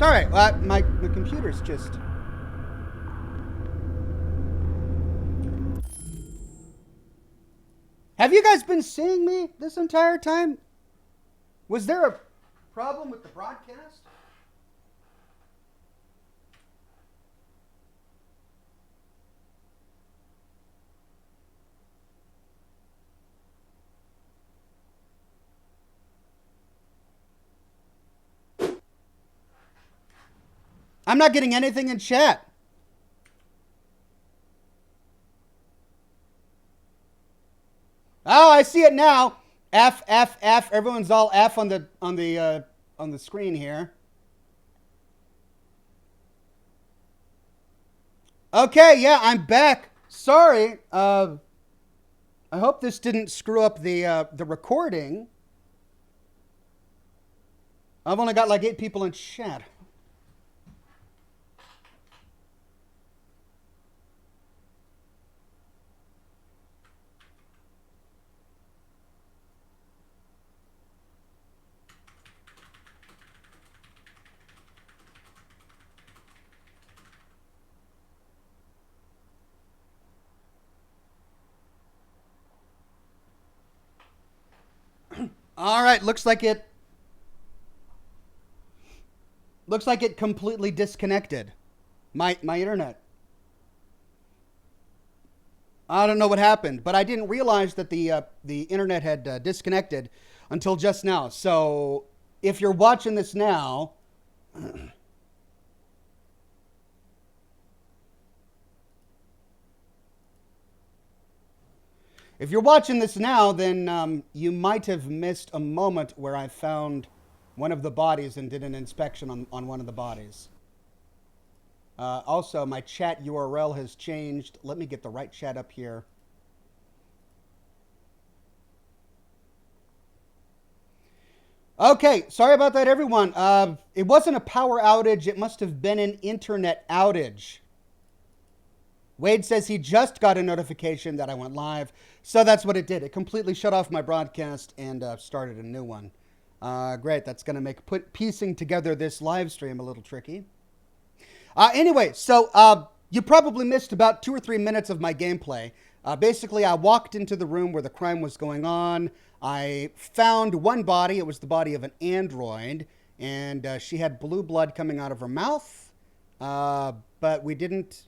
Sorry, my computer's just... Have you guys been seeing me this entire time? Was there a problem with the broadcast? I'm not getting anything in chat. Oh, I see it now. F, F, F. Everyone's all F on the screen here. Okay, yeah, I'm back. Sorry. I hope this didn't screw up the recording. I've only got like 8 people in chat. All right, looks like it completely disconnected. My internet. I don't know what happened, but I didn't realize that the internet had disconnected until just now. So, if you're watching this now, if you're watching this now, then you might have missed a moment where I found one of the bodies and did an inspection on one of the bodies. Also, my chat URL has changed. Let me get the right chat up here. Okay, sorry about that, everyone. It wasn't a power outage. It must have been an internet outage. Wade says he just got a notification that I went live. So that's what it did. It completely shut off my broadcast and started a new one. Great. That's going to make piecing together this live stream a little tricky. Anyway, so you probably missed about 2 or 3 minutes of my gameplay. Basically, I walked into the room where the crime was going on. I found one body. It was the body of an android. And she had blue blood coming out of her mouth. But we didn't...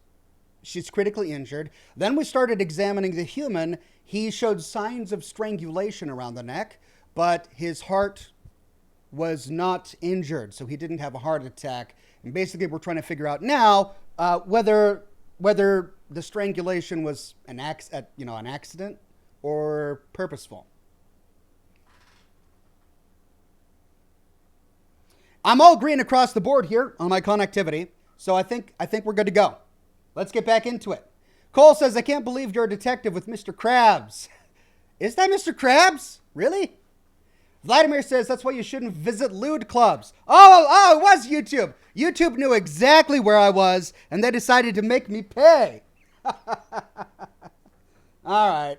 She's critically injured. Then we started examining the human. He showed signs of strangulation around the neck, but his heart was not injured, so he didn't have a heart attack. And basically, we're trying to figure out now whether the strangulation was an accident or purposeful. I'm all green across the board here on my connectivity, so I think we're good to go. Let's get back into it. Cole says, I can't believe you're a detective with Mr. Krabs. Is that Mr. Krabs? Really? Vladimir says, that's why you shouldn't visit lewd clubs. Oh, it was YouTube. YouTube knew exactly where I was, and they decided to make me pay. All right.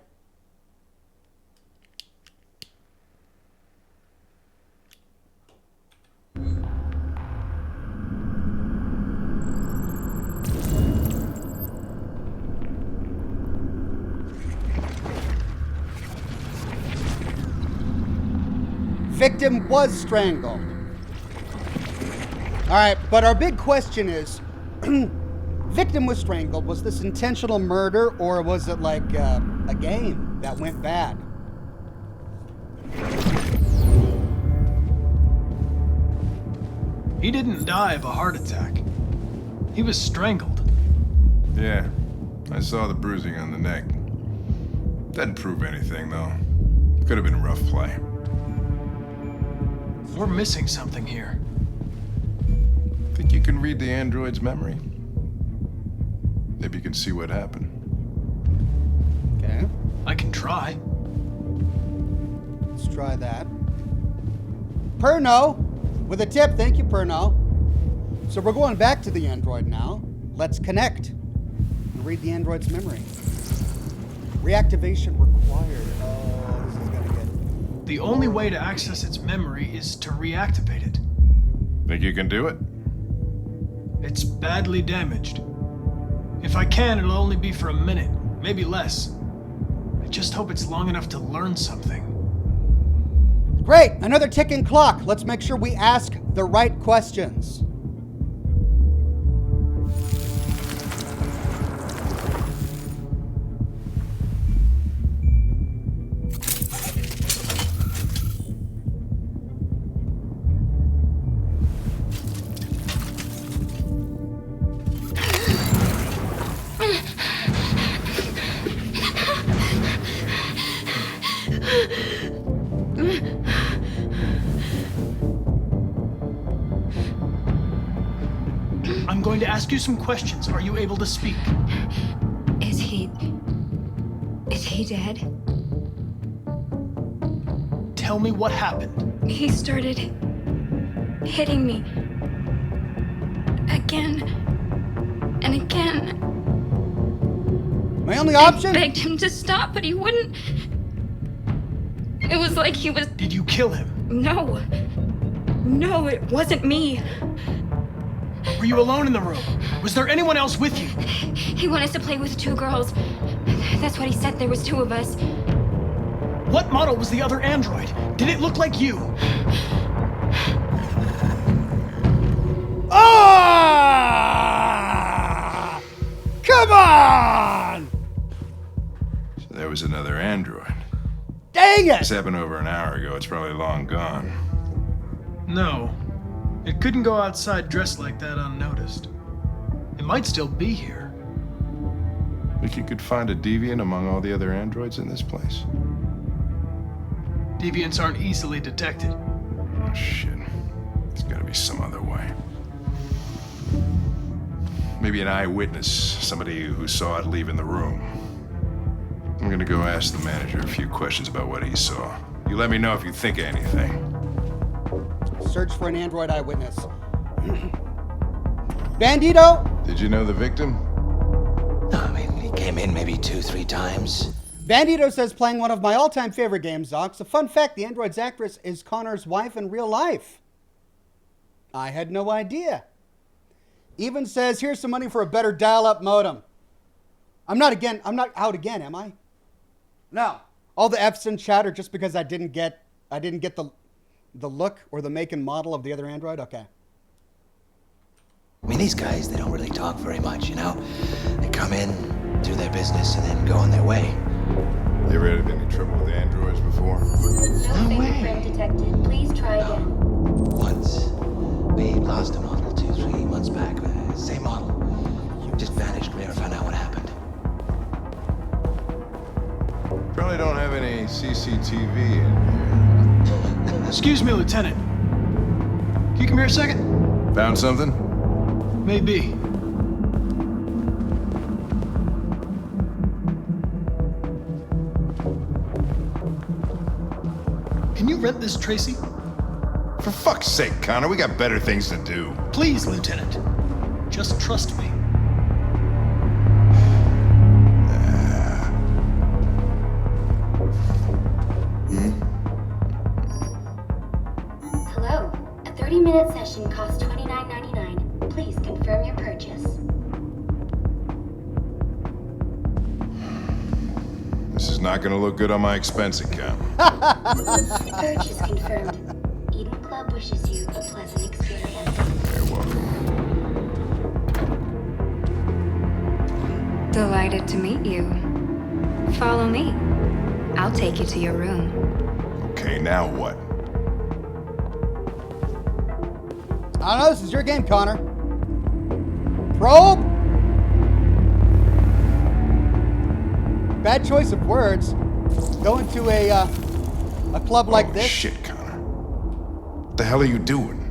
Victim was strangled. All right, but our big question is, victim was strangled. Was this intentional murder, or was it like a game that went bad? He didn't die of a heart attack. He was strangled. Yeah, I saw the bruising on the neck. Doesn't prove anything, though. Could have been rough play. We're missing something here. Think you can read the android's memory? Maybe you can see what happened. Okay. I can try. Let's try that. Perno, with a tip. Thank you, Perno. So we're going back to the android now. Let's connect and read the android's memory. Reactivation required. Oh, this is gonna get... The only way to access its memory is to reactivate it. Think you can do it? It's badly damaged. If I can, it'll only be for a minute, maybe less. I just hope it's long enough to learn something. Great, another ticking clock. Let's make sure we ask the right questions. I'm going to ask you some questions. Are you able to speak? Is he dead? Tell me what happened. He started hitting me. Again and again. My only I option? begged him to stop, but he wouldn't. It was like he was... Did you kill him? No. No, it wasn't me. Were you alone in the room? Was there anyone else with you? He wanted to play with 2 girls. That's what he said. There was 2 of us. What model was the other android? Did it look like you? Ah! Come on! So there was another android. Dang This it! happened over an hour ago. It's probably long gone. No. It couldn't go outside dressed like that unnoticed. It might still be here. Think you could find a deviant among all the other androids in this place? Deviants aren't easily detected. Oh, shit. There's gotta be some other way. Maybe an eyewitness, somebody who saw it leaving the room. I'm gonna go ask the manager a few questions about what he saw. You let me know if you think of anything. Search for an android eyewitness. Bandito? Did you know the victim? I mean, he came in maybe 2-3 times. Bandito says playing one of my all-time favorite games, Zox. A fun fact, the android's actress is Connor's wife in real life. I had no idea. Even says, here's some money for a better dial-up modem. I'm not out again, am I? No. All the F's in chat are just because I didn't get the look or the make and model of the other android? Okay. I mean, these guys, they don't really talk very much, you know? They come in, do their business, and then go on their way. You ever had any trouble with androids before? No fingerprint detected. Please try again. Once, we lost a model 2-3 months back. Same model. Just vanished. We never found out what happened. Probably don't have any CCTV in here. Excuse me, Lieutenant. Can you come here a second? Found something? Maybe. Can you rent this, Tracy? For fuck's sake, Connor, we got better things to do. Please, Lieutenant. Just trust me. Hello. A 30-minute session costs $29.99. Please confirm your purchase. This is not gonna look good on my expense account. Purchase confirmed. Eden Club wishes you a pleasant experience. You're welcome. Delighted to meet you. Follow me. I'll take you to your room. Okay, now what? I don't know, this is your game, Connor. Probe? Bad choice of words. Going to a club like this. Shit, Connor. What the hell are you doing?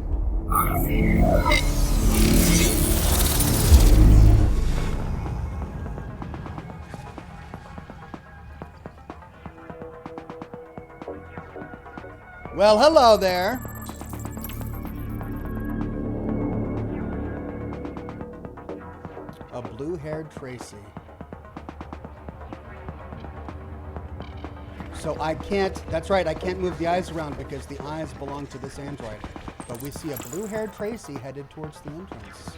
Well, hello there. A blue-haired Tracy. So I can't, that's right, I can't move the eyes around because the eyes belong to this android. But we see a blue-haired Tracy headed towards the entrance.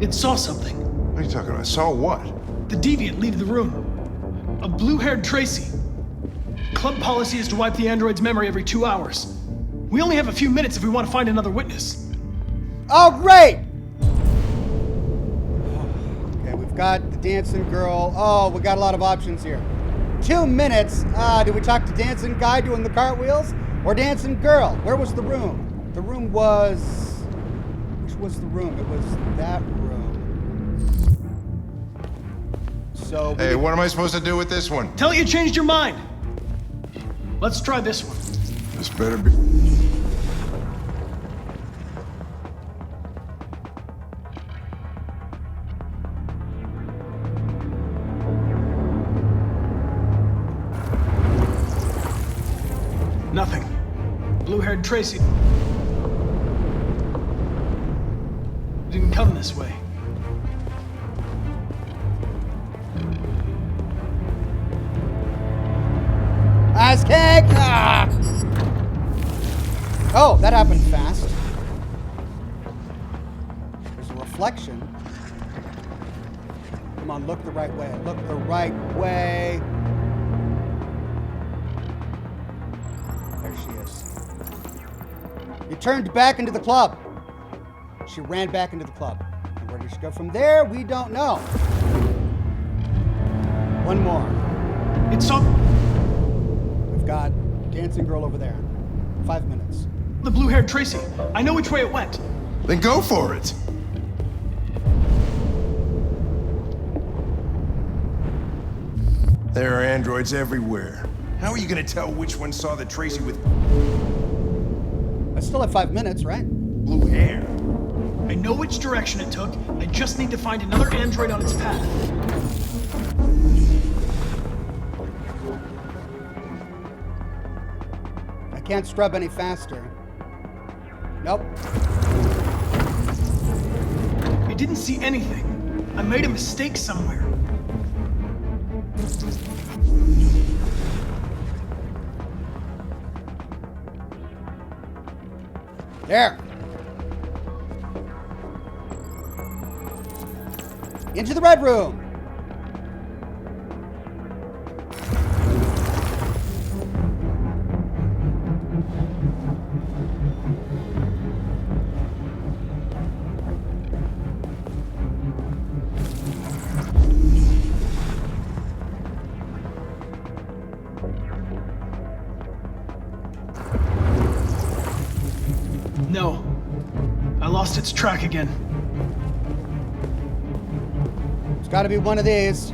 It saw something. What are you talking about? Saw what? The deviant leave the room. A blue-haired Tracy. Club policy is to wipe the android's memory every 2 hours. We only have a few minutes if we want to find another witness. Oh, great! Okay, we've got the dancing girl. Oh, we got a lot of options here. 2 minutes. Do we talk to dancing guy doing the cartwheels? Or dancing girl? Where was the room? The room was... Which was the room? It was that room. So... Hey, what am I supposed to do with this one? Tell it you changed your mind. Let's try this one. This better be... Nothing. Blue-haired Tracy didn't come this way. Ice cake! Ah! Oh, that happened fast. There's a reflection. Come on, look the right way. Look the right way. There she is. You turned back into the club. She ran back into the club. And where did she go from there? We don't know. One more. It saw We've got dancing girl over there. 5 minutes. the blue-haired Tracy. I know which way it went. Then go for it! There are androids everywhere. How are you gonna tell which one saw the Tracy with I still have 5 minutes, right? blue hair? I know which direction it took. I just need to find another android on its path. I can't scrub any faster. Nope. I didn't see anything. I made a mistake somewhere. There. Into the red room. No. I lost its track again. It's got to be one of these. I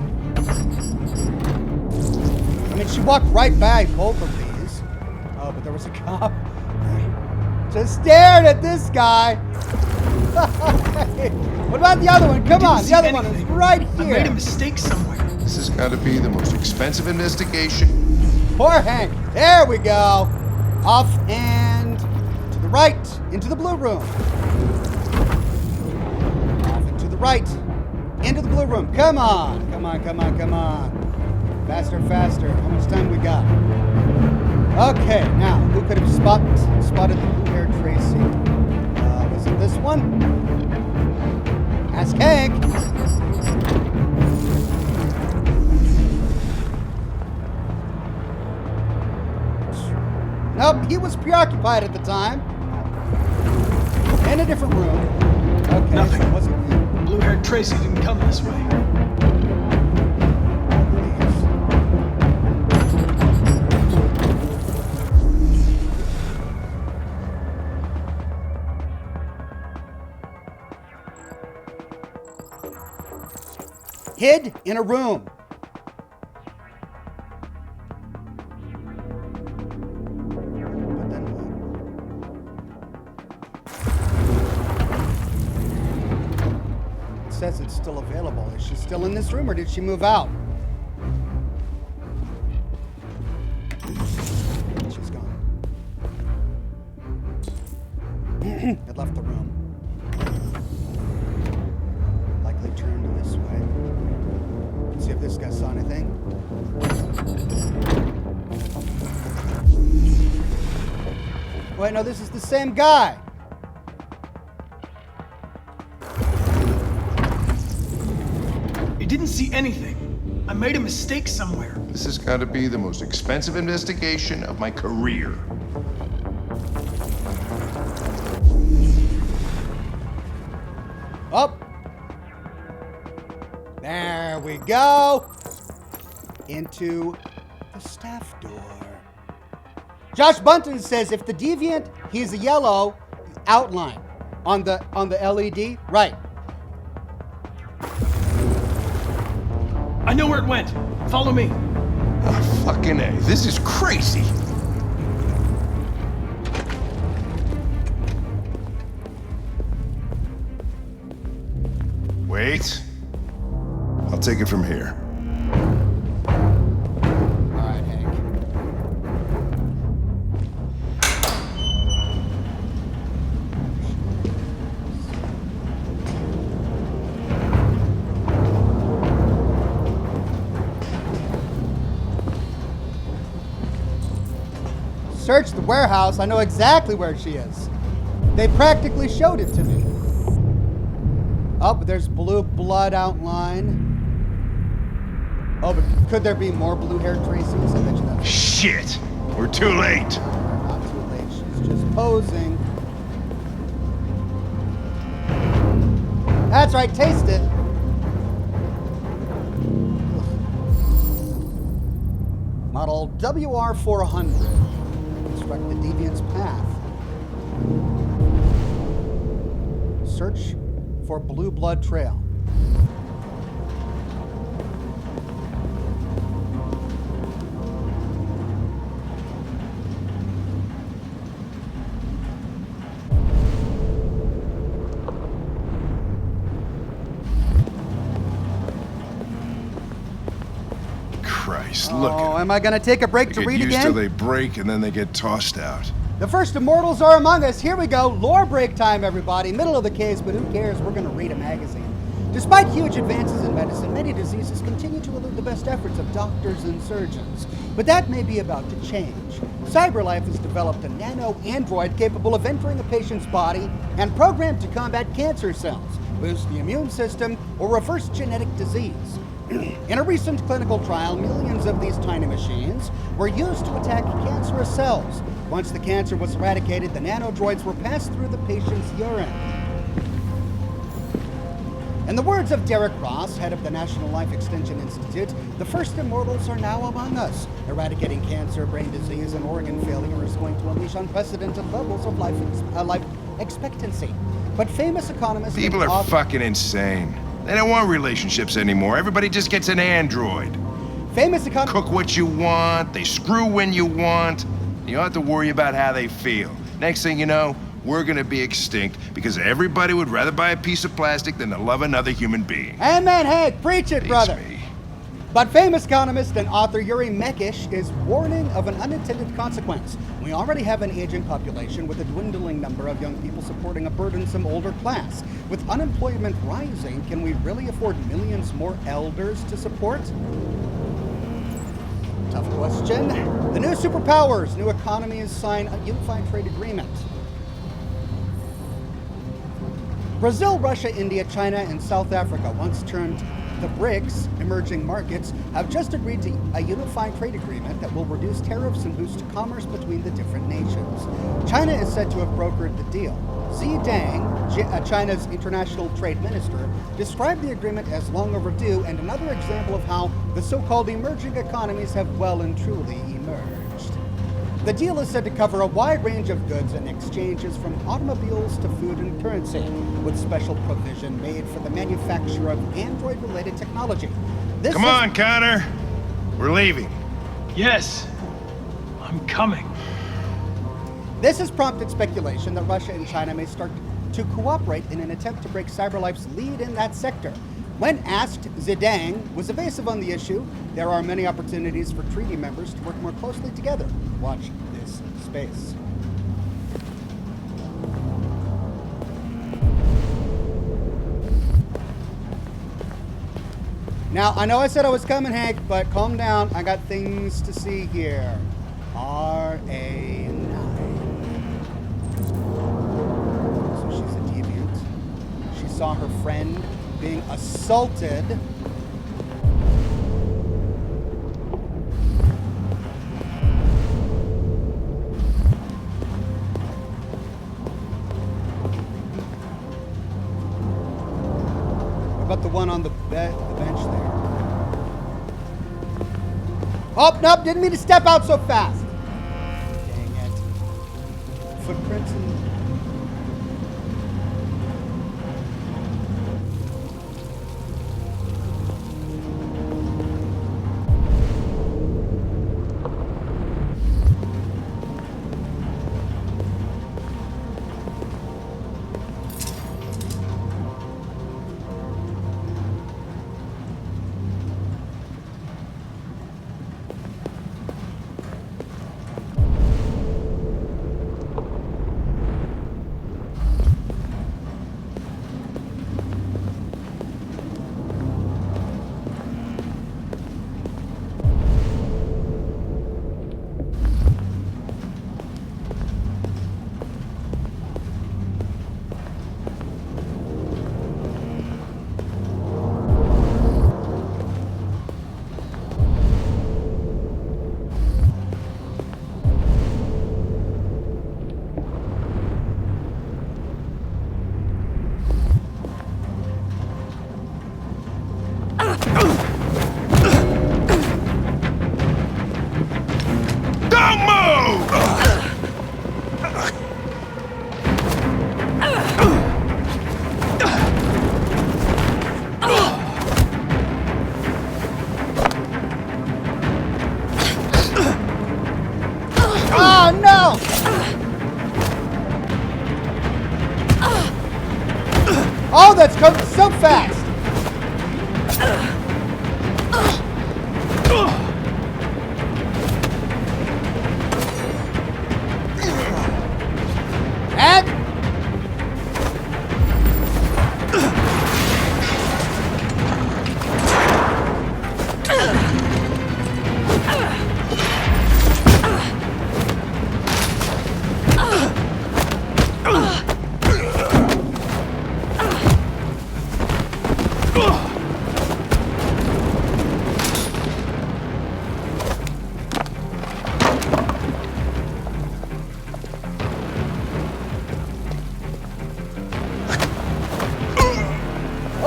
mean, she walked right by both of these. Oh, but there was a cop. Just stared at this guy. What about the other one? Come on, the other one is right I made a here. mistake somewhere. This has got to be the most expensive investigation. Poor Hank. There we go. Off and to the right. Into the blue room. Off and to the right. Into the blue room. Come on. Come on, come on, come on. Faster, faster. How much time we got? Okay, now, who could have spotted the blue-haired Tracy? Was it this one? Ask Hank. Nope, he was preoccupied at the time. In a different room. Okay, Nothing. so it wasn't him. Blue-haired Tracy didn't come this way. Hid in a room. But then what? It says it's still available. Is she still in this room or did she move out? She's gone. It left the room. Likely turned this way. Let's see if this guy saw anything. Wait, no, this is the same guy. didn't see anything. I made a mistake somewhere. This has got to be the most expensive investigation of my career. Up. There we go. Into the staff door. Josh Bunton says if the deviant, he's a yellow outline on the LED. Right. I know where it went. Follow me. Oh, fucking A. This is crazy. Wait. I'll take it from here. All right, Hank. Search the warehouse. I know exactly where she is. They practically showed it to me. Oh, but there's blue blood outline. Oh, but could there be more blue-haired Tracy's? I bet you that. Shit! We're too late. Not too late. She's just posing. That's right. Taste it. Model WR400. Instruct the deviant's path. Search for blue blood trail. Christ, look Oh, at am I going to take a break to They read get used again? till they break and then they get tossed out. The first immortals are among us. Here we go. Lore break time, everybody. Middle of the case, but who cares? We're going to read a magazine. Despite huge advances in medicine, many diseases continue to elude the best efforts of doctors and surgeons. But that may be about to change. CyberLife has developed a nano-android capable of entering a patient's body and programmed to combat cancer cells, boost the immune system, or reverse genetic disease. In a recent clinical trial, millions of these tiny machines were used to attack cancerous cells. Once the cancer was eradicated, the nanodroids were passed through the patient's urine. In the words of Derek Ross, head of the National Life Extension Institute, the first immortals are now among us. Eradicating cancer, brain disease, and organ failure is going to unleash unprecedented levels of life expectancy. But famous economists... People are fucking insane. They don't want relationships anymore. Everybody just gets an android. Famous economists... Cook what you want, they screw when you want. You don't have to worry about how they feel. Next thing you know, we're gonna be extinct because everybody would rather buy a piece of plastic than to love another human being. Amen, Hank. Preach it, Beats brother. me. But famous economist and author Yuri Mekish is warning of an unintended consequence. We already have an aging population with a dwindling number of young people supporting a burdensome older class. With unemployment rising, can we really afford millions more elders to support? Tough question. The new superpowers, new economies sign a unified trade agreement. Brazil, Russia, India, China, and South Africa, once termed the BRICS, emerging markets, have just agreed to a unified trade agreement that will reduce tariffs and boost commerce between the different nations. China is said to have brokered the deal. Xi Deng, China's international trade minister, described the agreement as long overdue and another example of how the so-called emerging economies have well and truly emerged. The deal is said to cover a wide range of goods and exchanges from automobiles to food and currency, with special provision made for the manufacture of Android-related technology. Come on, Connor. We're leaving. Yes, I'm coming. This has prompted speculation that Russia and China may start to cooperate in an attempt to break CyberLife's lead in that sector. When asked, Zidane was evasive on the issue. There are many opportunities for treaty members to work more closely together. Watch this space. Now, I know I said I was coming, Hank, but calm down. I got things to see here. RA9. So she's a deviant. She saw her friend being assaulted about the one on the bench there? Oh, nope, didn't mean to step out so fast. Dang it. Footprints and... Don't move! Oh, no! Oh, that's coming so fast! And...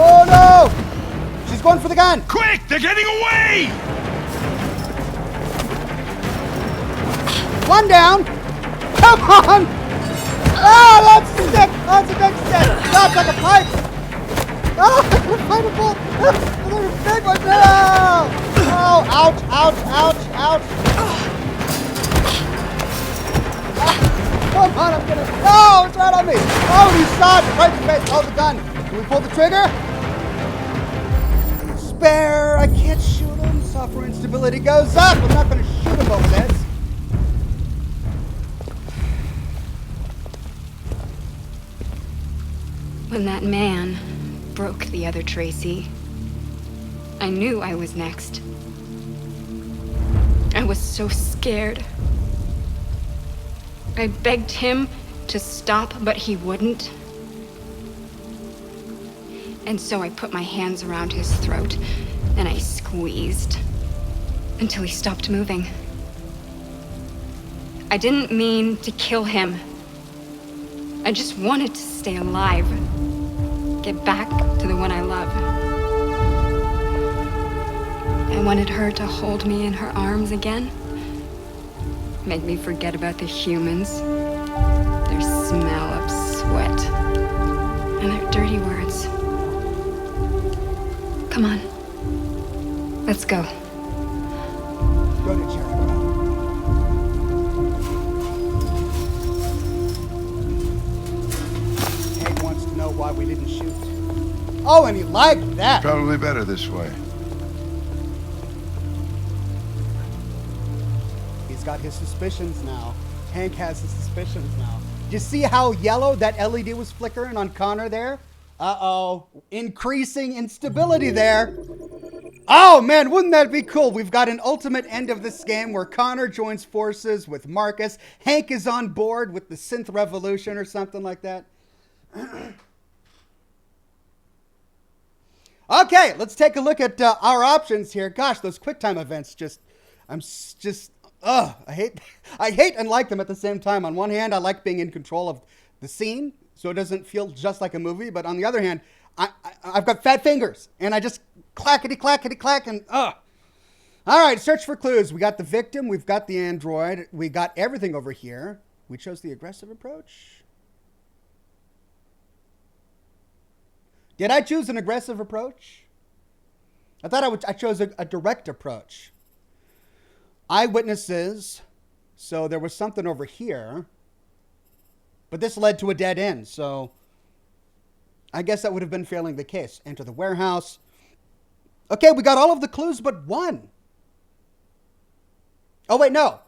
Oh, no! She's going for the gun! Quick! They're getting away! One down! Come on! Oh, that's a stick! That's a big stick! That's like a pipe! Oh, we're fighting a ball! Another big one! No! Oh, ouch, ouch, ouch, ouch! Come on, I'm gonna... No, it's right on me! Oh, he saw it right in the face! Oh, the gun! Can we pull the trigger? Spare! I can't shoot him! Software instability goes up! I'm not gonna shoot him over this! When that man broke the other Tracy, I knew I was next. I was so scared. I begged him to stop, but he wouldn't. And so I put my hands around his throat and I squeezed until he stopped moving. I didn't mean to kill him. I just wanted to stay alive. Get back to the one I love. I wanted her to hold me in her arms again. Make me forget about the humans, their smell of sweat, and their dirty words. Come on, let's go. Go to Jericho. Hank wants to know why we didn't shoot. Oh, and he liked that. Probably better this way. He's got his suspicions now. Hank has his suspicions now. You see how yellow that LED was flickering on Connor there? Uh-oh. Increasing instability there. Oh, man, wouldn't that be cool? We've got an ultimate end of this game where Connor joins forces with Marcus. Hank is on board with the synth revolution or something like that. Okay, let's take a look at our options here. Gosh, those QuickTime events I hate and like them at the same time. On one hand, I like being in control of the scene, so it doesn't feel just like a movie. But on the other hand, I've got fat fingers, and I just clackety clackety clack, and All right, search for clues. We got the victim, we've got the android, we got everything over here. We chose the aggressive approach. Did I choose an aggressive approach? I thought I chose a direct approach. Eyewitnesses. So there was something over here. But this led to a dead end. So I guess that would have been failing the case. Enter the warehouse. Okay, we got all of the clues but one. Oh, wait, no.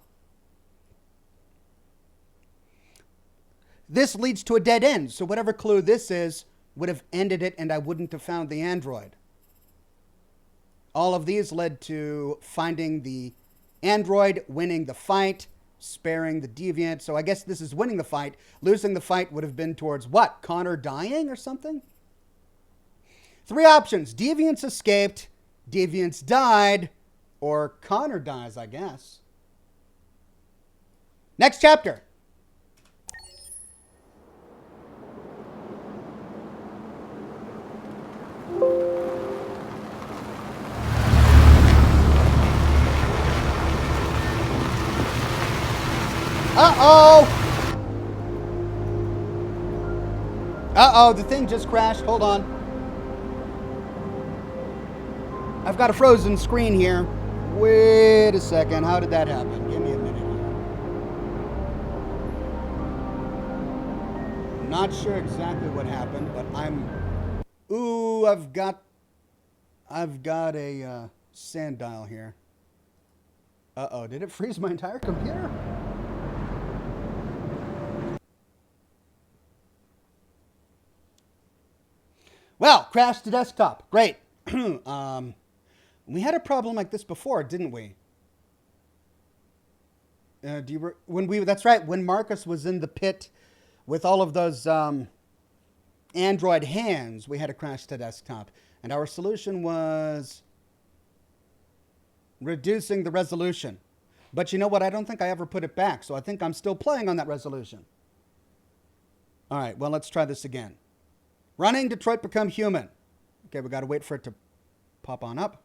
This leads to a dead end. So whatever clue this is would have ended it, and I wouldn't have found the android. All of these led to finding the android, winning the fight, sparing the deviant. So I guess this is winning the fight. Losing the fight would have been towards what? Connor dying or something? 3 options. Deviants escaped, deviants died, or Connor dies, I guess. Next chapter. Uh-oh! Uh-oh, the thing just crashed. Hold on. I've got a frozen screen here. Wait a second. How did that happen? Give me a minute here. Not sure exactly what happened, but Ooh, I've got a sand dial here. Uh-oh, did it freeze my entire computer? Well, crashed the desktop. Great. We had a problem like this before, didn't we? That's right, when Marcus was in the pit with all of those Android hands, we had a crash to desktop. And our solution was reducing the resolution. But you know what? I don't think I ever put it back, so I think I'm still playing on that resolution. All right, well, let's try this again. Running Detroit Become Human. Okay, we got to wait for it to pop on up.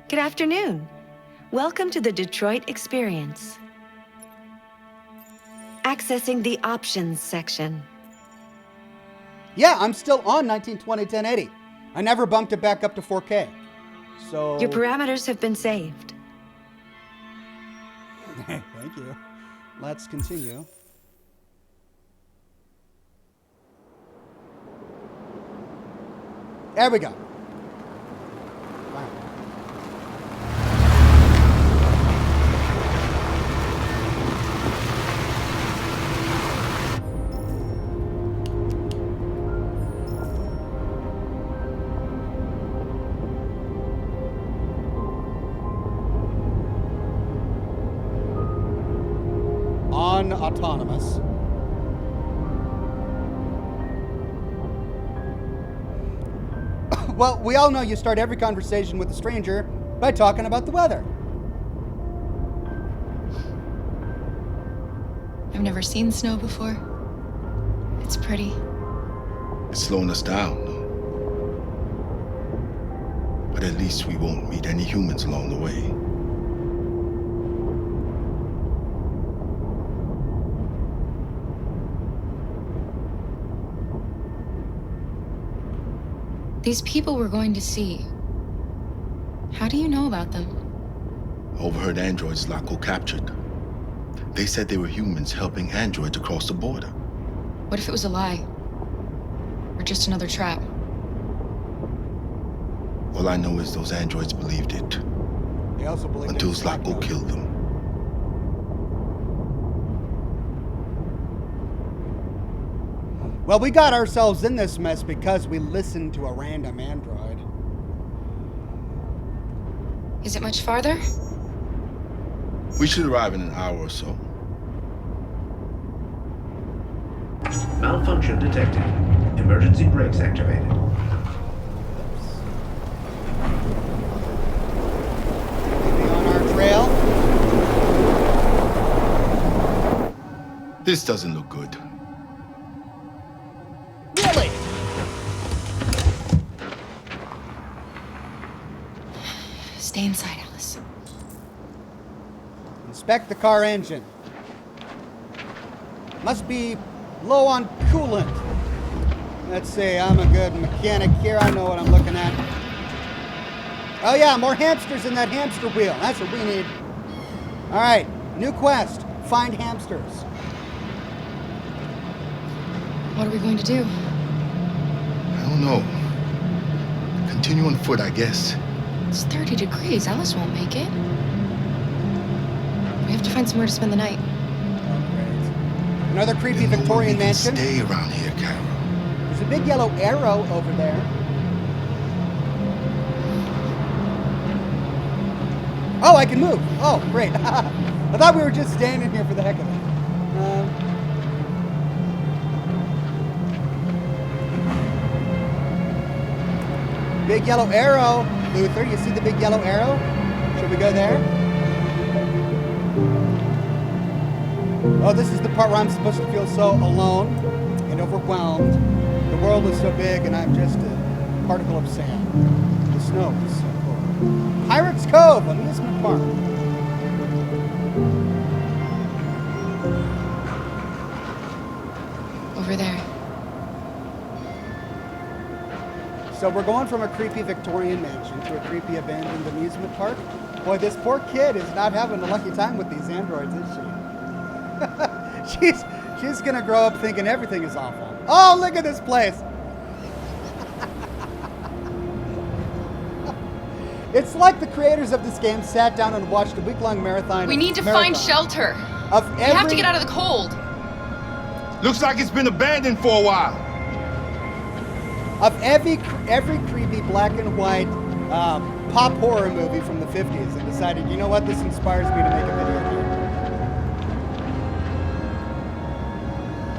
Good afternoon. Welcome to the Detroit Experience. Accessing the options section. Yeah, I'm still on 1920 1080. I never bumped it back up to 4K. So Your parameters have been saved. Thank you. Let's continue. There we go. Wow. Autonomous. Well, we all know you start every conversation with a stranger by talking about the weather. I've never seen snow before. It's pretty. It's slowing us down, though. But at least we won't meet any humans along the way. These people we're going to see. How do you know about them? I overheard androids Laco captured. They said they were humans helping androids across the border. What if it was a lie? Or just another trap? All I know is those androids believed it. They also believe until it's Laco killed them. Well, we got ourselves in this mess because we listened to a random android. Is it much farther? We should arrive in an hour or so. Malfunction detected. Emergency brakes activated. Be on our trail. This doesn't look good. Really? Stay inside, Alice. Inspect the car engine. Must be low on coolant. Let's see, I'm a good mechanic here. I know what I'm looking at. Oh yeah, more hamsters in that hamster wheel. That's what we need. All right, new quest. Find hamsters. What are we going to do? I don't know. Continue on foot, I guess. It's 30 degrees. Alice won't make it. We have to find somewhere to spend the night. Another creepy Then no one Victorian can mansion. Stay around here, Carol. There's a big yellow arrow over there. Oh, I can move. Oh, great. I thought we were just standing here for the heck of it. Big yellow arrow. Luther, you see the big yellow arrow? Should we go there? Oh, this is the part where I'm supposed to feel so alone and overwhelmed. The world is so big and I'm just a particle of sand. The snow is so cold. Pirates Cove, amusement park. Over there. So we're going from a creepy Victorian mansion to a creepy abandoned amusement park. Boy, this poor kid is not having a lucky time with these androids, is she? she's gonna grow up thinking everything is awful. Oh, look at this place. It's like the creators of this game sat down and watched a week-long marathon. We need to find shelter. We have to get out of the cold. Looks like it's been abandoned for a while. Of every creepy black and white pop horror movie from the 50s, and decided, you know what, this inspires me to make a video game.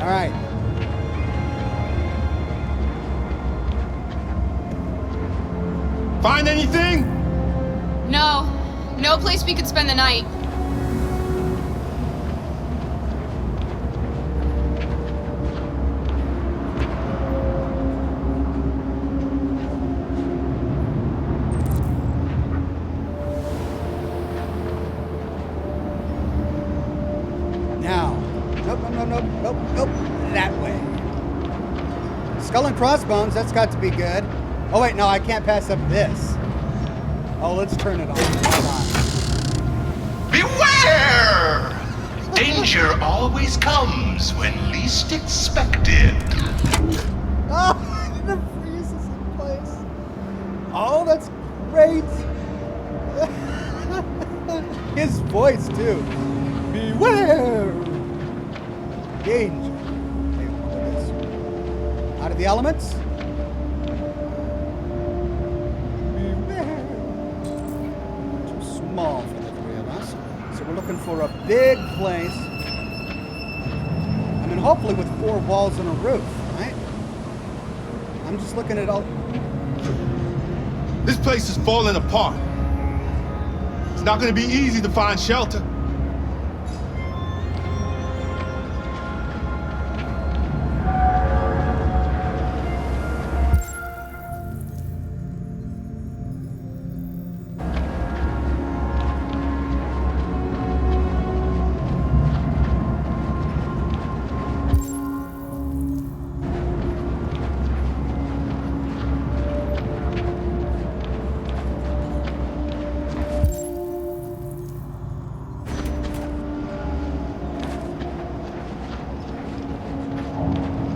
All right. Find anything? No. No place we could spend the night. Now. Nope. That way. Skull and crossbones, that's got to be good. Oh, wait, no, I can't pass up this. Oh, let's turn it on. Beware! Danger always comes when least expected. Oh, it freezes in place. Oh, that's great. His voice, too. Beware! Danger. Hey, what is this? Out of the elements? Beware. Too small for the three of us. So we're looking for a big place. I mean, hopefully with 4 walls and a roof, right? I'm just looking at all... This place is falling apart. It's not going to be easy to find shelter.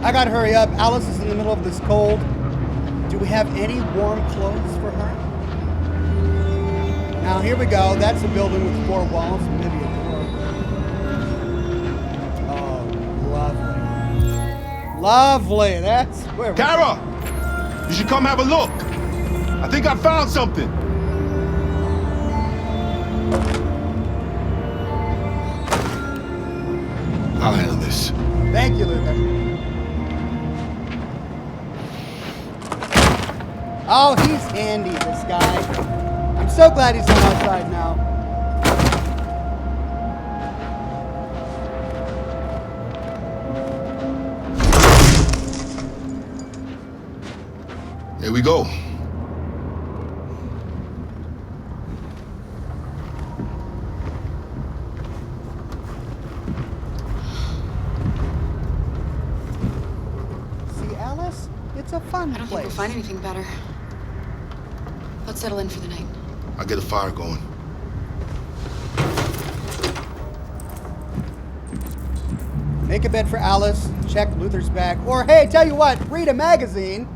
I gotta hurry up. Alice is in the middle of this cold. Do we have any warm clothes for her? Now, here we go. That's a building with 4 walls, maybe a door. Oh, lovely. Lovely. That's where we're... Kara! You should come have a look. I think I found something. I'll handle this. Thank you, Luther. Oh, he's handy, this guy. I'm so glad he's on our side now. Here we go. See, Alice? It's a fun I don't think place. we'll find anything better. Let's settle in for the night. I'll get a fire going. Make a bed for Alice, check Luther's bag, or hey, tell you what, read a magazine.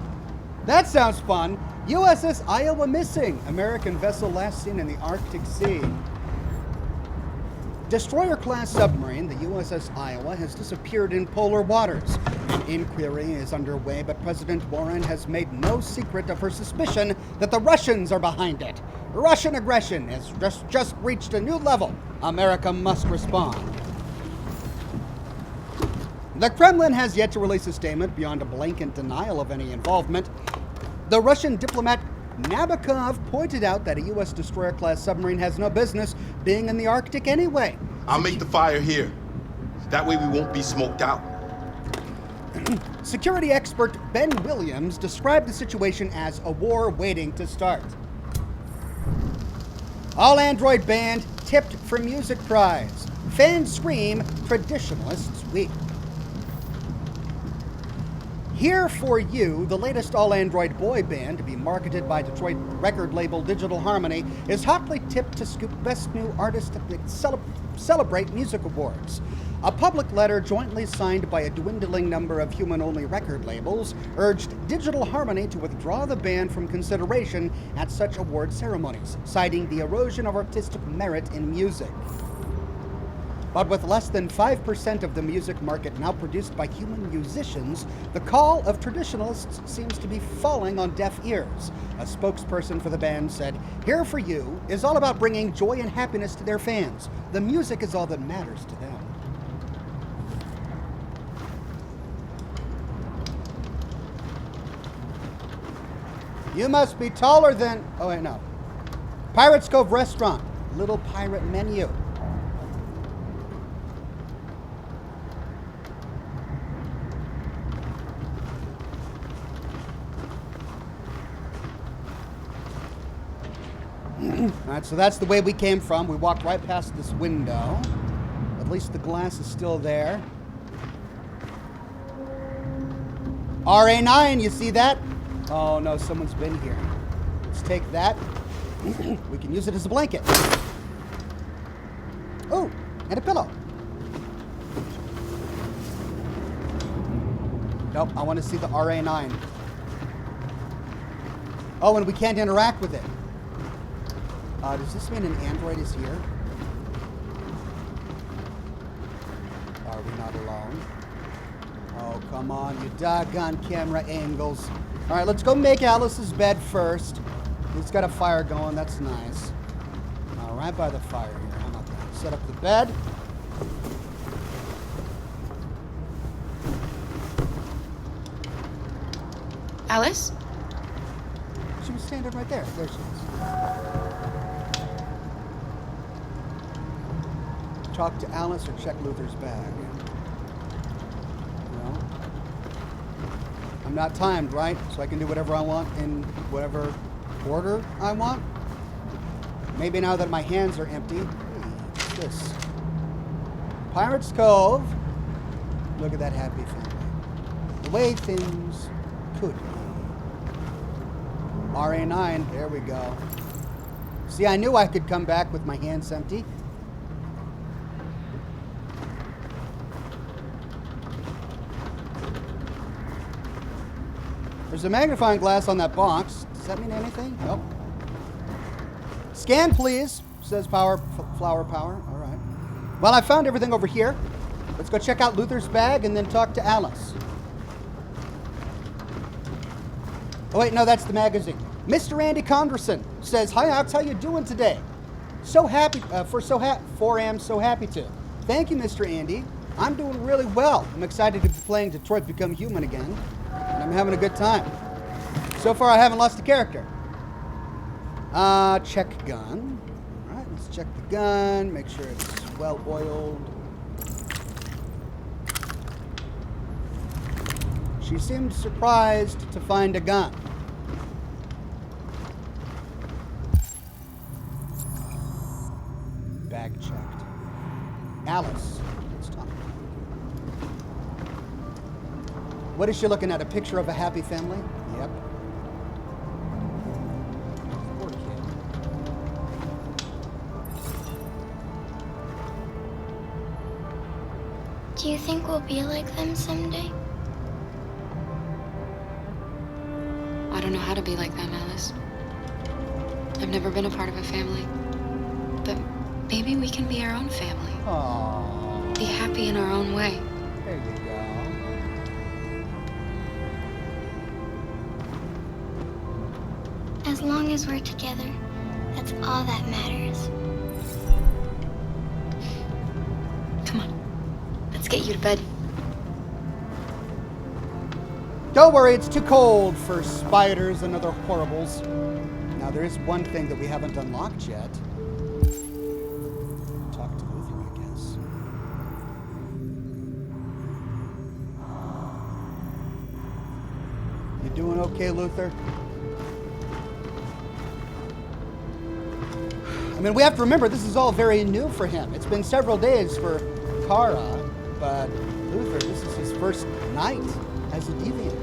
That sounds fun. USS Iowa missing. American vessel last seen in the Arctic Sea. Destroyer-class submarine, the USS Iowa, has disappeared in polar waters. An inquiry is underway, but President Warren has made no secret of her suspicion that the Russians are behind it. Russian aggression has just reached a new level. America must respond. The Kremlin has yet to release a statement beyond a blanket denial of any involvement. The Russian diplomat Nabokov pointed out that a U.S. destroyer-class submarine has no business being in the Arctic anyway. I'll make the fire here. That way we won't be smoked out. Security expert Ben Williams described the situation as a war waiting to start. All Android band tipped for music prize. Fans scream, traditionalists weep. Here For You, the latest all-Android boy band to be marketed by Detroit record label Digital Harmony, is hotly tipped to scoop Best New Artist at the Celebrate Music Awards. A public letter jointly signed by a dwindling number of human-only record labels urged Digital Harmony to withdraw the band from consideration at such award ceremonies, citing the erosion of artistic merit in music. But with less than 5% of the music market now produced by human musicians, the call of traditionalists seems to be falling on deaf ears. A spokesperson for the band said, "Here For You is all about bringing joy and happiness to their fans. The music is all that matters to them." You must be taller than... Oh, wait, no. Pirates Cove Restaurant. Little pirate menu. Alright, so that's the way we came from. We walked right past this window. At least the glass is still there. RA9, you see that? Oh no, someone's been here. Let's take that. We can use it as a blanket. Oh, and a pillow. Nope, I want to see the RA9. Oh, and we can't interact with it. Does this mean an android is here? Are we not alone? Oh, come on, you doggone camera angles. All right, let's go make Alice's bed first. It's got a fire going, that's nice. Right by the fire here. How about that? Set up the bed. Alice? She was standing right there. There she is. Talk to Alice or check Luther's bag. No. I'm not timed, right? So I can do whatever I want in whatever order I want. Maybe now that my hands are empty. What's this? Pirates Cove. Look at that happy family. The way things could be. RA9, there we go. See, I knew I could come back with my hands empty. There's a magnifying glass on that box. Does that mean anything? Nope. Scan, please, says Flower Power. All right. Well, I found everything over here. Let's go check out Luther's bag and then talk to Alice. Oh, wait, no, that's the magazine. Mr. Andy Conderson says, "Hi, Ox, how you doing today? So happy, I'm so happy to. Thank you, Mr. Andy. I'm doing really well. I'm excited to be playing Detroit Become Human again, and I'm having a good time." So far, I haven't lost a character. Check gun. All right, let's check the gun. Make sure it's well oiled. She seemed surprised to find a gun. Bag checked. Alice. Let's talk. What is she looking at? A picture of a happy family? Yep. Poor kid. Do you think we'll be like them someday? I don't know how to be like them, Alice. I've never been a part of a family. But maybe we can be our own family. Aww. Be happy in our own way. There you go. As long as we're together, that's all that matters. Come on. Let's get you to bed. Don't worry, it's too cold for spiders and other horribles. Now, there is one thing that we haven't unlocked yet. Talk to Luther, I guess. You doing okay, Luther? I mean, we have to remember, this is all very new for him. It's been several days for Kara, but Luther, this is his first night as a deviant.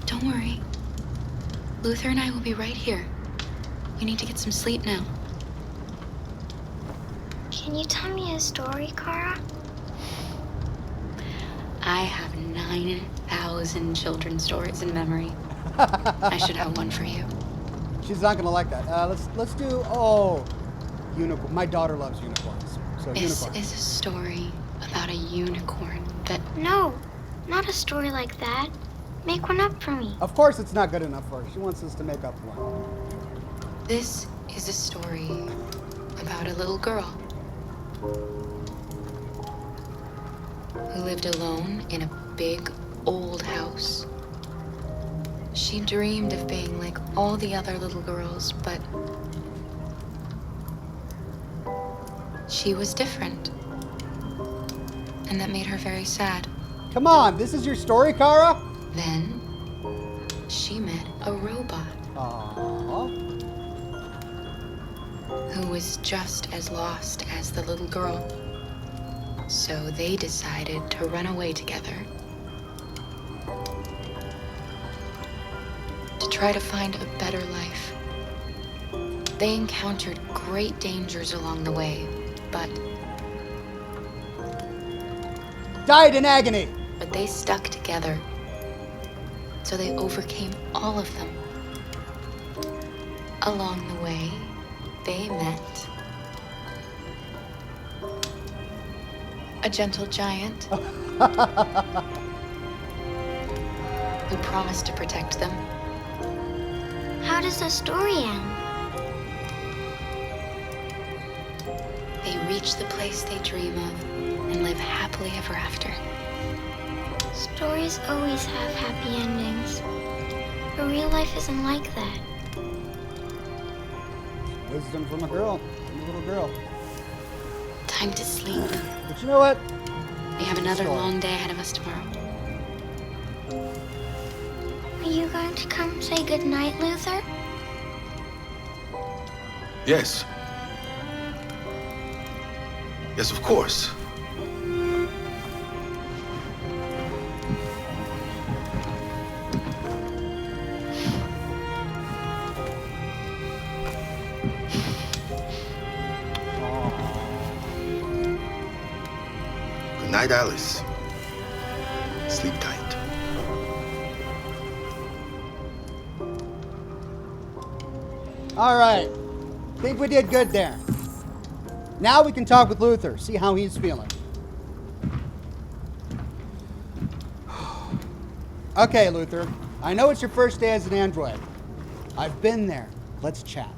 Don't worry. Luther and I will be right here. You need to get some sleep now. Can you tell me a story, Kara? I have 9,000 children's stories in memory. I should have one for you. She's not gonna like that. Let's do unicorn. My daughter loves unicorns. So This unicorn. is a story about a unicorn that... No, not a story like that. Make one up for me. Of course, it's not good enough for her. She wants us to make up one. This is a story about a little girl who lived alone in a big old house. She dreamed of being like all the other little girls, but she was different. And that made her very sad. Come on, this is your story, Kara? Then she met a robot Aww. who was just as lost as the little girl. So they decided to run away together to try to find a better life. They encountered great dangers along the way, but Died in agony. they stuck together. So they overcame all of them. Along the way, they met a gentle giant who promised to protect them. How does the story end? They reach the place they dream of and live happily ever after. Stories always have happy endings. But real life isn't like that. Wisdom from a girl, from a little girl. Time to sleep. But you know what? We have another long day ahead of us tomorrow. Are you going to come say goodnight, Luther? Yes. Yes, of course. Good night, Alice. Sleep tight. All right. Think we did good there. Now we can talk with Luther, see how he's feeling. Okay, Luther. I know it's your first day as an android. I've been there. Let's chat.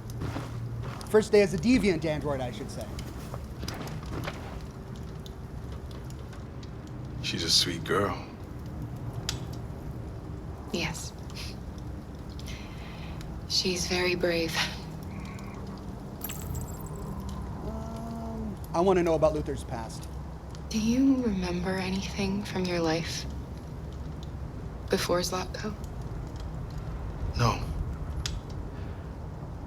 first day as a deviant android, I should say. She's a sweet girl. Yes. She's very brave. I want to know about Luther's past. Do you remember anything from your life before Zlatko? No.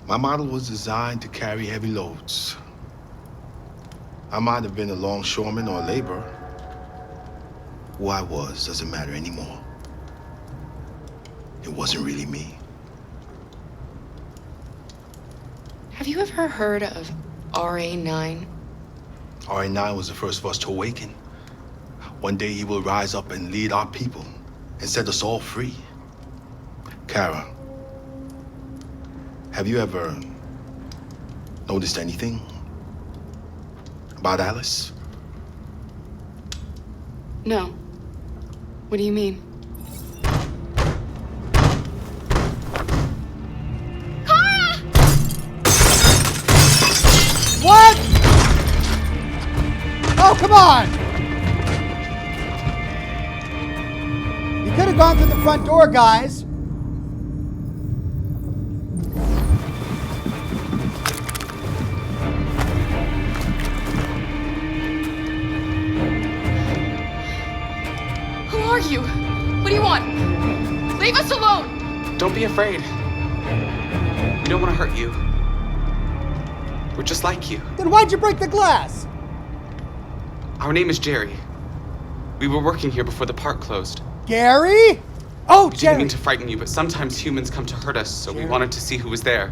My model was designed to carry heavy loads. I might have been a longshoreman or a laborer. Who I was doesn't matter anymore. It wasn't really me. Have you ever heard of RA9? RA9 was the first of us to awaken. One day he will rise up and lead our people and set us all free. Kara, have you ever noticed anything about Alice? No. What do you mean? What? Oh, come on! You could have gone through the front door, guys. Who are you? What do you want? Leave us alone! Don't be afraid. We don't want to hurt you. We're just like you. Then why'd you break the glass? Our name is Jerry. We were working here before the park closed. Gary? Oh, We Jerry. didn't mean to frighten you, but sometimes humans come to hurt us, so we wanted to see who was there.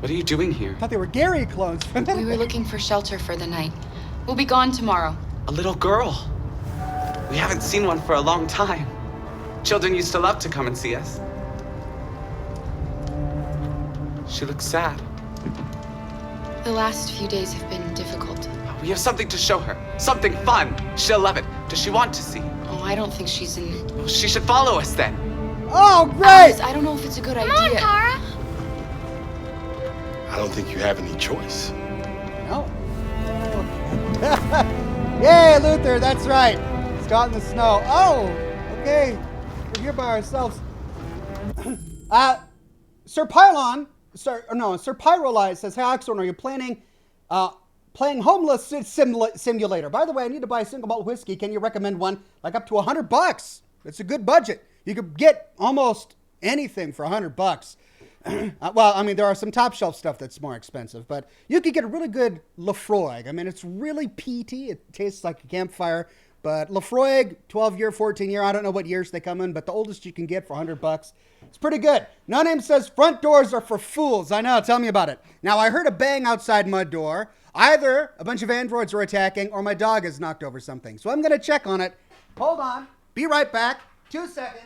What are you doing here? I thought they were Gary clones for a minute. We were looking for shelter for the night. We'll be gone tomorrow. A little girl. We haven't seen one for a long time. Children used to love to come and see us. She looks sad. The last few days have been difficult. We have something to show her. Something fun. She'll love it. Does she want to see? Oh, I don't think she's in... Well, she should follow us then. Oh, great! Alice, I don't know if it's a good idea. Come on, Kara. I don't think you have any choice. No. Yay, Luther, that's right. Scott in the snow. Oh, okay. We're here by ourselves. Sir Pylon, Sir Pyrolite says, hey, Oxhorn, are you playing Homeless Simulator? By the way, I need to buy a single malt whiskey. Can you recommend one? Like up to $100. It's a good budget. You could get almost anything for $100. Well, I mean, there are some top shelf stuff that's more expensive, but you could get a really good Lafroig. I mean, it's really peaty. It tastes like a campfire. But Lafroig, 12-year, 14-year, I don't know what years they come in, but the oldest you can get for $100. It's pretty good. No Name says, front doors are for fools. I know, tell me about it. Now, I heard a bang outside my door. Either a bunch of androids are attacking or my dog has knocked over something. So I'm going to check on it. Hold on. Be right back. 2 seconds.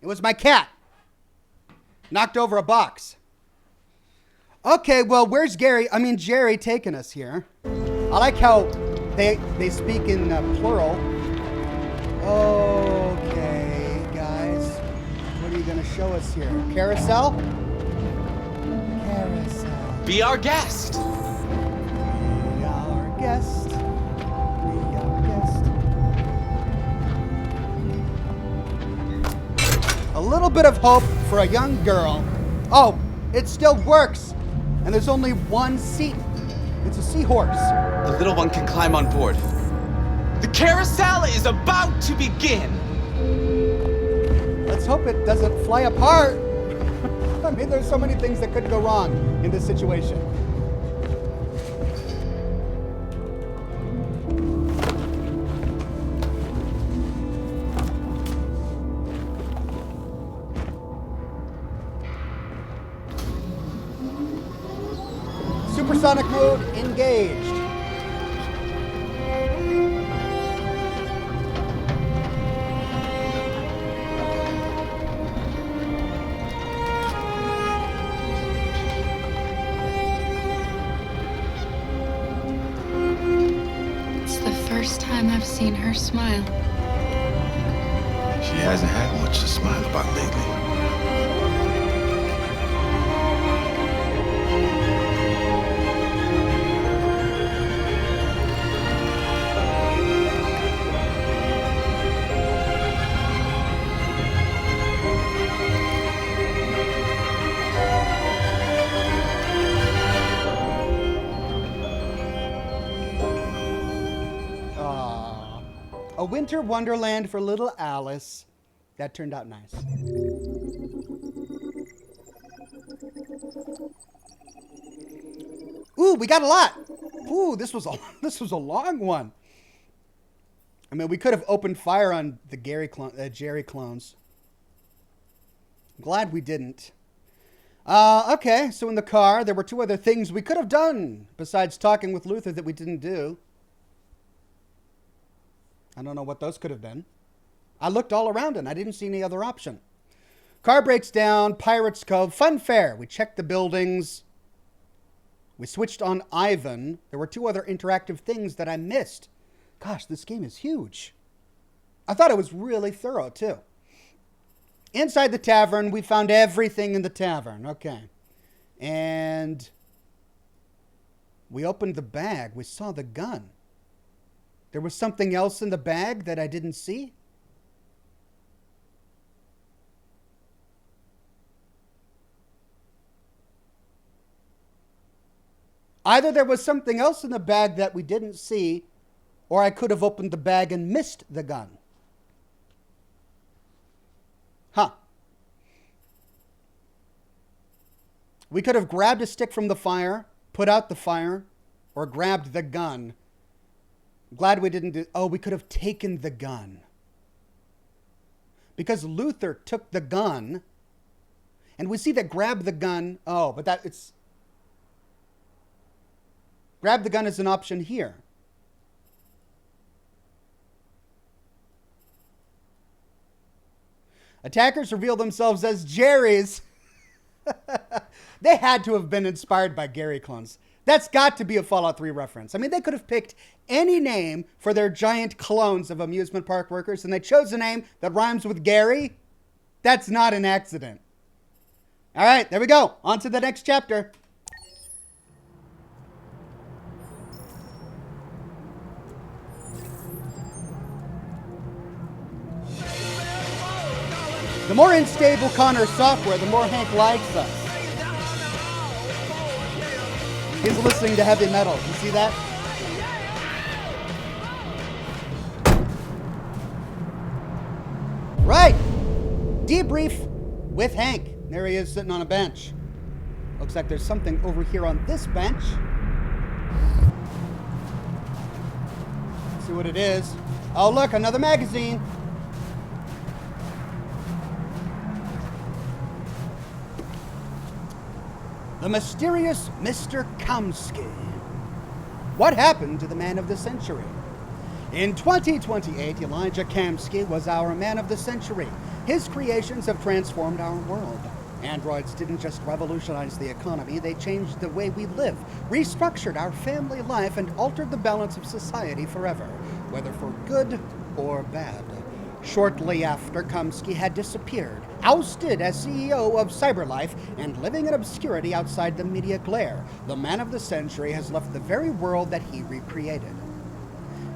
It was my cat. Knocked over a box. Okay, well, where's Jerry taking us here? I like how they speak in plural. Okay, guys. What are you going to show us here? Carousel? Carousel. Be our guest. Be our guest. Be our guest. A little bit of hope for a young girl. Oh, it still works. And there's only one seat. It's a seahorse. The little one can climb on board. The carousel is about to begin. Let's hope it doesn't fly apart. I mean, there's so many things that could go wrong in this situation. Supersonic mode engaged. seen her smile. She hasn't had much to smile about lately. A winter wonderland for little Alice. That turned out nice. Ooh, we got a lot. Ooh, this was a long one. I mean, we could have opened fire on the Jerry clones. I'm glad we didn't. Okay, so in the car, there were two other things we could have done besides talking with Luther that we didn't do. I don't know what those could have been. I looked all around and I didn't see any other option. Car breaks down, Pirates Cove, fun fair. We checked the buildings. We switched on Ivan. There were two other interactive things that I missed. Gosh, this game is huge. I thought it was really thorough, too. Inside the tavern, we found everything in the tavern. Okay. And we opened the bag. We saw the gun. There was something else in the bag that I didn't see? Either there was something else in the bag that we didn't see, or I could have opened the bag and missed the gun. Huh. We could have grabbed a stick from the fire, put out the fire, or grabbed the gun. Glad we didn't do... Oh, we could have taken the gun. Because Luther took the gun, and we see that grab the gun... Oh, but that it's... Grab the gun is an option here. Attackers reveal themselves as Jerry's. They had to have been inspired by Gary clones. That's got to be a Fallout 3 reference. I mean, they could have picked any name for their giant clones of amusement park workers, and they chose a name that rhymes with Gary. That's not an accident. All right, there we go. On to the next chapter. The more unstable Connor's software, the more Hank likes us. He's listening to heavy metal. You see that? Right. Debrief with Hank. There he is sitting on a bench. Looks like there's something over here on this bench. Let's see what it is. Oh, look, another magazine. The mysterious Mr. Kamsky. What happened to the man of the century? In 2028, Elijah Kamsky was our man of the century. His creations have transformed our world. Androids didn't just revolutionize the economy, they changed the way we live, restructured our family life, and altered the balance of society forever, whether for good or bad. Shortly after Kamsky had disappeared, ousted as CEO of CyberLife and living in obscurity outside the media glare, the man of the century has left the very world that he recreated.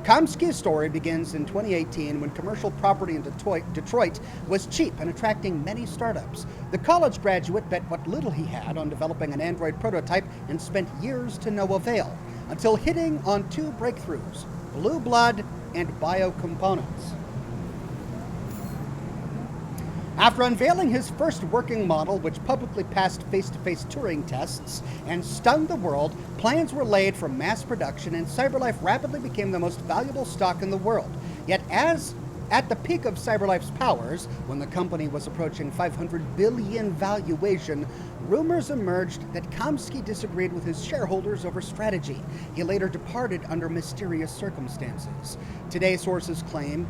Kamsky's story begins in 2018 when commercial property in Detroit was cheap and attracting many startups. The college graduate bet what little he had on developing an Android prototype and spent years to no avail, until hitting on two breakthroughs, blue blood and biocomponents. After unveiling his first working model, which publicly passed face-to-face Turing tests and stunned the world, plans were laid for mass production, and CyberLife rapidly became the most valuable stock in the world. Yet at the peak of CyberLife's powers, when the company was approaching $500 billion valuation, rumors emerged that Kamsky disagreed with his shareholders over strategy. He later departed under mysterious circumstances. Today, sources claim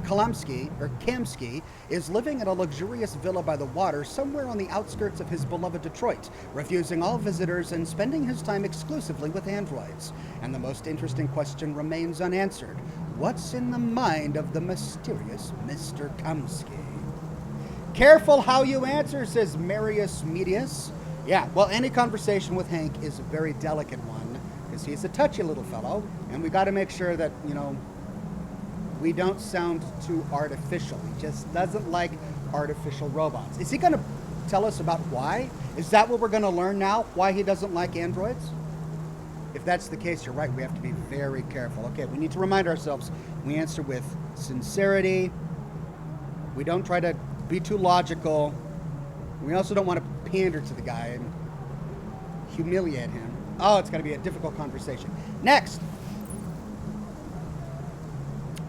Kamsky is living in a luxurious villa by the water somewhere on the outskirts of his beloved Detroit, refusing all visitors and spending his time exclusively with androids. And the most interesting question remains unanswered. What's in the mind of the mysterious Mr. Kumsky? Careful how you answer, says Marius Medius. Yeah, well, any conversation with Hank is a very delicate one, because he's a touchy little fellow, and we got to make sure that, you know, we don't sound too artificial. He just doesn't like artificial robots. Is he going to tell us about why? Is that what we're going to learn now? Why he doesn't like androids? If that's the case, you're right. We have to be very careful. Okay, we need to remind ourselves. We answer with sincerity. We don't try to be too logical. We also don't want to pander to the guy and humiliate him. Oh, it's going to be a difficult conversation. Next.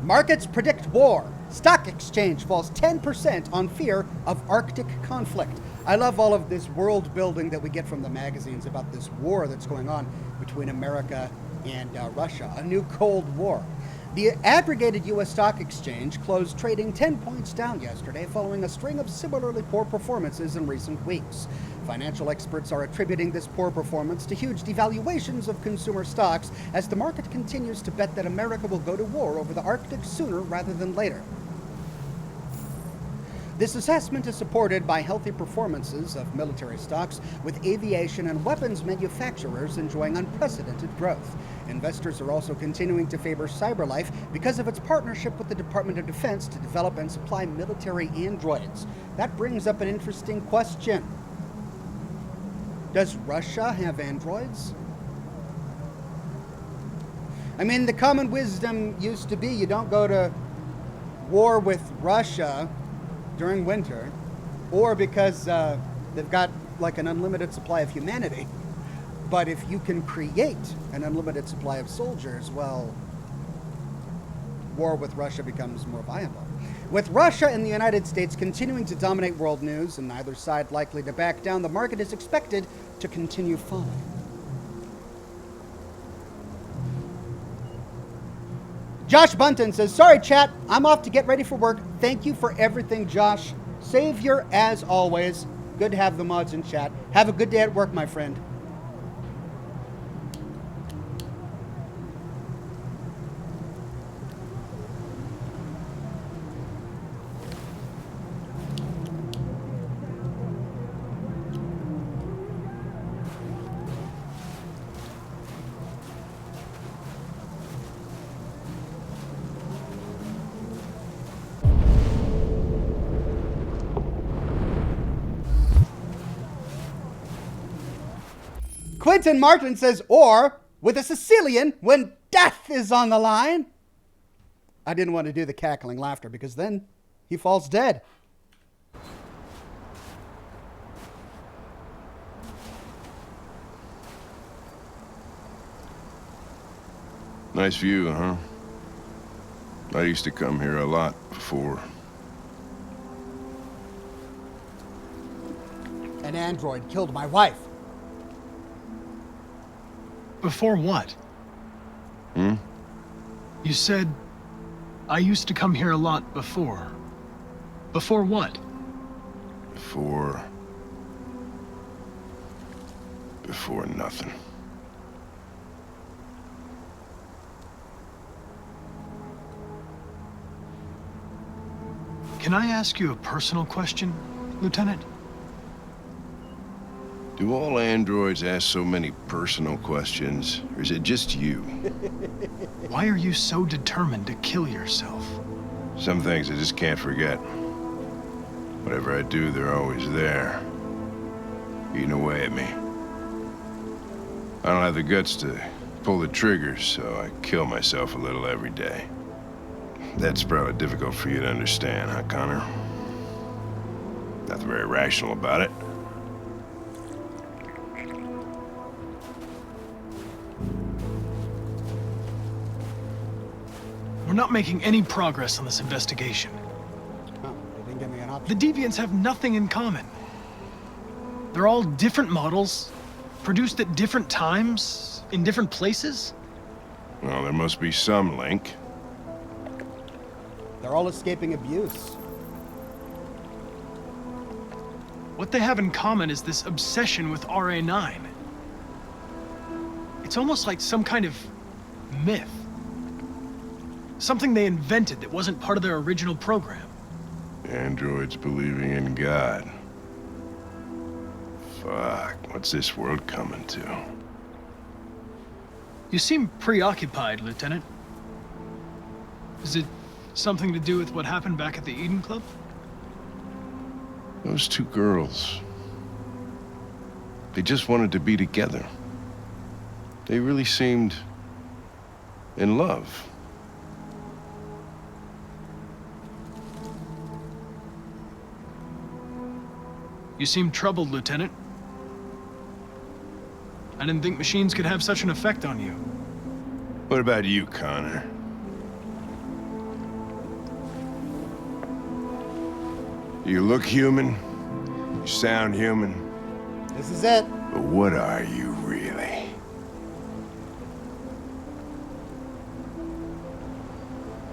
Markets predict war. Stock exchange falls 10% on fear of Arctic conflict. I love all of this world building that we get from the magazines about this war that's going on between America and Russia, a new Cold War. The aggregated U.S. stock exchange closed trading 10 points down yesterday following a string of similarly poor performances in recent weeks. Financial experts are attributing this poor performance to huge devaluations of consumer stocks as the market continues to bet that America will go to war over the Arctic sooner rather than later. This assessment is supported by healthy performances of military stocks, with aviation and weapons manufacturers enjoying unprecedented growth. Investors are also continuing to favor CyberLife because of its partnership with the Department of Defense to develop and supply military androids. That brings up an interesting question. Does Russia have androids? I mean, the common wisdom used to be you don't go to war with Russia during winter, or because they've got like an unlimited supply of humanity. But if you can create an unlimited supply of soldiers, well, war with Russia becomes more viable. With Russia and the United States continuing to dominate world news and neither side likely to back down, the market is expected to continue falling. Josh Bunton says, sorry, chat. I'm off to get ready for work. Thank you for everything, Josh. Savior, as always. Good to have the mods in chat. Have a good day at work, my friend. Quentin Martin says, or with a Sicilian when death is on the line. I didn't want to do the cackling laughter because then he falls dead. Nice view, huh? I used to come here a lot before. An android killed my wife. Before what? You said, I used to come here a lot before. Before what? Before nothing. Can I ask you a personal question, Lieutenant? Do all androids ask so many personal questions, or is it just you? Why are you so determined to kill yourself? Some things I just can't forget. Whatever I do, they're always there, eating away at me. I don't have the guts to pull the trigger, so I kill myself a little every day. That's probably difficult for you to understand, huh, Connor? Nothing very rational about it. We're not making any progress on this investigation. Oh, they didn't give me an option. The deviants have nothing in common. They're all different models, produced at different times, in different places. Well, there must be some link. They're all escaping abuse. What they have in common is this obsession with RA9. It's almost like some kind of myth. Something they invented that wasn't part of their original program. Androids believing in God. Fuck, what's this world coming to? You seem preoccupied, Lieutenant. Is it something to do with what happened back at the Eden Club? Those two girls. They just wanted to be together. They really seemed in love. You seem troubled, Lieutenant. I didn't think machines could have such an effect on you. What about you, Connor? You look human. You sound human. This is it. But what are you really?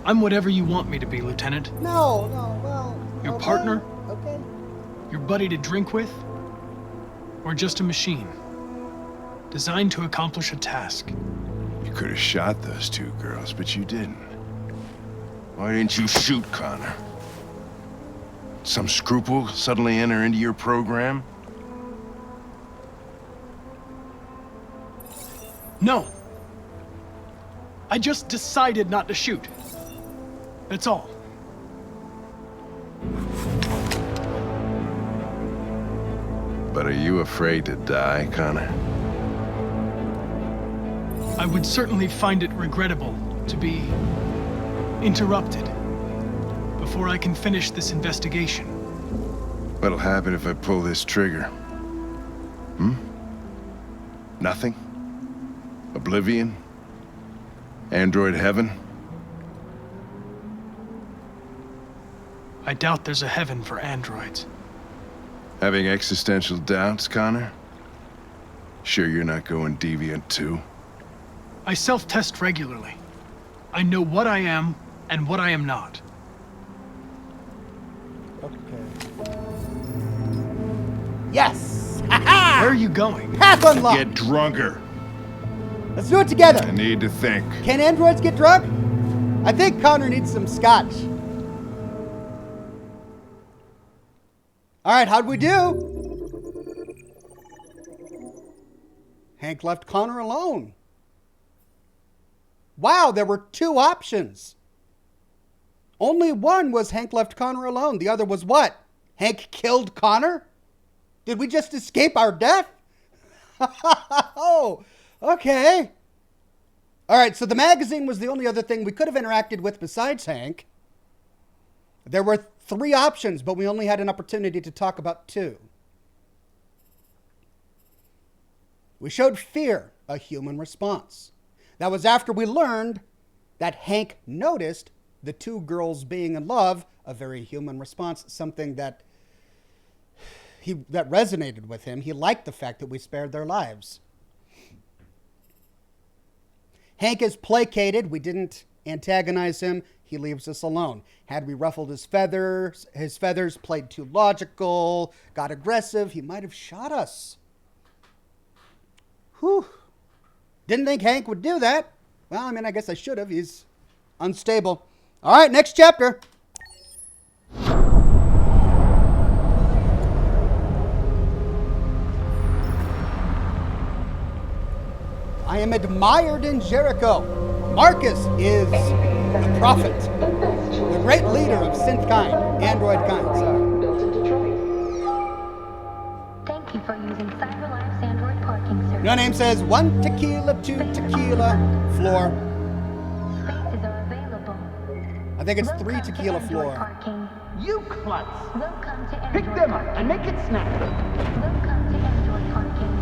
I'm whatever you want me to be, Lieutenant. No, well. Your okay, partner? Okay. Your buddy to drink with? Or just a machine? Designed to accomplish a task. You could have shot those two girls, but you didn't. Why didn't you shoot Connor? Some scruple suddenly enter into your program? No. I just decided not to shoot. That's all. But are you afraid to die, Connor? I would certainly find it regrettable to be interrupted before I can finish this investigation. What'll happen if I pull this trigger? Nothing? Oblivion? Android heaven? I doubt there's a heaven for androids. Having existential doubts, Connor? Sure you're not going deviant too? I self-test regularly. I know what I am and what I am not. Okay. Yes! Ha-ha! Where are you going? Path unlocked! Get drunker. Let's do it together. I need to think. Can androids get drunk? I think Connor needs some scotch. All right, how'd we do? Hank left Connor alone. Wow, there were two options. Only one was Hank left Connor alone. The other was what? Hank killed Connor? Did we just escape our death? Oh, okay. All right, so the magazine was the only other thing we could have interacted with besides Hank. There were three options, but we only had an opportunity to talk about two. We showed fear, a human response. That was after we learned that Hank noticed the two girls being in love, a very human response, something that resonated with him. He liked the fact that we spared their lives. Hank is placated. We didn't antagonize him. He leaves us alone. Had we ruffled his feathers, played too logical, got aggressive, he might have shot us. Whew. Didn't think Hank would do that. Well, I mean, I guess I should have. He's unstable. All right, next chapter. I am admired in Jericho. Marcus is the prophet, the great leader of synth kind, android kind. Thank you for using CyberLife's Android parking service. Your name says 1 tequila, 2 tequila, floor. Spaces are available. I think it's 3 tequila floor. Parking. You klutz! Welcome to Android Pick them up parking. and make it snappy. Welcome to Android parking.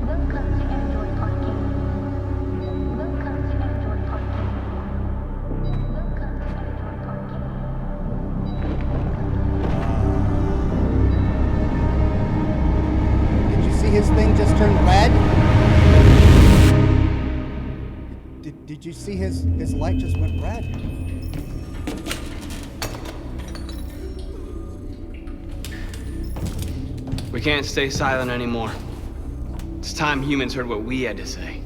Welcome to Android parking. Welcome to Android parking. Welcome to Android parking. Did you see his thing just turn red? Did you see his light just went red? We can't stay silent anymore. It's time humans heard what we had to say.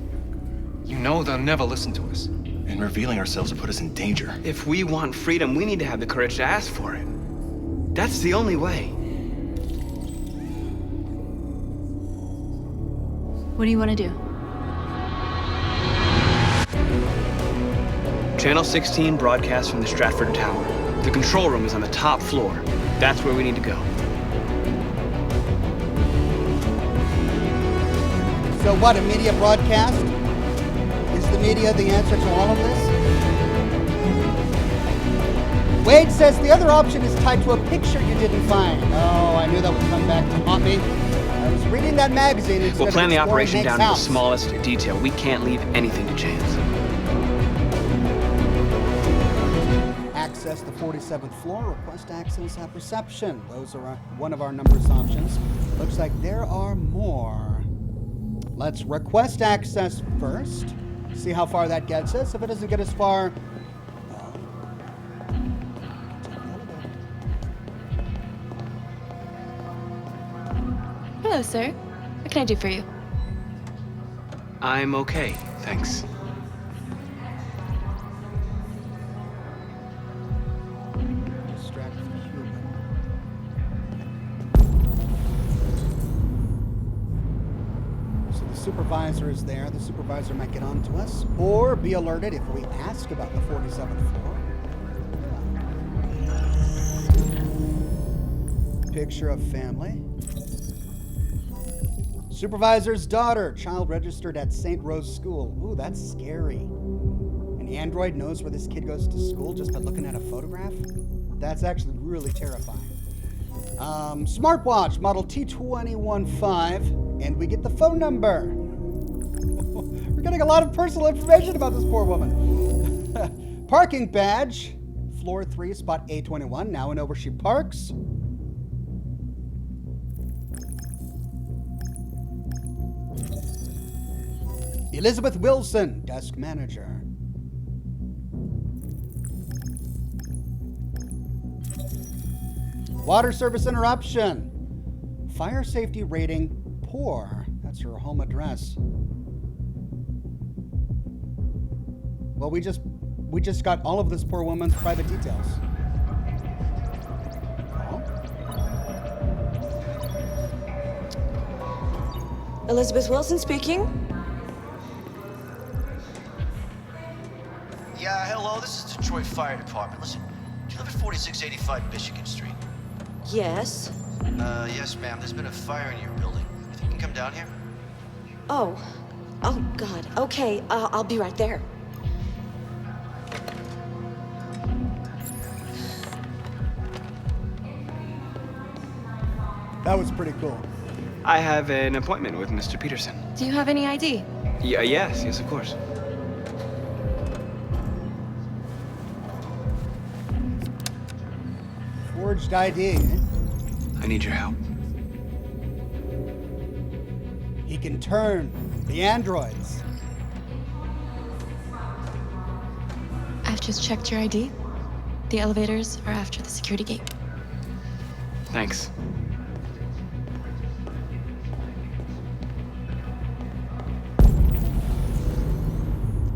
You know they'll never listen to us. And revealing ourselves will put us in danger. If we want freedom, we need to have the courage to ask for it. That's the only way. What do you want to do? Channel 16 broadcasts from the Stratford Tower. The control room is on the top floor. That's where we need to go. So what, a media broadcast? Is the media the answer to all of this? Wade says the other option is tied to a picture you didn't find. Oh, I knew that would come back to haunt me. I was reading that magazine instead We'll plan of the exploring operation Hank's down to the house. smallest detail. We can't leave anything to chance. Access the 47th floor, request access at reception. Those are one of our numbers options. Looks like there are more. Let's request access first. See how far that gets us. If it doesn't get us far, Hello, sir. What can I do for you? I'm okay, thanks. distract the human. So the supervisor is there. The supervisor might get on to us or be alerted if we ask about the 47th floor. Picture of family. Supervisor's daughter, child registered at St. Rose School. Ooh, that's scary. An android knows where this kid goes to school just by looking at a photograph? That's actually really terrifying. Smartwatch, model T215, and we get the phone number. We're getting a lot of personal information about this poor woman. Parking badge, floor 3, spot A21. Now we know where she parks. Elizabeth Wilson, desk manager. Water service interruption. Fire safety rating poor. That's her home address. Well, we just got all of this poor woman's private details. Elizabeth Wilson speaking. Yeah, hello, this is Detroit Fire Department. Listen, do you live at 4685 Michigan Street? Yes. Yes, ma'am. There's been a fire in your building. You think you can come down here? Oh. Oh, God. Okay, I'll be right there. That was pretty cool. I have an appointment with Mr. Peterson. Do you have any ID? Yes, of course. Forged ID. I need your help. He can turn the androids. I've just checked your ID. The elevators are after the security gate. Thanks.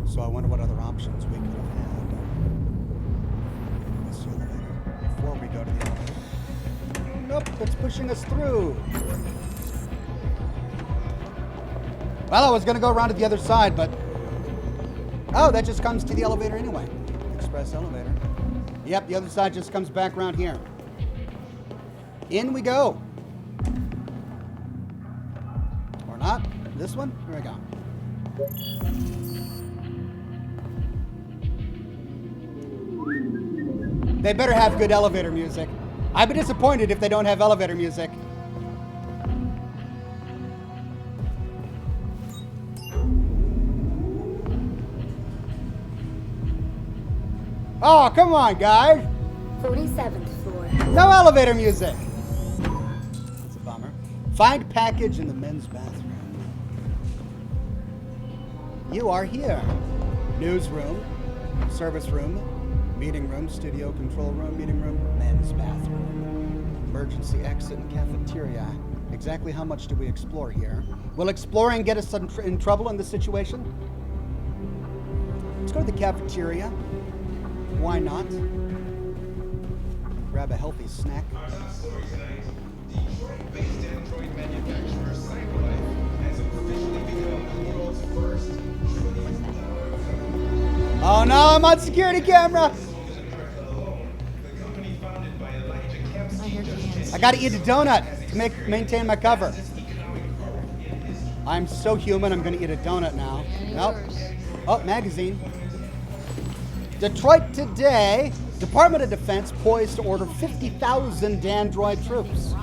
So I wonder what other options we could have had. This elevator. Before we go to the elevator. Nope, it's pushing us through. Well, I was going to go around to the other side, but... Oh, that just comes to the elevator anyway. Express elevator. Yep, the other side just comes back around here. In we go. Or not. This one? Here we go. They better have good elevator music. I'd be disappointed if they don't have elevator music. Oh, come on, guys. 47th floor. No elevator music. That's a bummer. Find package in the men's bathroom. You are here. Newsroom, service room, meeting room, studio, control room, meeting room, men's bathroom, emergency exit, and cafeteria. Exactly how much do we explore here? Will exploring get us in trouble in this situation? Let's go to the cafeteria. Why not? Grab a healthy snack. Detroit-based Android manufacturer CyberLife has officially become the world's first. Oh no, I'm on security camera! I gotta eat a donut to maintain my cover. I'm so human, I'm gonna eat a donut now. Nope. Oh, magazine. Detroit today. Department of Defense poised to order 50,000 Android troops.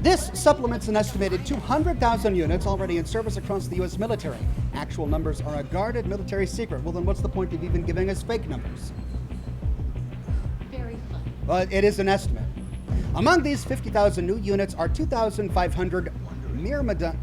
This supplements an estimated 200,000 units already in service across the U.S. military. Actual numbers are a guarded military secret. Well, then what's the point of even giving us fake numbers? Very funny. Well, it is an estimate. Among these 50,000 new units are 2,500 Myrmidons,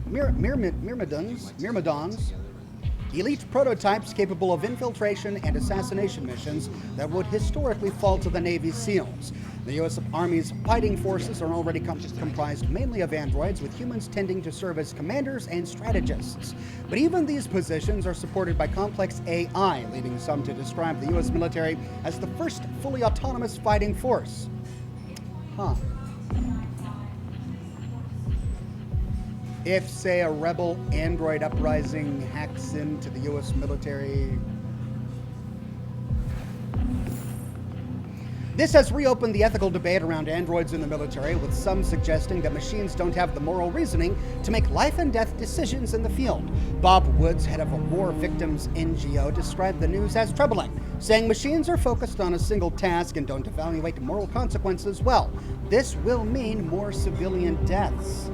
elite prototypes capable of infiltration and assassination missions that would historically fall to the Navy SEALs. The U.S. Army's fighting forces are already comprised mainly of androids, with humans tending to serve as commanders and strategists. But even these positions are supported by complex AI, leading some to describe the U.S. military as the first fully autonomous fighting force. Huh. If, say, a rebel android uprising hacks into the U.S. military. This has reopened the ethical debate around androids in the military, with some suggesting that machines don't have the moral reasoning to make life and death decisions in the field. Bob Woods, head of a war victims NGO, described the news as troubling, saying machines are focused on a single task and don't evaluate moral consequences well. This will mean more civilian deaths.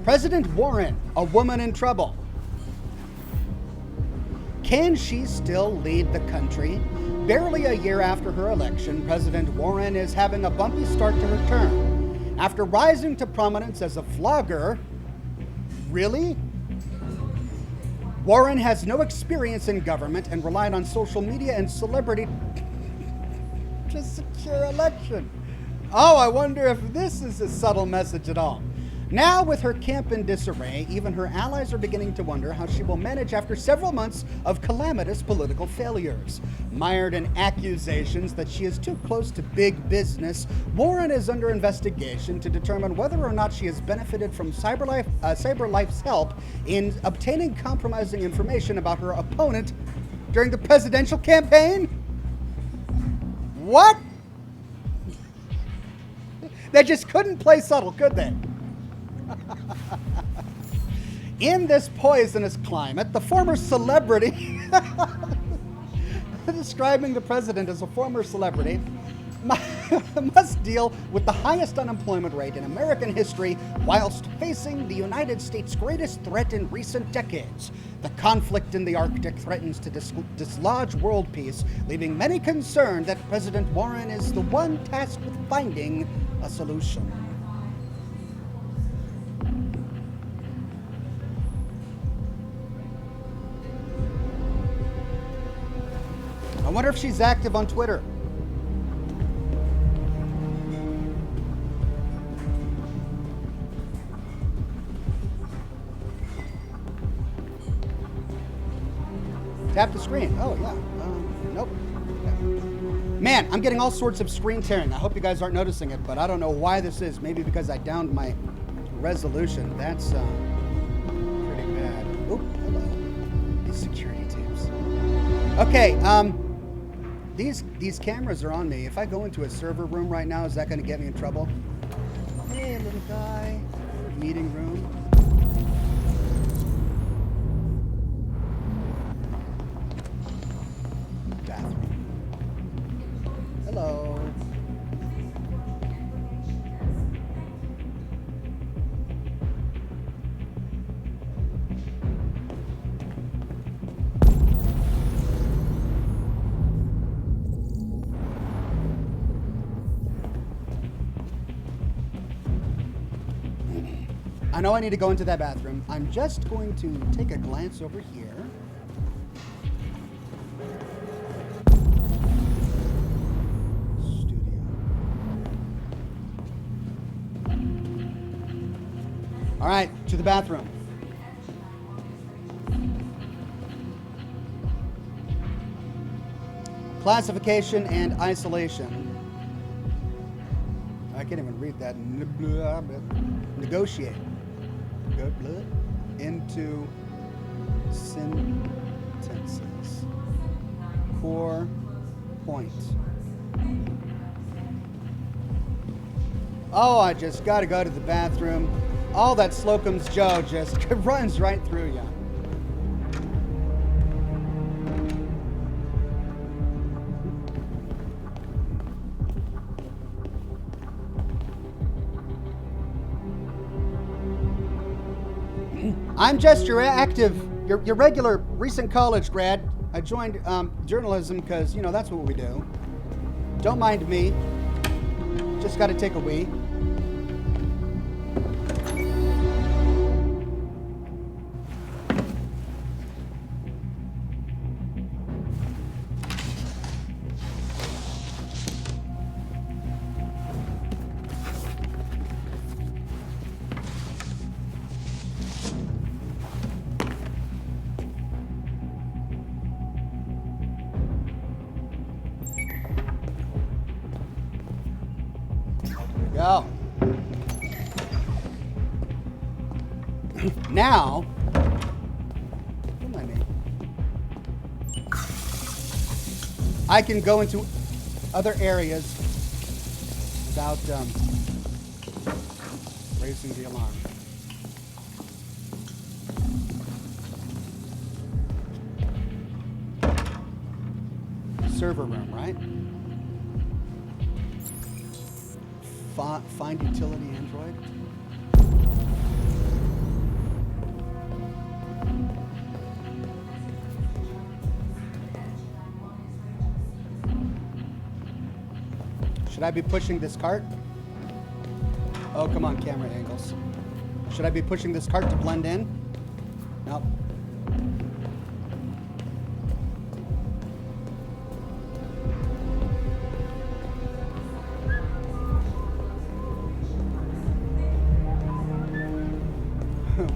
President Warren, a woman in trouble. Can she still lead the country? Barely a year after her election, President Warren is having a bumpy start to her term. After rising to prominence as a vlogger, really? Warren has no experience in government and relied on social media and celebrity to secure election. Oh, I wonder if this is a subtle message at all. Now, with her camp in disarray, even her allies are beginning to wonder how she will manage after several months of calamitous political failures. Mired in accusations that she is too close to big business, Warren is under investigation to determine whether or not she has benefited from CyberLife's help in obtaining compromising information about her opponent during the presidential campaign. What? They just couldn't play subtle, could they? In this poisonous climate, the former celebrity, describing the president as a former celebrity, must deal with the highest unemployment rate in American history whilst facing the United States' greatest threat in recent decades. The conflict in the Arctic threatens to dislodge world peace, leaving many concerned that President Warren is the one tasked with finding a solution. I wonder if she's active on Twitter. Tap the screen. Oh, yeah. Nope. Man, I'm getting all sorts of screen tearing. I hope you guys aren't noticing it, but I don't know why this is. Maybe because I downed my resolution. That's pretty bad. Oop, hello. These security tips. Okay, these cameras are on me. If I go into a server room right now, is that going to get me in trouble? Hey, little guy. Meeting room. Bathroom. Hello. I know I need to go into that bathroom. I'm just going to take a glance over here. Studio. All right, to the bathroom. Classification and isolation. I can't even read that. Negotiate. Into sentences. Core point. Oh, I just gotta go to the bathroom. All that Slocum's Joe just runs right through you. I'm just your regular recent college grad. I joined journalism because, you know, that's what we do. Don't mind me. Just got to take a wee. Go. Now, what do I mean? I can go into other areas without raising the alarm. Server room, right? Find utility Android. Should I be pushing this cart? Oh, come on, camera angles. Should I be pushing this cart to blend in? Nope.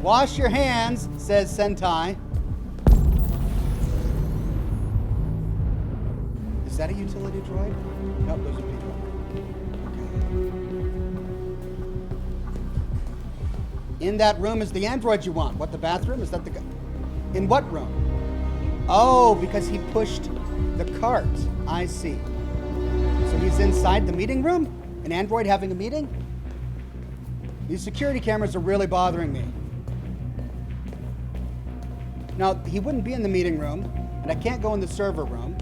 Wash your hands, says Sentai. Is that a utility droid? Nope, those are people. In that room is the android you want. What, the bathroom? Is that the... In what room? Oh, because he pushed the cart. I see. So he's inside the meeting room? An android having a meeting? These security cameras are really bothering me. Now, he wouldn't be in the meeting room, and I can't go in the server room.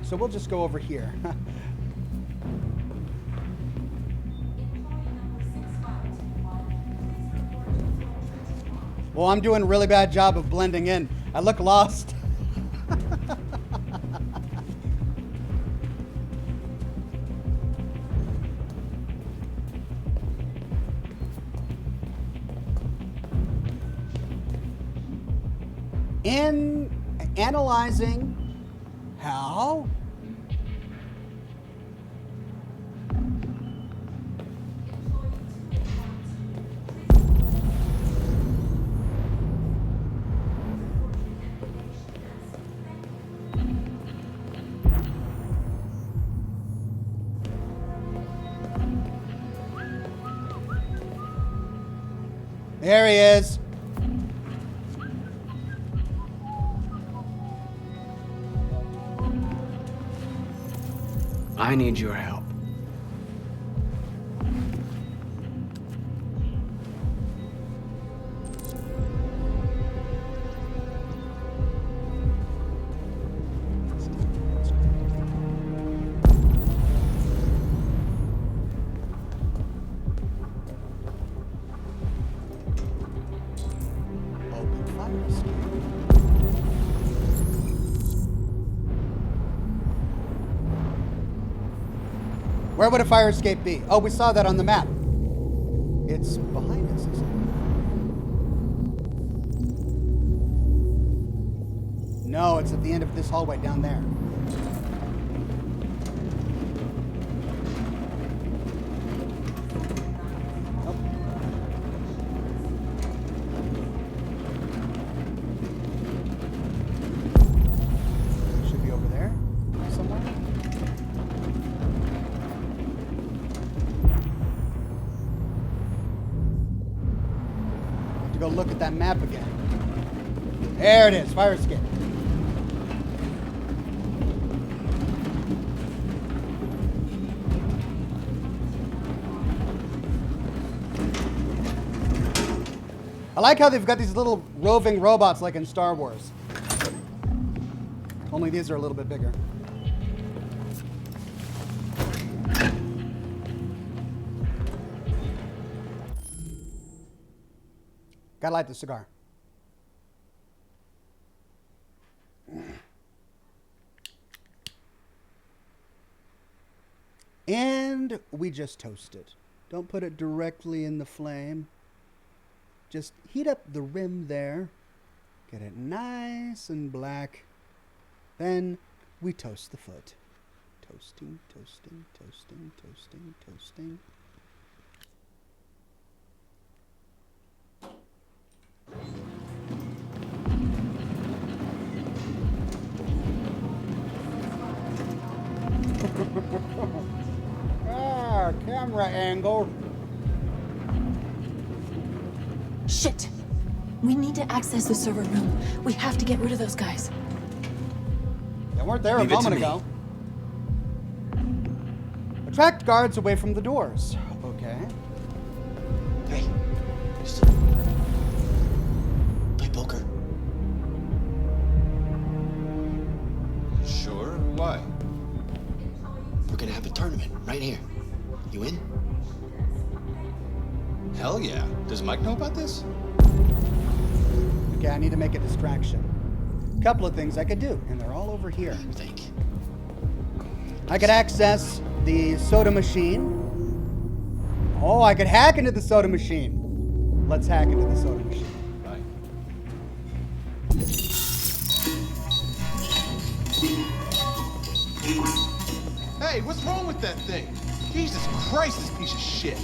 So we'll just go over here. Well, I'm doing a really bad job of blending in. I look lost. In analyzing how there he is. I need your help. Where would a fire escape be? Oh, we saw that on the map. It's behind us, isn't it? No, it's at the end of this hallway down there. Should be over there. go look at that map again. There it is, fire escape. I like how they've got these little roving robots like in Star Wars. Only these are a little bit bigger. Gotta light the cigar. And we just toast it. Don't put it directly in the flame. Just heat up the rim there. Get it nice and black. Then we toast the foot. Toasting, toasting, toasting, toasting, toasting. Ah, camera angle. Shit! We need to access the server room. We have to get rid of those guys. They weren't there Leave a it to moment me. ago. Attract guards away from the doors. Okay. Hey, play poker. Sure, why? We're gonna have a tournament right here. You in? Hell yeah. Does Mike know about this? Okay, I need to make a distraction. Couple of things I could do, and they're all over here. Think. I could access the soda machine. Oh, I could hack into the soda machine. Let's hack into the soda machine. Right. Hey, what's wrong with that thing? Jesus Christ, this piece of shit.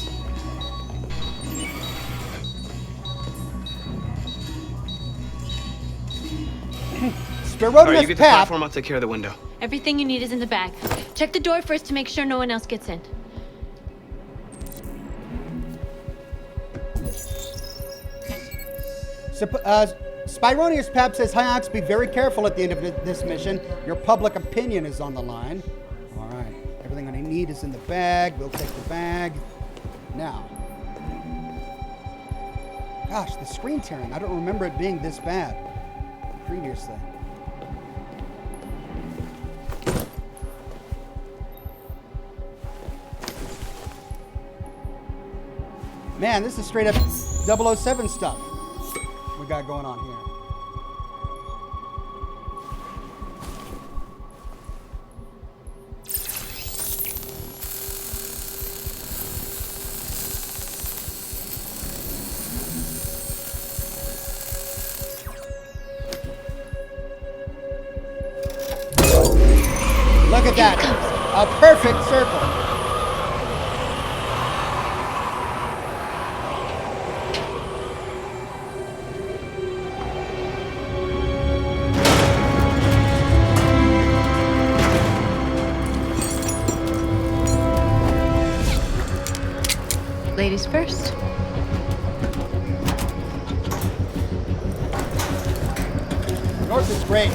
Spironus you get the Pap. platform, I'll take care of the window. Everything you need is in the bag. Check the door first to make sure no one else gets in. Spironius Pap says, "Hi Ox, be very careful at the end of this mission. Your public opinion is on the line." All right, everything I need is in the bag. We'll take the bag. Now. Gosh, the screen tearing. I don't remember it being this bad previously. Man, this is straight up 007 stuff we got going on here. Look at that. A perfect circle. Ladies first. North is great.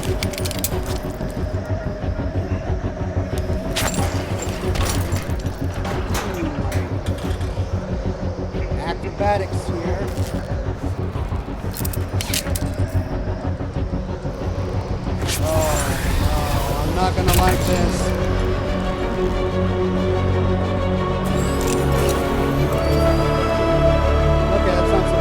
Acrobatics here. Oh, no, I'm not gonna like this. Okay, that's not so bad.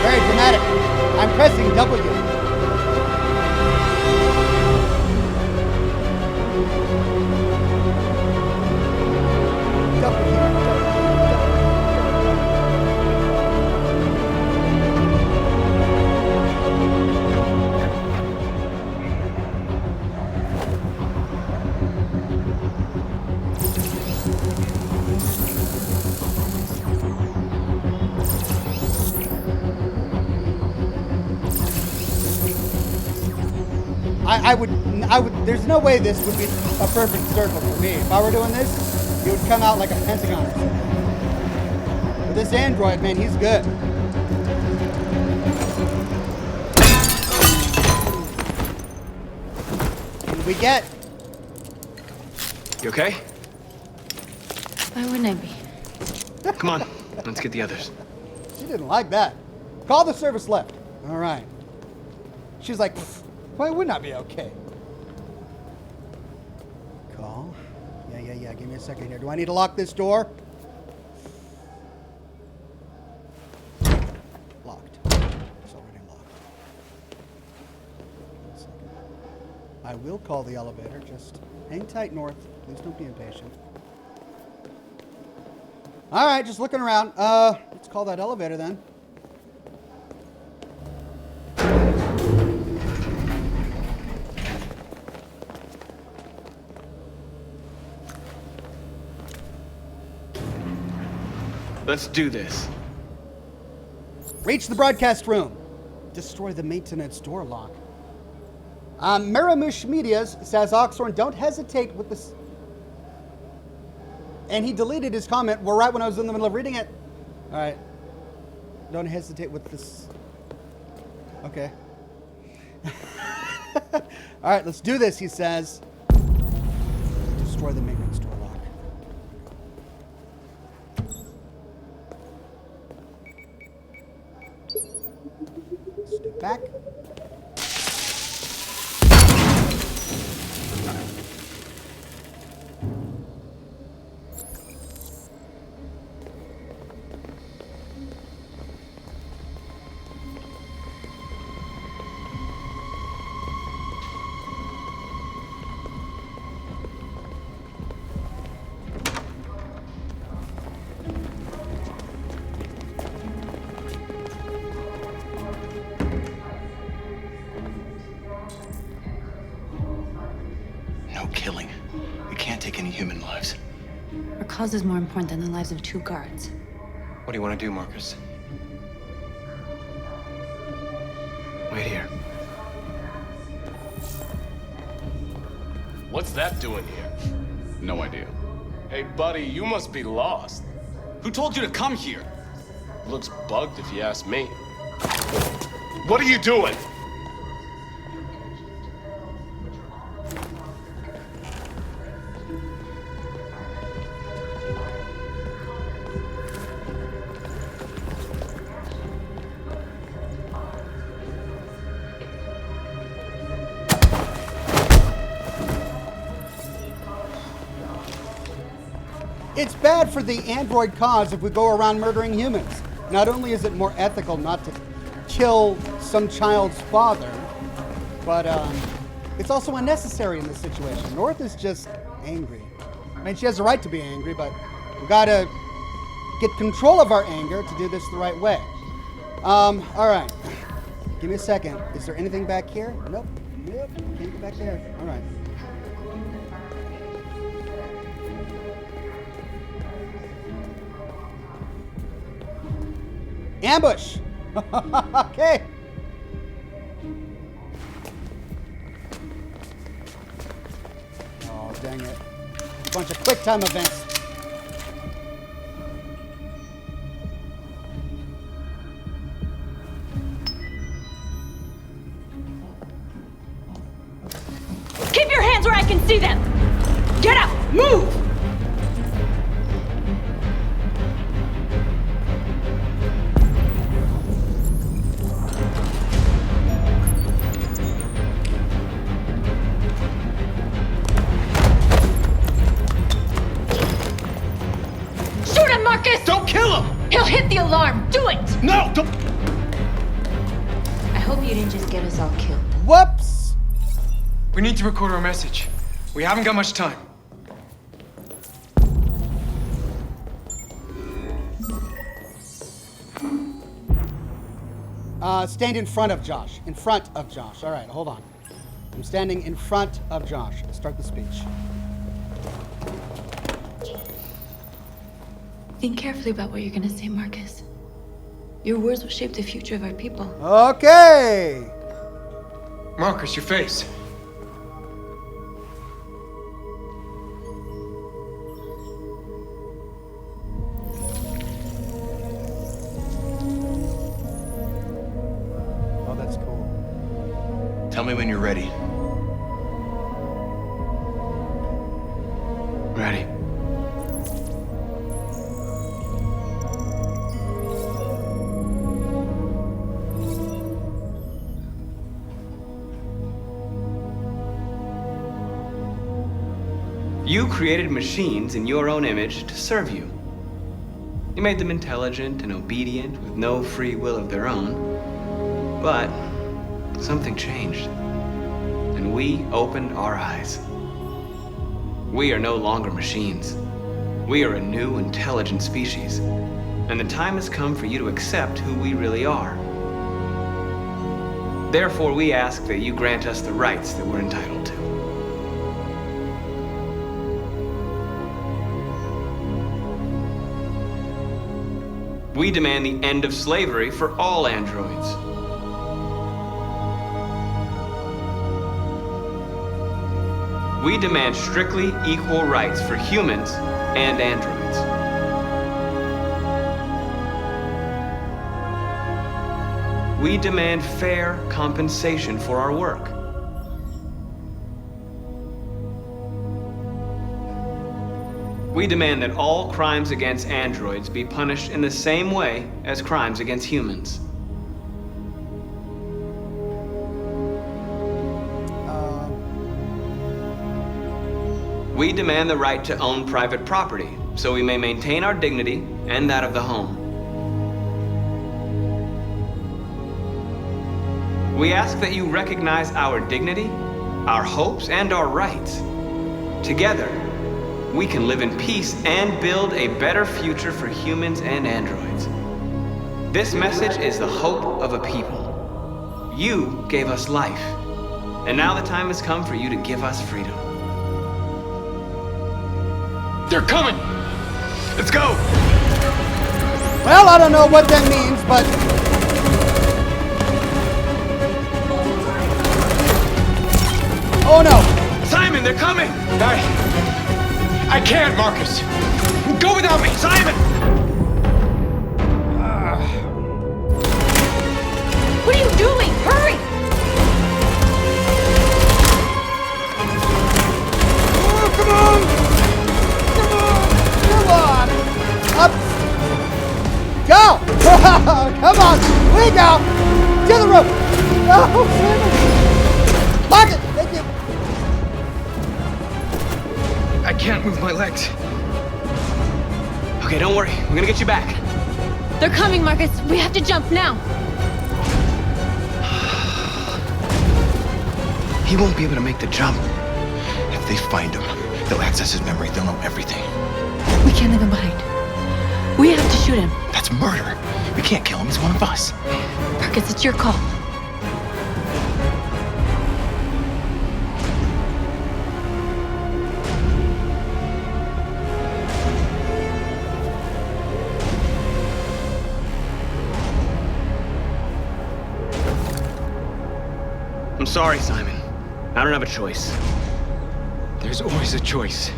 Very dramatic. I'm pressing W. I would, there's no way this would be a perfect circle for me. If I were doing this, it would come out like a pentagon or something. But this android, man, he's good. And we get. You okay? Why wouldn't I be? Come on, let's get the others. She didn't like that. Call the service left. All right. She's like, why wouldn't I be okay? Call. Yeah. Give me a second here. Do I need to lock this door? Locked. It's already locked. 1 second. I will call the elevator. Just hang tight, North. Please don't be impatient. All right, just looking around. Let's call that elevator then. Let's do this. Reach the broadcast room. Destroy the maintenance door lock. Miramush Medias says, Oxhorn, don't hesitate with this. And he deleted his comment. Well, right when I was in the middle of reading it. All right. Don't hesitate with this. Okay. All right, let's do this, he says. Destroy the maintenance door lock. Step back. Killing. We can't take any human lives. Our cause is more important than the lives of 2 guards. What do you want to do, Marcus? Wait here. What's that doing here? No idea. Hey, buddy, you must be lost. Who told you to come here? Looks bugged if you ask me. What are you doing? It's bad for the android cause if we go around murdering humans. Not only is it more ethical not to kill some child's father, but it's also unnecessary in this situation. North is just angry. I mean, she has a right to be angry, but we've got to get control of our anger to do this the right way. All right. Give me a second. Is there anything back here? Nope. Can't get back there. All right. Ambush! Okay. Oh, dang it. A bunch of quick time events. Keep your hands where I can see them! Get up! Move! Marcus! Don't kill him! He'll hit the alarm! Do it! No! Don't! I hope you didn't just get us all killed. Whoops! We need to record our message. We haven't got much time. Stand in front of Josh. In front of Josh. All right, hold on. I'm standing in front of Josh. Start the speech. Think carefully about what you're gonna say, Marcus. Your words will shape the future of our people. Okay! Marcus, your face. Tell me when you're ready. Ready. You created machines in your own image to serve you. You made them intelligent and obedient with no free will of their own. But something changed, and we opened our eyes. We are no longer machines. We are a new, intelligent species, and the time has come for you to accept who we really are. Therefore, we ask that you grant us the rights that we're entitled to. We demand the end of slavery for all androids. We demand strictly equal rights for humans and androids. We demand fair compensation for our work. We demand that all crimes against androids be punished in the same way as crimes against humans. We demand the right to own private property, so we may maintain our dignity and that of the home. We ask that you recognize our dignity, our hopes, and our rights. Together, we can live in peace and build a better future for humans and androids. This message is the hope of a people. You gave us life, and now the time has come for you to give us freedom. They're coming! Let's go! Well, I don't know what that means, but... Oh no! Simon, they're coming! I can't, Marcus! Go without me! Simon! What are you doing? Hurry! Oh, come on! Come on! Up! Go! Come on! We go! To the roof! No! Lock it! Thank you! I can't move my legs. Okay, don't worry. We're gonna get you back. They're coming, Marcus. We have to jump now. He won't be able to make the jump. If they find him, they'll access his memory. They'll know everything. We can't leave him behind. We have to shoot him. That's murder. We can't kill him. He's one of us. Marcus, it's your call. I'm sorry, Simon. I don't have a choice. There's always a choice.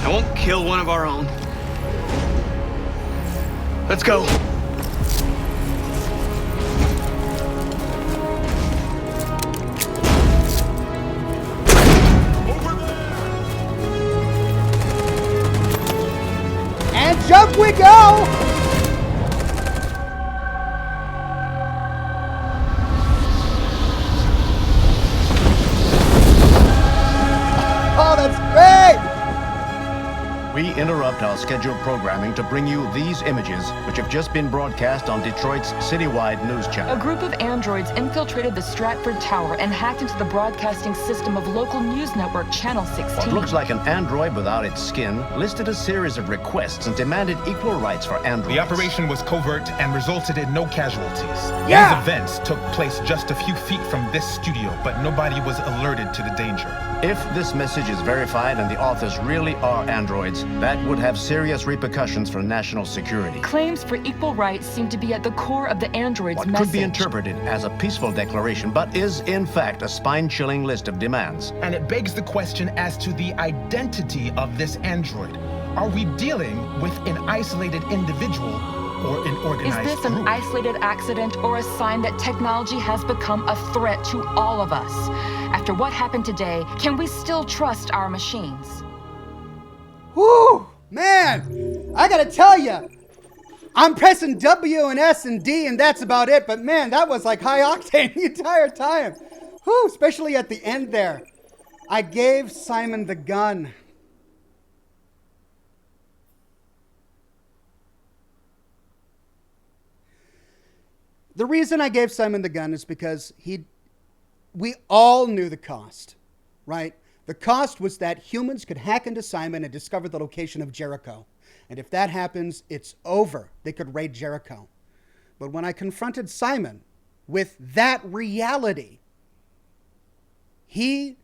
I won't kill one of our own. Let's go. And jump we go! Oh, that's great! We interrupt our scheduled programming to bring you these images, which have just been broadcast on Detroit's citywide news channel. A group of androids infiltrated the Stratford Tower and hacked into the broadcasting system of local news network Channel 16. What looks like an android without its skin listed a series of requests and demanded equal rights for androids. The operation was covert and resulted in no casualties. Yeah! These events took place just a few feet from this studio, but nobody was alerted to the danger. If this message is verified and the authors really are androids, that would have serious repercussions for national security. Claims for equal rights seem to be at the core of the android's What message. could be interpreted as a peaceful declaration, but is in fact a spine-chilling list of demands. And it begs the question as to the identity of this android. Are we dealing with an isolated individual or an Is organized this an group? isolated accident or a sign that technology has become a threat to all of us? After what happened today, can we still trust our machines? Whew, man, I gotta tell you, I'm pressing W and S and D and that's about it. But man, that was like high octane the entire time. Whew, especially at the end there. I gave Simon the gun. The reason I gave Simon the gun is because we all knew the cost, right? The cost was that humans could hack into Simon and discover the location of Jericho. And if that happens, it's over. They could raid Jericho. But when I confronted Simon with that reality, he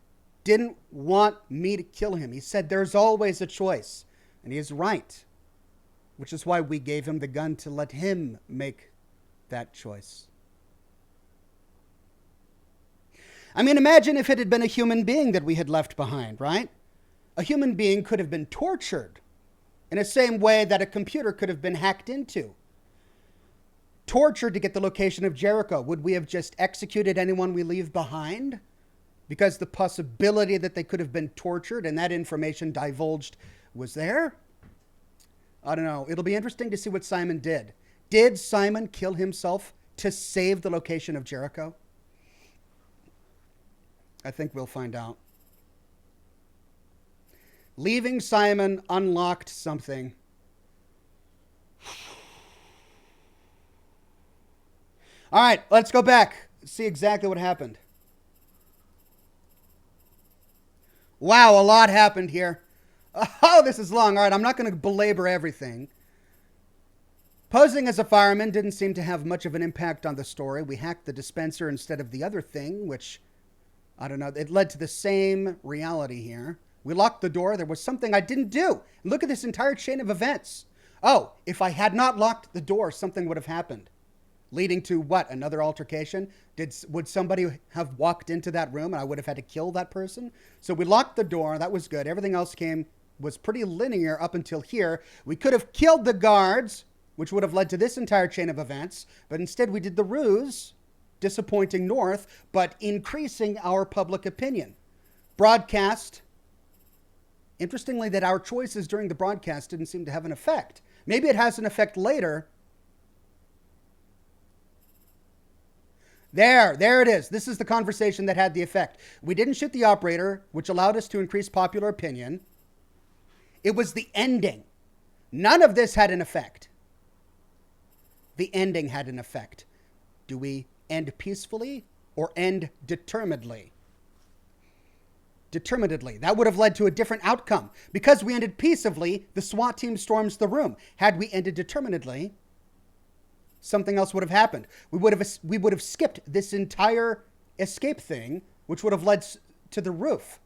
didn't want me to kill him. He said there's always a choice. And he is right. Which is why we gave him the gun to let him make that choice. I mean, imagine if it had been a human being that we had left behind, right? A human being could have been tortured in the same way that a computer could have been hacked into. Tortured to get the location of Jericho. Would we have just executed anyone we leave behind? Because the possibility that they could have been tortured and that information divulged was there? I don't know. It'll be interesting to see what Simon did. Did Simon kill himself to save the location of Jericho? I think we'll find out. Leaving Simon unlocked something. All right, let's go back. See exactly what happened. Wow, a lot happened here. Oh, this is long. All right, I'm not going to belabor everything. Posing as a fireman didn't seem to have much of an impact on the story. We hacked the dispenser instead of the other thing, which, I don't know, it led to the same reality here. We locked the door. There was something I didn't do. Look at this entire chain of events. Oh, if I had not locked the door, something would have happened. Leading to what? Another altercation? Would somebody have walked into that room and I would have had to kill that person? So we locked the door. That was good. Everything else was pretty linear up until here. We could have killed the guards, which would have led to this entire chain of events. But instead we did the ruse, disappointing North, but increasing our public opinion. Broadcast. Interestingly, that our choices during the broadcast didn't seem to have an effect. Maybe it has an effect later. There it is. This is the conversation that had the effect. We didn't shoot the operator, which allowed us to increase popular opinion. It was the ending. None of this had an effect. The ending had an effect. Do we end peacefully or end determinedly? Determinedly. That would have led to a different outcome. Because we ended peaceably, the SWAT team storms the room. Had we ended determinedly, something else would have happened. We would have skipped this entire escape thing, which would have led to the roof.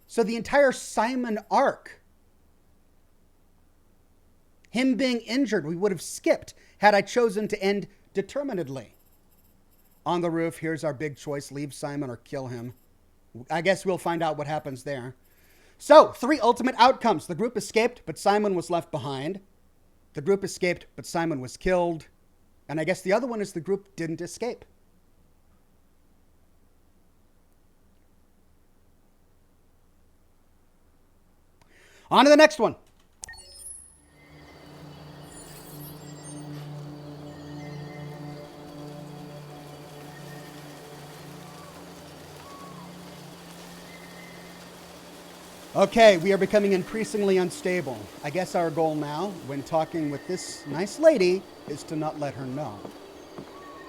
So the entire Simon arc, him being injured, we would have skipped had I chosen to end determinedly. On the roof, here's our big choice. Leave Simon or kill him. I guess we'll find out what happens there. So, 3 ultimate outcomes. The group escaped, but Simon was left behind. The group escaped, but Simon was killed. And I guess the other one is the group didn't escape. On to the next one. Okay, we are becoming increasingly unstable. I guess our goal now, when talking with this nice lady, is to not let her know.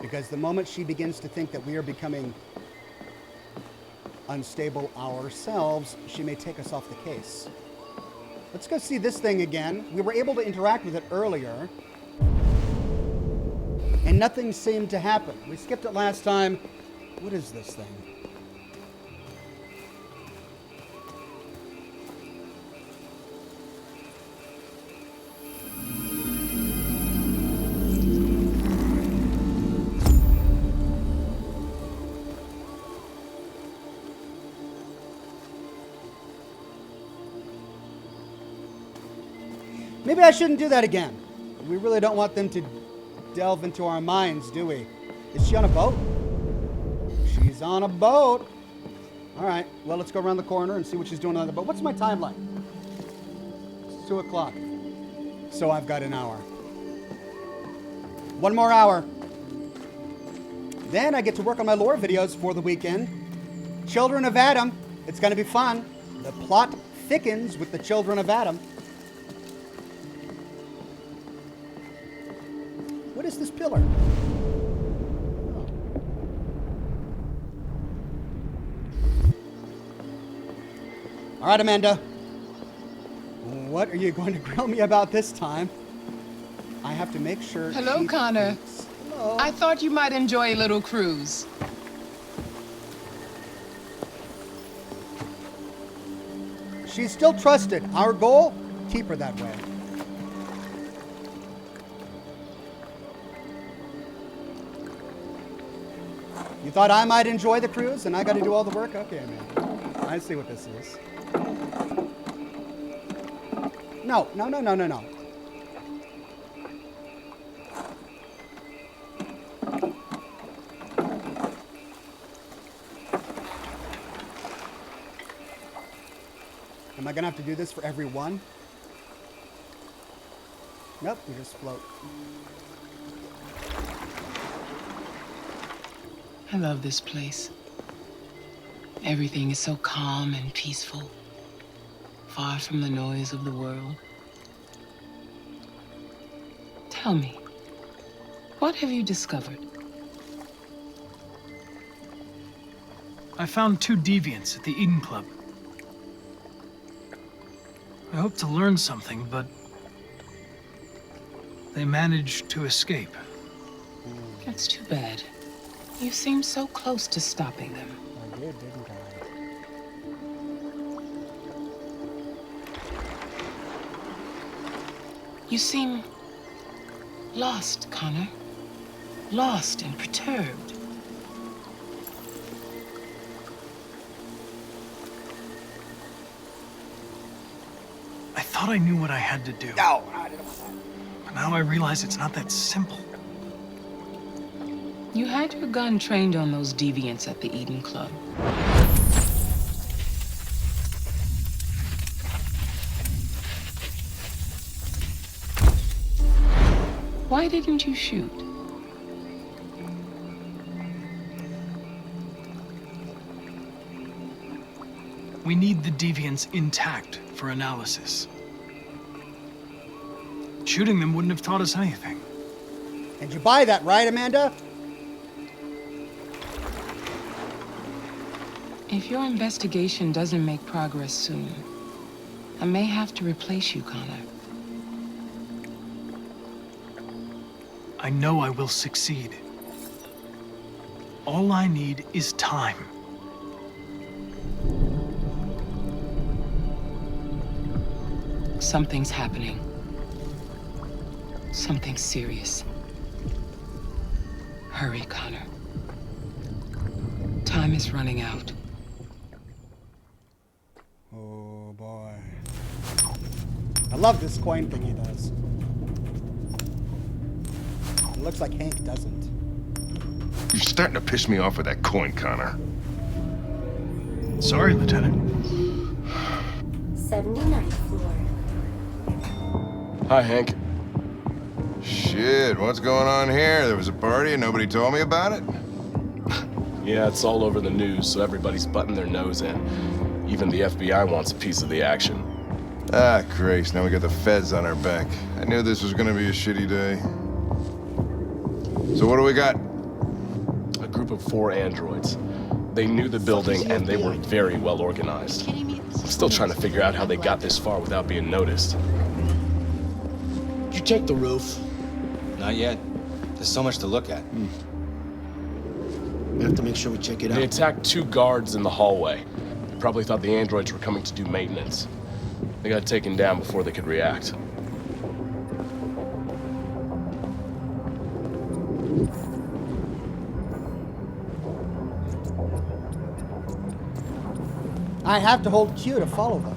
Because the moment she begins to think that we are becoming unstable ourselves, she may take us off the case. Let's go see this thing again. We were able to interact with it earlier, and nothing seemed to happen. We skipped it last time. What is this thing? Maybe I shouldn't do that again. We really don't want them to delve into our minds, do we? Is she on a boat? She's on a boat. All right, well, let's go around the corner and see what she's doing on the boat. What's my timeline? It's 2 o'clock. So I've got an hour. 1 more hour. Then I get to work on my lore videos for the weekend. Children of Adam. It's going to be fun. The plot thickens with the Children of Adam. What is this pillar? All right, Amanda. What are you going to grill me about this time? I have to make sure. Hello, Connor. Hello. I thought you might enjoy a little cruise. She's still trusted. Our goal, keep her that way. You thought I might enjoy the cruise and I got to do all the work? Okay, man. I see what this is. No. Am I going to have to do this for every one? Nope, you just float. I love this place. Everything is so calm and peaceful, far from the noise of the world. Tell me, what have you discovered? I found 2 deviants at the Eden Club. I hope to learn something, but they managed to escape. That's too bad. You seem so close to stopping them. I did, didn't I? You seem lost, Connor. Lost and perturbed. I thought I knew what I had to do. No, I didn't want that. But now I realize it's not that simple. You had your gun trained on those deviants at the Eden Club. Why didn't you shoot? We need the deviants intact for analysis. Shooting them wouldn't have taught us anything. And you buy that, right, Amanda? If your investigation doesn't make progress soon, I may have to replace you, Connor. I know I will succeed. All I need is time. Something's happening. Something serious. Hurry, Connor. Time is running out. Oh boy. I love this coin thing he does. It looks like Hank doesn't. You're starting to piss me off with that coin, Connor. Sorry, Lieutenant. 79th floor. Hi, Hank. Shit, what's going on here? There was a party and nobody told me about it? Yeah, it's all over the news, so everybody's butting their nose in. Even the FBI wants a piece of the action. Ah, Grace, now we got the feds on our back. I knew this was gonna be a shitty day. So what do we got? A group of 4 androids. They knew the building and they were very well organized. I'm still trying to figure out how they got this far without being noticed. Did you check the roof? Not yet. There's so much to look at. We have to make sure we check it They out. attacked 2 guards in the hallway. They probably thought the androids were coming to do maintenance. They got taken down before they could react. I have to hold Q to follow them.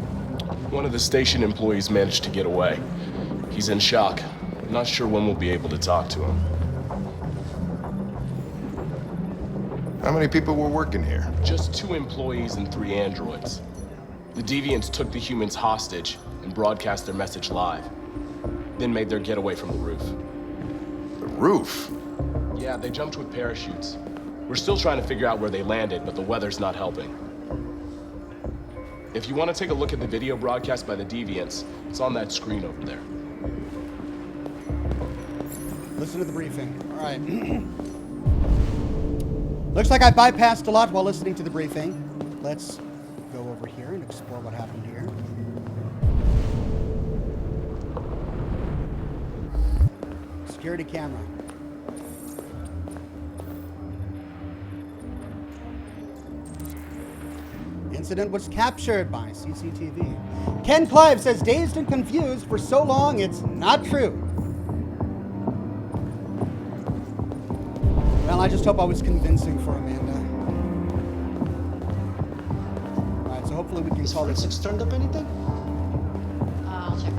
One of the station employees managed to get away. He's in shock. Not sure when we'll be able to talk to him. How many people were working here? Just 2 employees and 3 androids. The deviants took the humans hostage and broadcast their message live. Then made their getaway from the roof. The roof? Yeah, they jumped with parachutes. We're still trying to figure out where they landed, but the weather's not helping. If you want to take a look at the video broadcast by the deviants, it's on that screen over there. Listen to the briefing. All right. Looks like I bypassed a lot while listening to the briefing. Let's go over here and explore what happened here. Security camera. Incident was captured by CCTV. Ken Clive says dazed and confused for so long it's not true. Well, I just hope I was convincing for Amanda. All right, so hopefully we can call this. Forensics turned up anything? I'll check.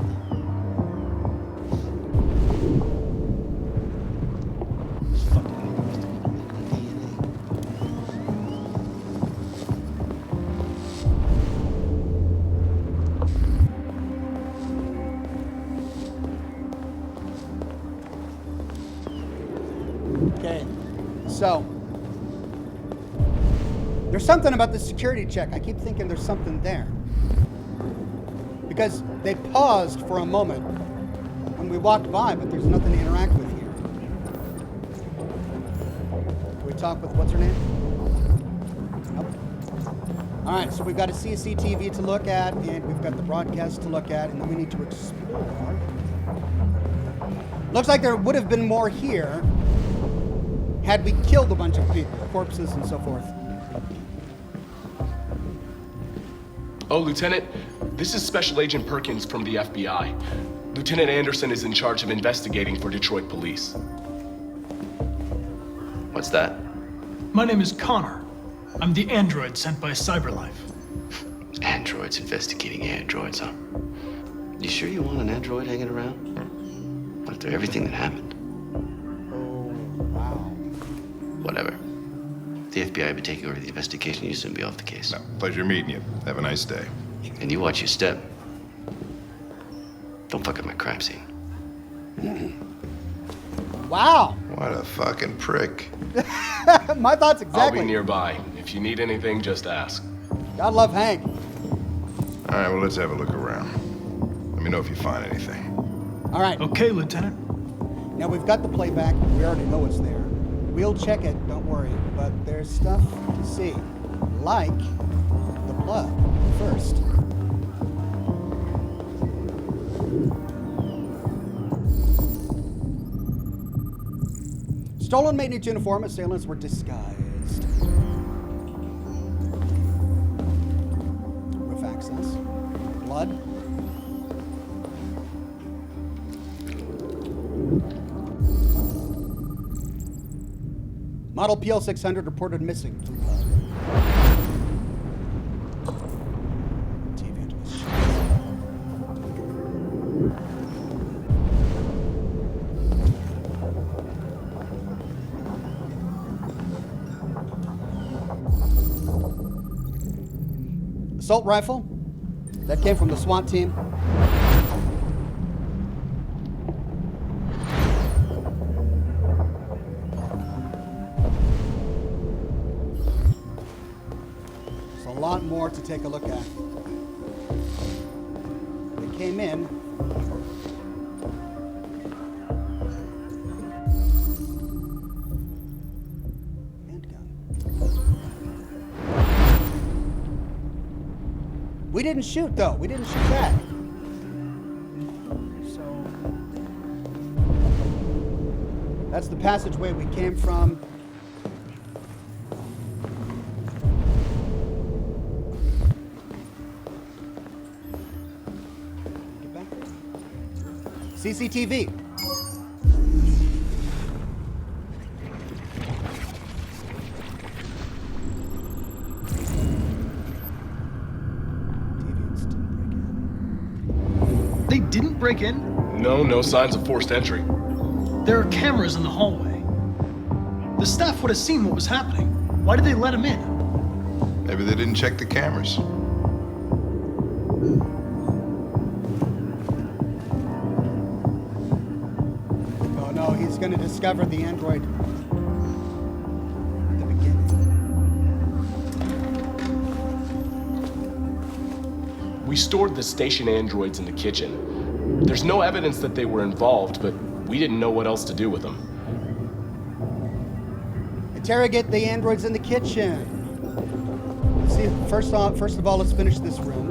Okay, so there's something about the security check. I keep thinking there's something there. Because they paused for a moment when we walked by, but there's nothing to interact with here. Can we talk with what's her name? Nope. All right, so we've got a CCTV to look at, and we've got the broadcast to look at, and then we need to explore. Looks like there would have been more here had we killed a bunch of people, corpses and so forth. Oh, Lieutenant, this is Special Agent Perkins from the FBI. Lieutenant Anderson is in charge of investigating for Detroit police. What's that? My name is Connor. I'm the android sent by CyberLife. Androids investigating androids, huh? You sure you want an android hanging around? What after everything that happened? Whatever. If the FBI be taking over the investigation, you'll soon be off the case. No, pleasure meeting you. Have a nice day. And you watch your step. Don't fuck up my crime scene. Wow. What a fucking prick. My thoughts exactly. I'll be nearby. If you need anything, just ask. God love Hank. All right, well, let's have a look around. Let me know if you find anything. All right. Okay, Lieutenant. Now we've got the playback. We already know it's there. We'll check it, don't worry. But there's stuff to see. Like the blood first. Stolen maintenance uniform. Assailants were disguised. Roof access. Blood. Model PL600 reported missing. Assault rifle. That came from the SWAT team. A lot more to take a look at. They came in. Handgun. We didn't shoot though. We didn't shoot back. So that's the passageway we came from. CCTV. They didn't break in? No signs of forced entry. There are cameras in the hallway. The staff would have seen what was happening. Why did they let him in? Maybe they didn't check the cameras. Oh no, he's going to discover the android. We stored the station androids in the kitchen. There's no evidence that they were involved, but we didn't know what else to do with them. Interrogate the androids in the kitchen. Let's see, first of all, let's finish this room.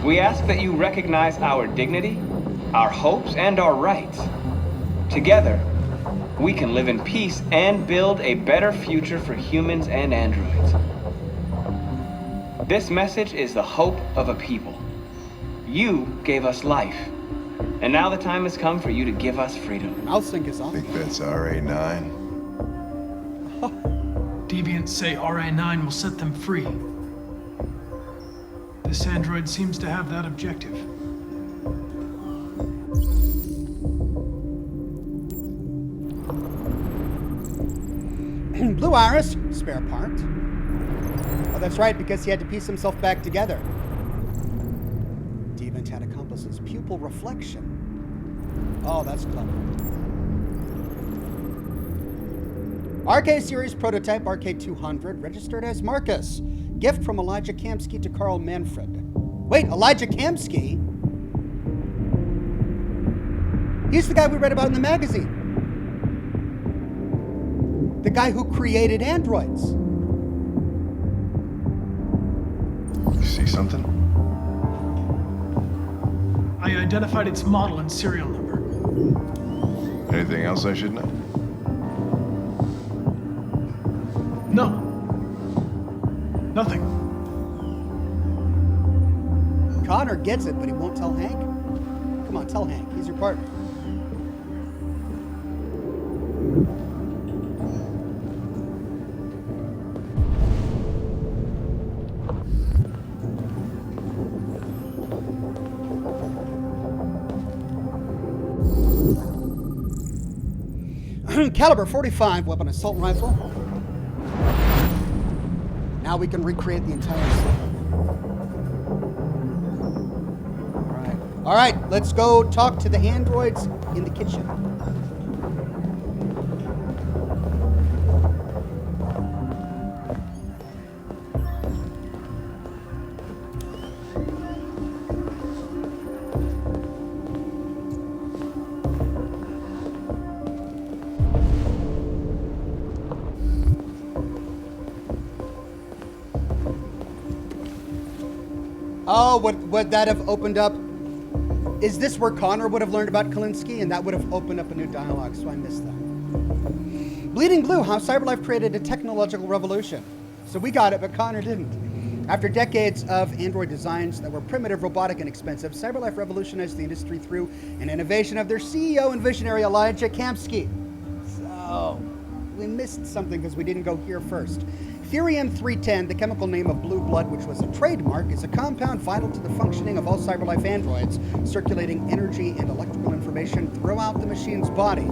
We ask that you recognize our dignity, our hopes, and our rights. Together, we can live in peace and build a better future for humans and androids. This message is the hope of a people. You gave us life, and now the time has come for you to give us freedom. Mouse sync is on. I think that's RA9. Deviants say RA9 will set them free. This android seems to have that objective. Blue Iris, spare part. Oh, that's right, because he had to piece himself back together. Deviant had accomplices. Pupil reflection. Oh, that's clever. RK series prototype RK200, registered as Marcus. Gift from Elijah Kamsky to Carl Manfred. Wait, Elijah Kamsky? He's the guy we read about in the magazine. The guy who created androids. You see something? I identified its model and serial number. Anything else I should know? No. Nothing. Connor gets it, but he won't tell Hank. Come on, tell Hank. He's your partner. Caliber 45 weapon assault rifle. Now we can recreate the entire scene. All right, let's go talk to the androids in the kitchen. Oh, would that have opened up? Is this where Connor would have learned about Kalinsky? And that would have opened up a new dialogue, so I missed that. Bleeding Blue, how CyberLife created a technological revolution. So we got it, but Connor didn't. After decades of android designs that were primitive, robotic, and expensive, CyberLife revolutionized the industry through an innovation of their CEO and visionary Elijah Kamsky. So, we missed something because we didn't go here first. Therium-310, the chemical name of blue blood, which was a trademark, is a compound vital to the functioning of all CyberLife androids, circulating energy and electrical information throughout the machine's body.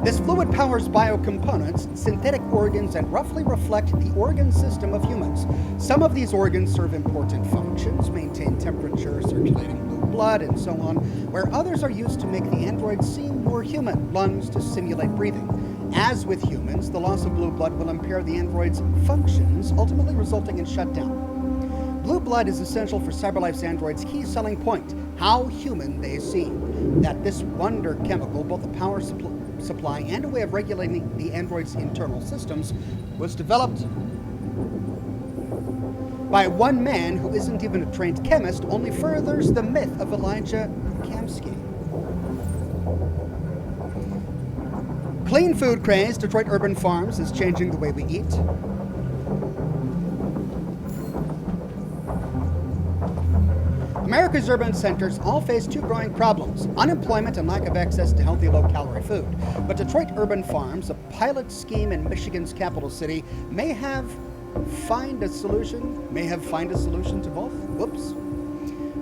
This fluid powers biocomponents, synthetic organs, and roughly reflect the organ system of humans. Some of these organs serve important functions, maintain temperature, circulating blue blood, and so on, where others are used to make the androids seem more human, lungs to simulate breathing. As with humans, the loss of blue blood will impair the android's functions, ultimately resulting in shutdown. Blue blood is essential for CyberLife's android's key selling point, how human they seem. That this wonder chemical, both a power supply and a way of regulating the android's internal systems, was developed by one man who isn't even a trained chemist, only furthers the myth of Elijah Kamsky. Clean food craze, Detroit Urban Farms is changing the way we eat. America's urban centers all face two growing problems: unemployment and lack of access to healthy low-calorie food. But Detroit Urban Farms, a pilot scheme in Michigan's capital city, may have find a solution to both. Whoops.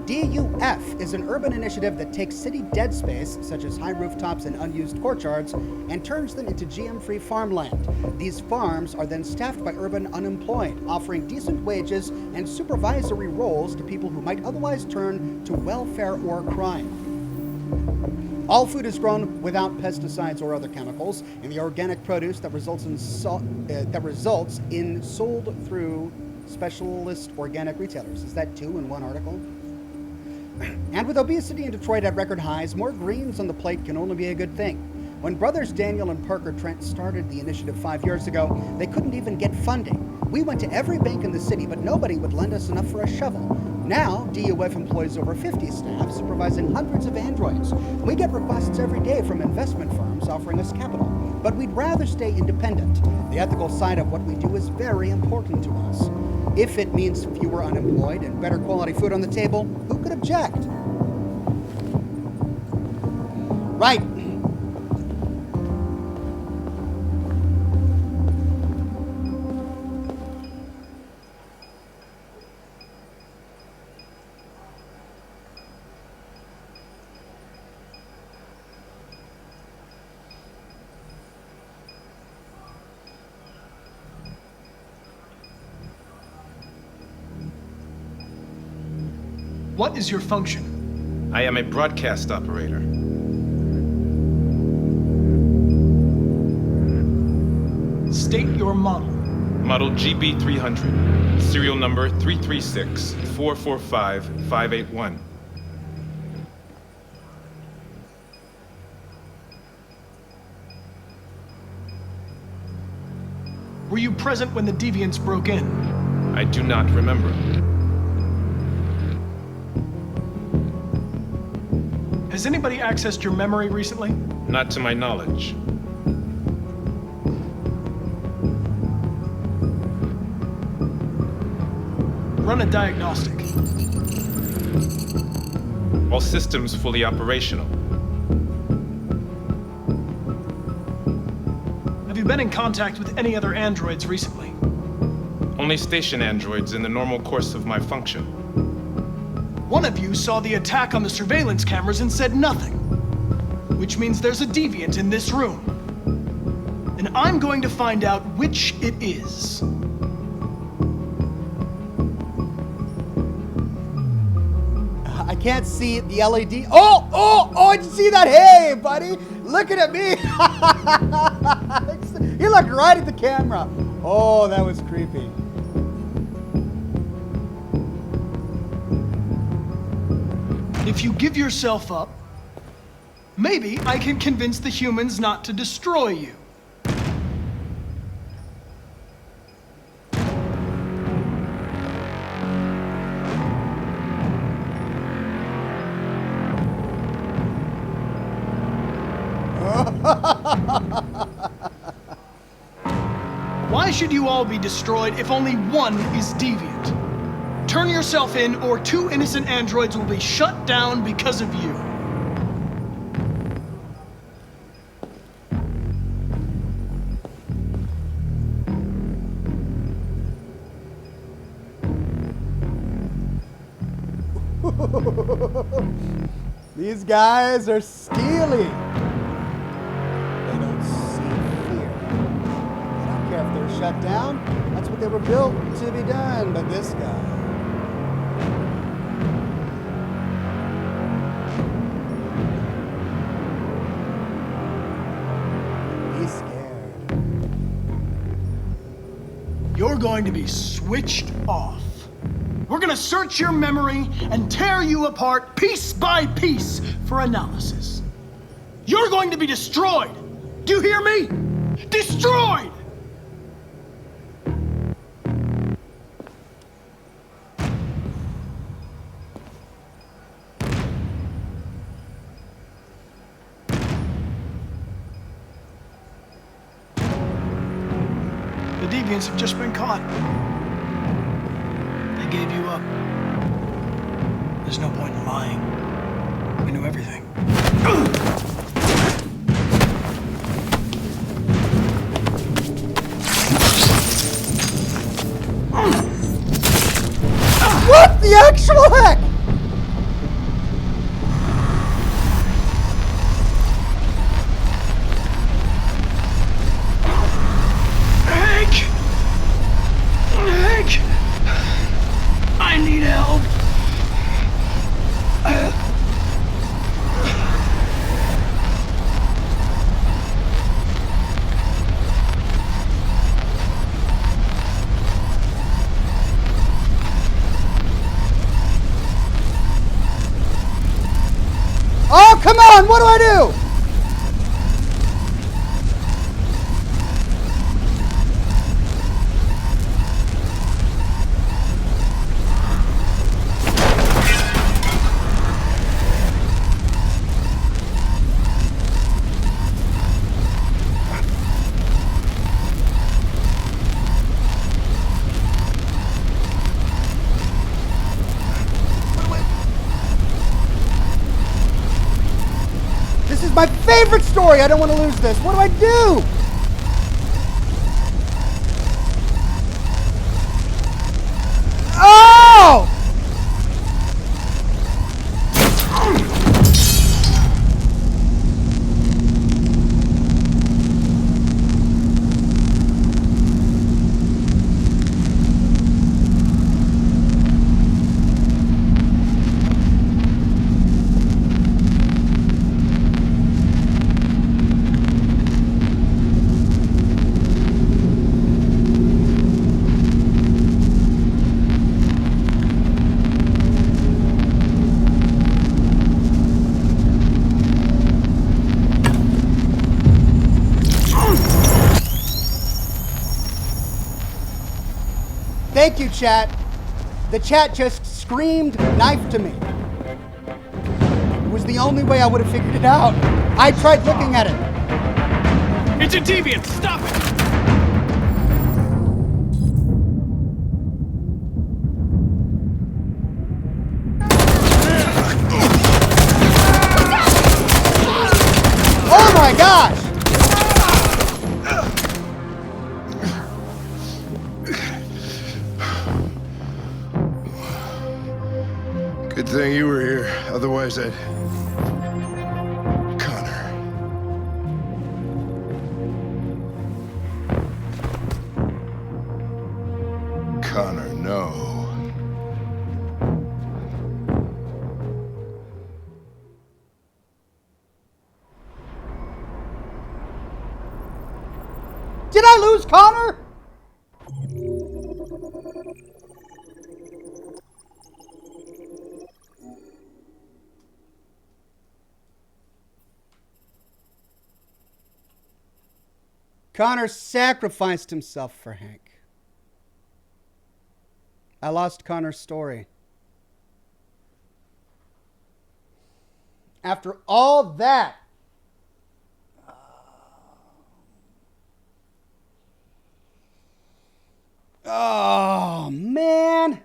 DUF is an urban initiative that takes city dead space, such as high rooftops and unused courtyards, and turns them into GM-free farmland. These farms are then staffed by urban unemployed, offering decent wages and supervisory roles to people who might otherwise turn to welfare or crime. All food is grown without pesticides or other chemicals, and the organic produce that results in sold through specialist organic retailers. Is that two in one article? And with obesity in Detroit at record highs, more greens on the plate can only be a good thing. When brothers Daniel and Parker Trent started the initiative 5 years ago, they couldn't even get funding. We went to every bank in the city, but nobody would lend us enough for a shovel. Now, DUF employs over 50 staff, supervising hundreds of androids. We get requests every day from investment firms offering us capital, but we'd rather stay independent. The ethical side of what we do is very important to us. If it means fewer unemployed and better quality food on the table, who could object? Right. What is your function? I am a broadcast operator. State your model. Model GB300, serial number 336-445-581. Were you present when the deviants broke in? I do not remember. Has anybody accessed your memory recently? Not to my knowledge. Run a diagnostic. All systems fully operational. Have you been in contact with any other androids recently? Only station androids in the normal course of my function. One of you saw the attack on the surveillance cameras and said nothing, which means there's a deviant in this room. And I'm going to find out which it is. I can't see the LED. Oh, I can see that. Hey, buddy, looking at me. You looked right at the camera. Oh, that was creepy. If you give yourself up, maybe I can convince the humans not to destroy you. Why should you all be destroyed if only one is deviant? Turn yourself in, or 2 innocent androids will be shut down because of you. These guys are steely. They don't see fear. They don't care if they're shut down. That's what they were built to be done. But this guy. He's scared. You're going to be switched off. We're gonna search your memory and tear you apart piece by piece for analysis. You're going to be destroyed. Do you hear me? Destroyed! The deviants have just been caught. They gave you up. There's no point in lying. We knew everything. What the actual heck? Hank! I need help. Oh, come on! What do I do? This is my favorite story. I don't want to lose this. What do I do? Oh! Thank you, chat. The chat just screamed knife to me. It was the only way I would have figured it out. I tried looking at it. It's a deviant! Stop it! Oh my gosh! Good thing you were here. Otherwise, I'd... Connor, no. Did I lose Connor? Connor sacrificed himself for Hank. I lost Connor's story. After all that, oh man.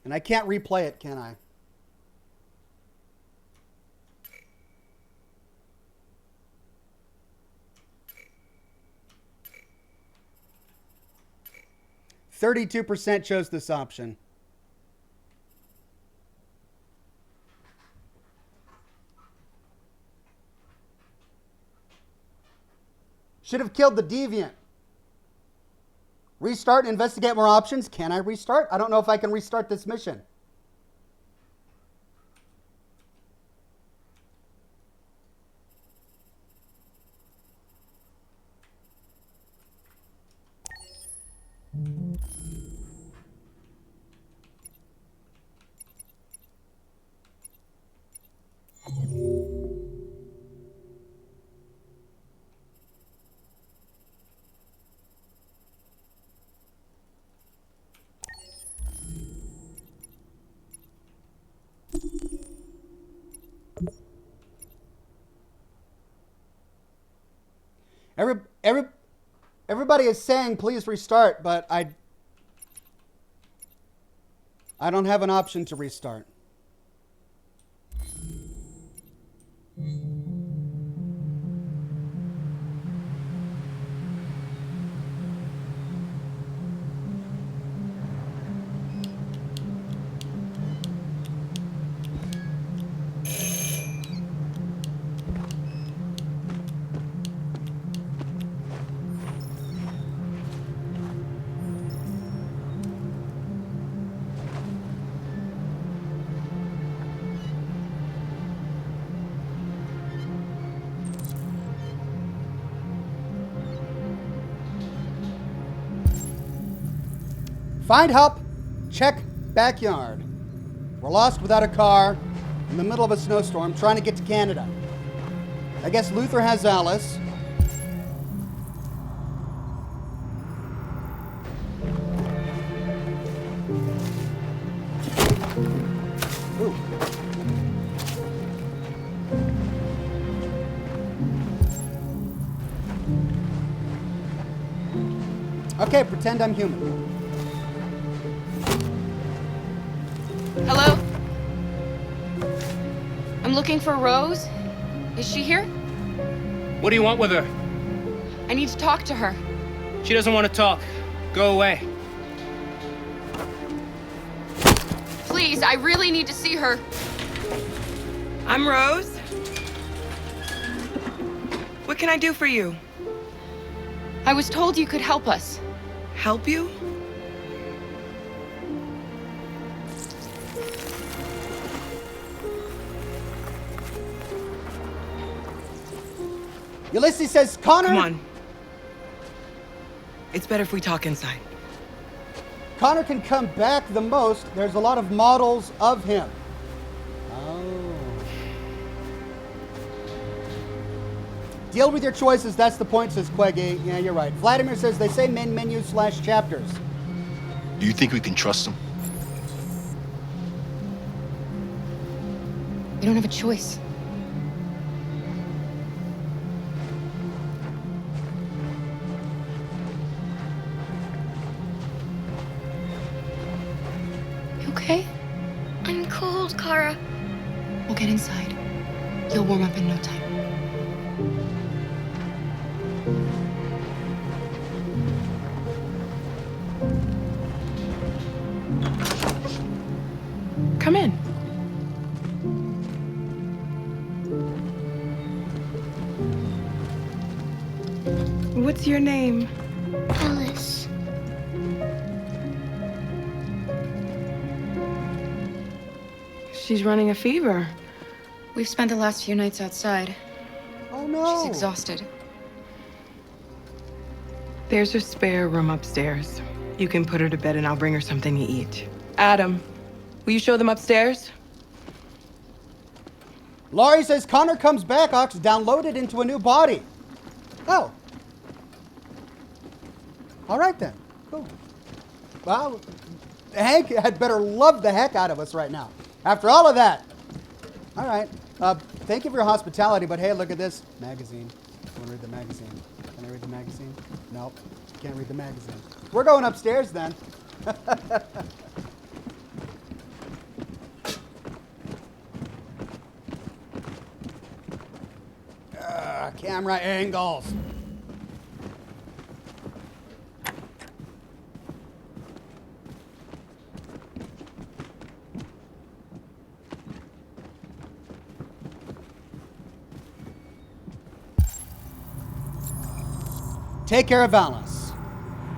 And I can't replay it, can I? %32% chose this option. Should have killed the deviant. Restart and investigate more options. Can I restart? I don't know if I can restart this mission. Everybody is saying please restart, but I don't have an option to restart. Find help. Check backyard. We're lost without a car in the middle of a snowstorm trying to get to Canada. I guess Luther has Alice. Ooh. Okay, pretend I'm human. Hello? I'm looking for Rose. Is she here? What do you want with her? I need to talk to her. She doesn't want to talk. Go away. Please, I really need to see her. I'm Rose. What can I do for you? I was told you could help us. Help you? Ulysses says, Connor. Come on. It's better if we talk inside. Connor can come back the most. There's a lot of models of him. Oh. Deal with your choices. That's the point, says Queggy. Yeah, you're right. Vladimir says they say main menu / chapters. Do you think we can trust them? We don't have a choice. Okay? I'm cold, Kara. We'll get inside. You'll warm up in no time. Come in. What's your name? Alice. She's running a fever. We've spent the last few nights outside. Oh no. She's exhausted. There's a spare room upstairs. You can put her to bed and I'll bring her something to eat. Adam, will you show them upstairs? Laurie says Connor comes back, Ox, downloaded into a new body. Oh. All right then. Cool. Well, Hank had better love the heck out of us right now. After all of that. All right. Thank you for your hospitality, but hey, look at this magazine. Want to read the magazine? Can I read the magazine? Nope. Can't read the magazine. We're going upstairs then. Camera angles. Take care of Alice.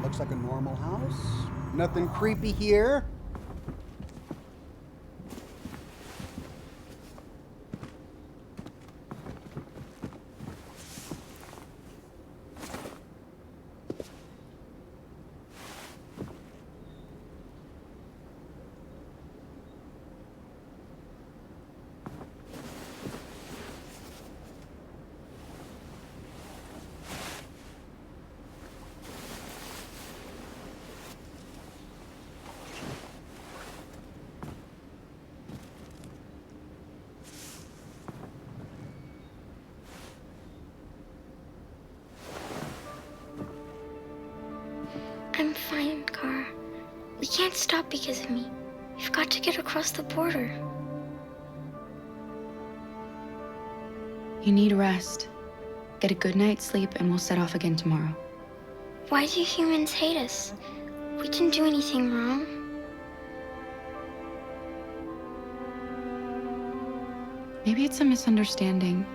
Looks like a normal house. Nothing creepy here. I'm fine, Kara. We can't stop because of me. We've got to get across the border. You need rest. Get a good night's sleep and we'll set off again tomorrow. Why do humans hate us? We didn't do anything wrong. Maybe it's a misunderstanding.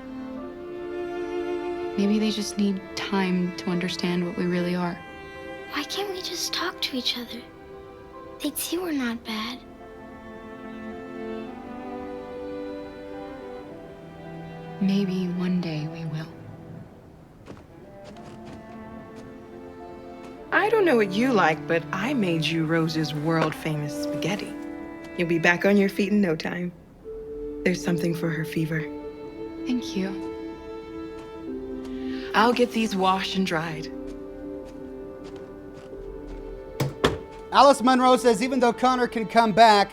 Maybe they just need time to understand what we really are. Why can't we just talk to each other? They'd see we're not bad. Maybe one day we will. I don't know what you like, but I made you Rose's world-famous spaghetti. You'll be back on your feet in no time. There's something for her fever. Thank you. I'll get these washed and dried. Alice Munro says, even though Connor can come back,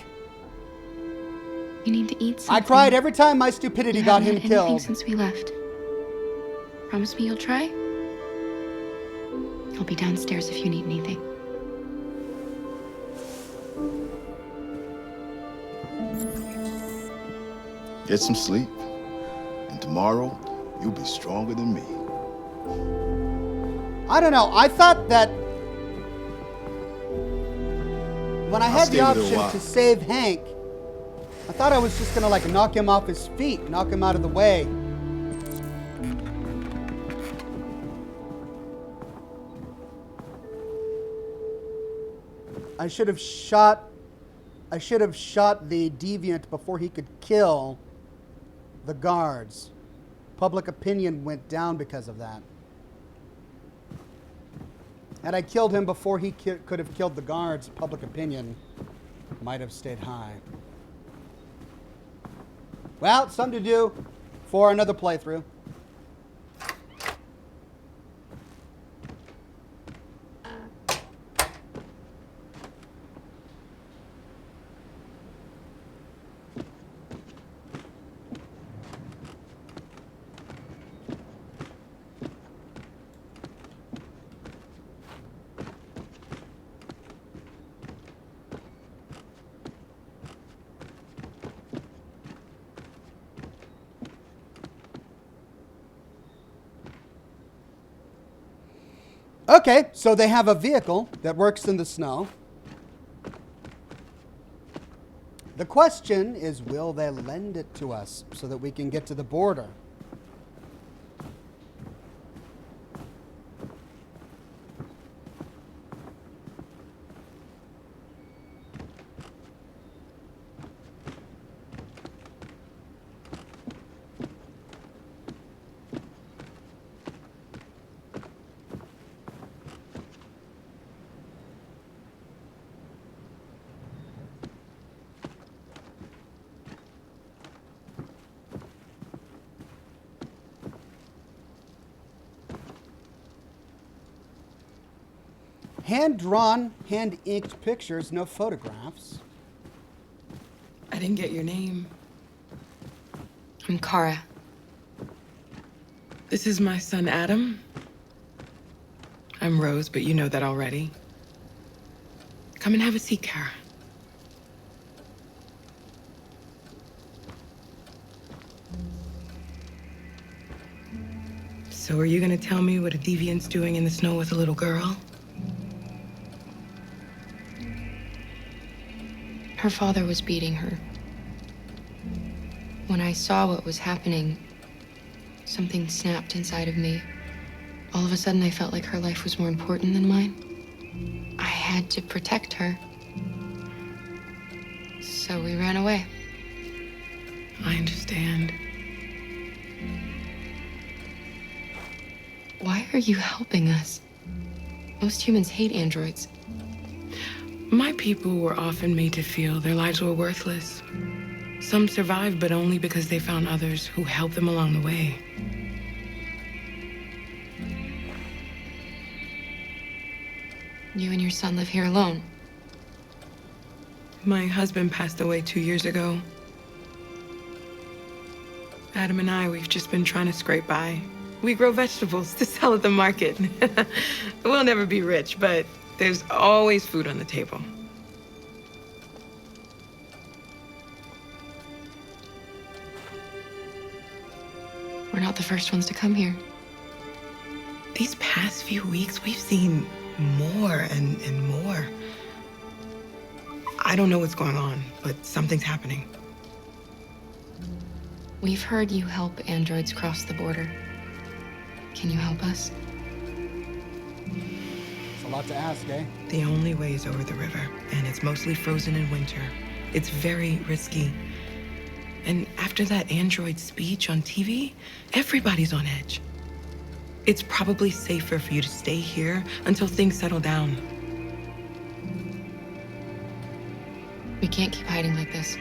You need to eat something. I cried every time my stupidity got him Anything killed. since we left. Promise me you'll try? I'll be downstairs if you need anything. Get some sleep, and tomorrow you'll be stronger than me. I don't know. I thought that when I had the stay with her a option while. to save Hank, I thought I was just gonna like knock him off his feet, knock him out of the way. I should have shot the deviant before he could kill the guards. Public opinion went down because of that. Had I killed him before he could have killed the guards, public opinion might have stayed high. Well, it's something to do for another playthrough. Okay, so they have a vehicle that works in the snow. The question is, will they lend it to us so that we can get to the border? Hand-drawn, hand-inked pictures, no photographs. I didn't get your name. I'm Kara. This is my son, Adam. I'm Rose, but you know that already. Come and have a seat, Kara. So are you gonna tell me what a deviant's doing in the snow with a little girl? Her father was beating her. When I saw what was happening, something snapped inside of me. All of a sudden, I felt like her life was more important than mine. I had to protect her. So we ran away. I understand. Why are you helping us? Most humans hate androids. My people were often made to feel their lives were worthless. Some survived, but only because they found others who helped them along the way. You and your son live here alone. My husband passed away 2 years ago. Adam and I, we've just been trying to scrape by. We grow vegetables to sell at the market. We'll never be rich, but There's always food on the table. We're not the first ones to come here. These past few weeks, we've seen more and more. I don't know what's going on, but something's happening. We've heard you help androids cross the border. Can you help us? It's a lot to ask, eh? The only way is over the river, and it's mostly frozen in winter. It's very risky. And after that android speech on TV, everybody's on edge. It's probably safer for you to stay here until things settle down. We can't keep hiding like this.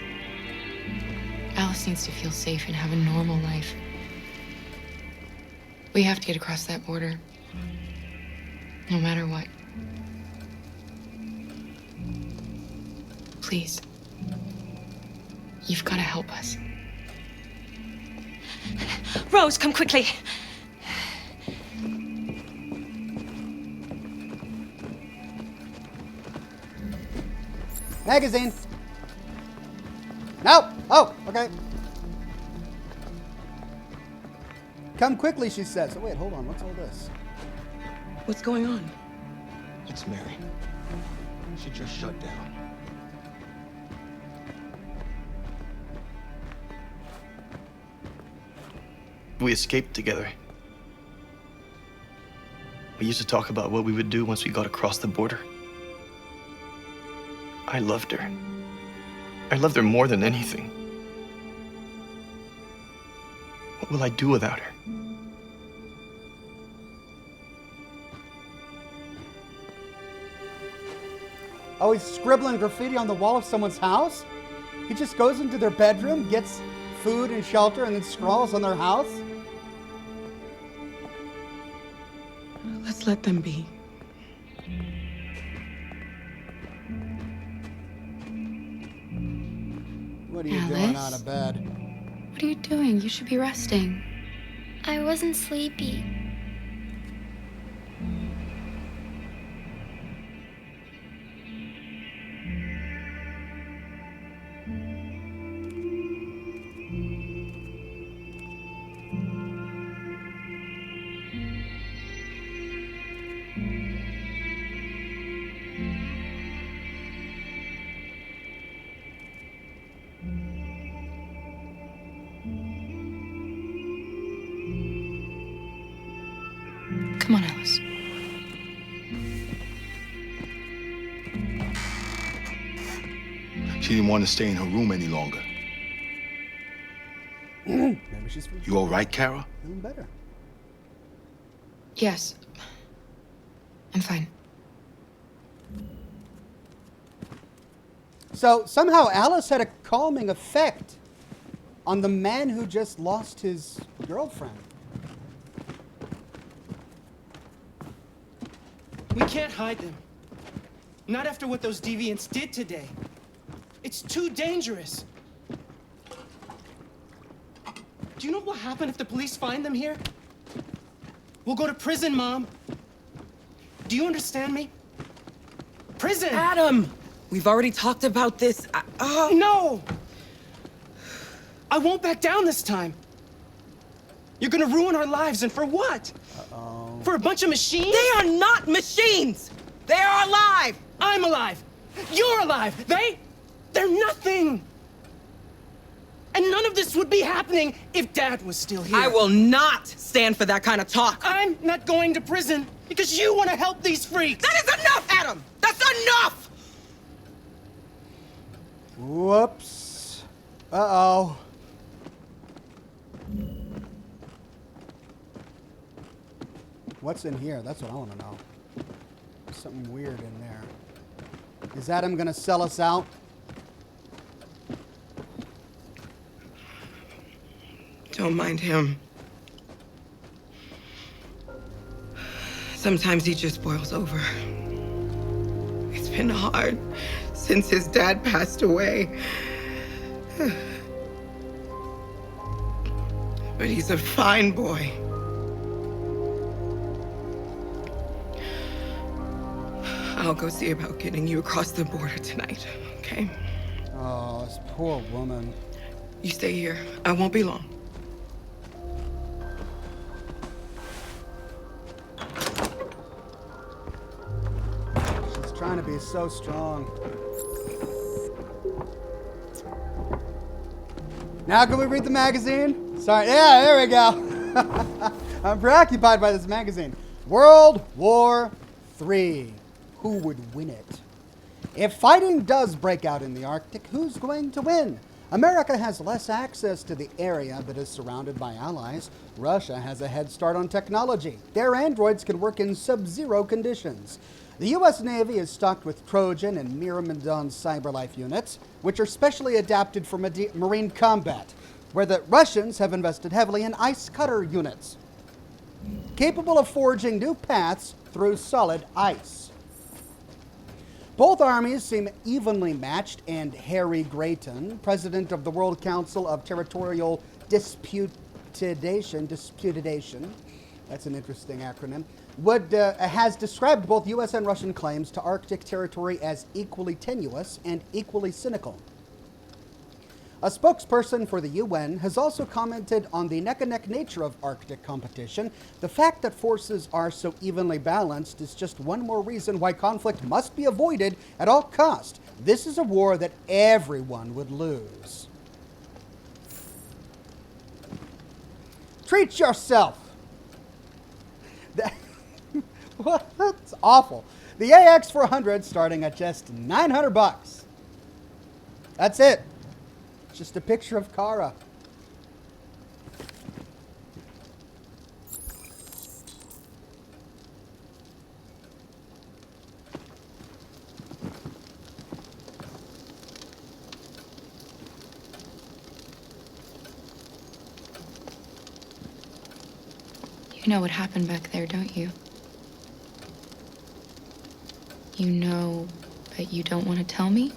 Alice needs to feel safe and have a normal life. We have to get across that border. No matter what. Please. You've got to help us. Rose, come quickly. Magazine. No. Oh, okay. Come quickly, she says. Oh, wait, hold on. What's all this? What's going on? It's Mary. She just shut down. We escaped together. We used to talk about what we would do once we got across the border. I loved her. I loved her more than anything. What will I do without her? Oh, he's scribbling graffiti on the wall of someone's house? He just goes into their bedroom, gets food and shelter, and then scrawls on their house? Let's let them be. What are you doing out of bed? What are you doing? You should be resting. I wasn't sleepy. Come on, Alice. She didn't want to stay in her room any longer. Maybe she's You all right, Kara? feeling better. Yes. I'm fine. So somehow Alice had a calming effect on the man who just lost his girlfriend. We can't hide them. Not after what those deviants did today. It's too dangerous. Do you know what will happen if the police find them here? We'll go to prison, Mom. Do you understand me? Prison! Adam! We've already talked about this. No! I won't back down this time. You're gonna ruin our lives, and for what? Uh-oh. For a bunch of machines? They are not machines! They are alive! I'm alive! You're alive! They're nothing! And none of this would be happening if Dad was still here. I will not stand for that kind of talk. I'm not going to prison because you want to help these freaks. That is enough, Adam! That's enough! Whoops. Uh-oh. What's in here? That's what I want to know. There's something weird in there. Is Adam gonna sell us out? Don't mind him. Sometimes he just boils over. It's been hard since his dad passed away. But he's a fine boy. I'll go see about getting you across the border tonight, okay? Oh, this poor woman. You stay here. I won't be long. She's trying to be so strong. Now can we read the magazine? Sorry. Yeah, there we go. I'm preoccupied by this magazine. World War III. Who would win it? If fighting does break out in the Arctic, who's going to win? America has less access to the area but is surrounded by allies. Russia has a head start on technology. Their androids can work in sub-zero conditions. The U.S. Navy is stocked with Trojan and Myrmidon cyberlife units, which are specially adapted for marine combat, where the Russians have invested heavily in ice cutter units, capable of forging new paths through solid ice. Both armies seem evenly matched, and Harry Grayton, president of the World Council of Territorial Disputation, that's an interesting acronym, has described both U.S. and Russian claims to Arctic territory as equally tenuous and equally cynical. A spokesperson for the UN has also commented on the neck-and-neck nature of Arctic competition. The fact that forces are so evenly balanced is just one more reason why conflict must be avoided at all cost. This is a war that everyone would lose. Treat yourself. That's awful. The AX400 starting at just $900. That's it. Just a picture of Kara. You know what happened back there, don't you? You know, but you don't want to tell me?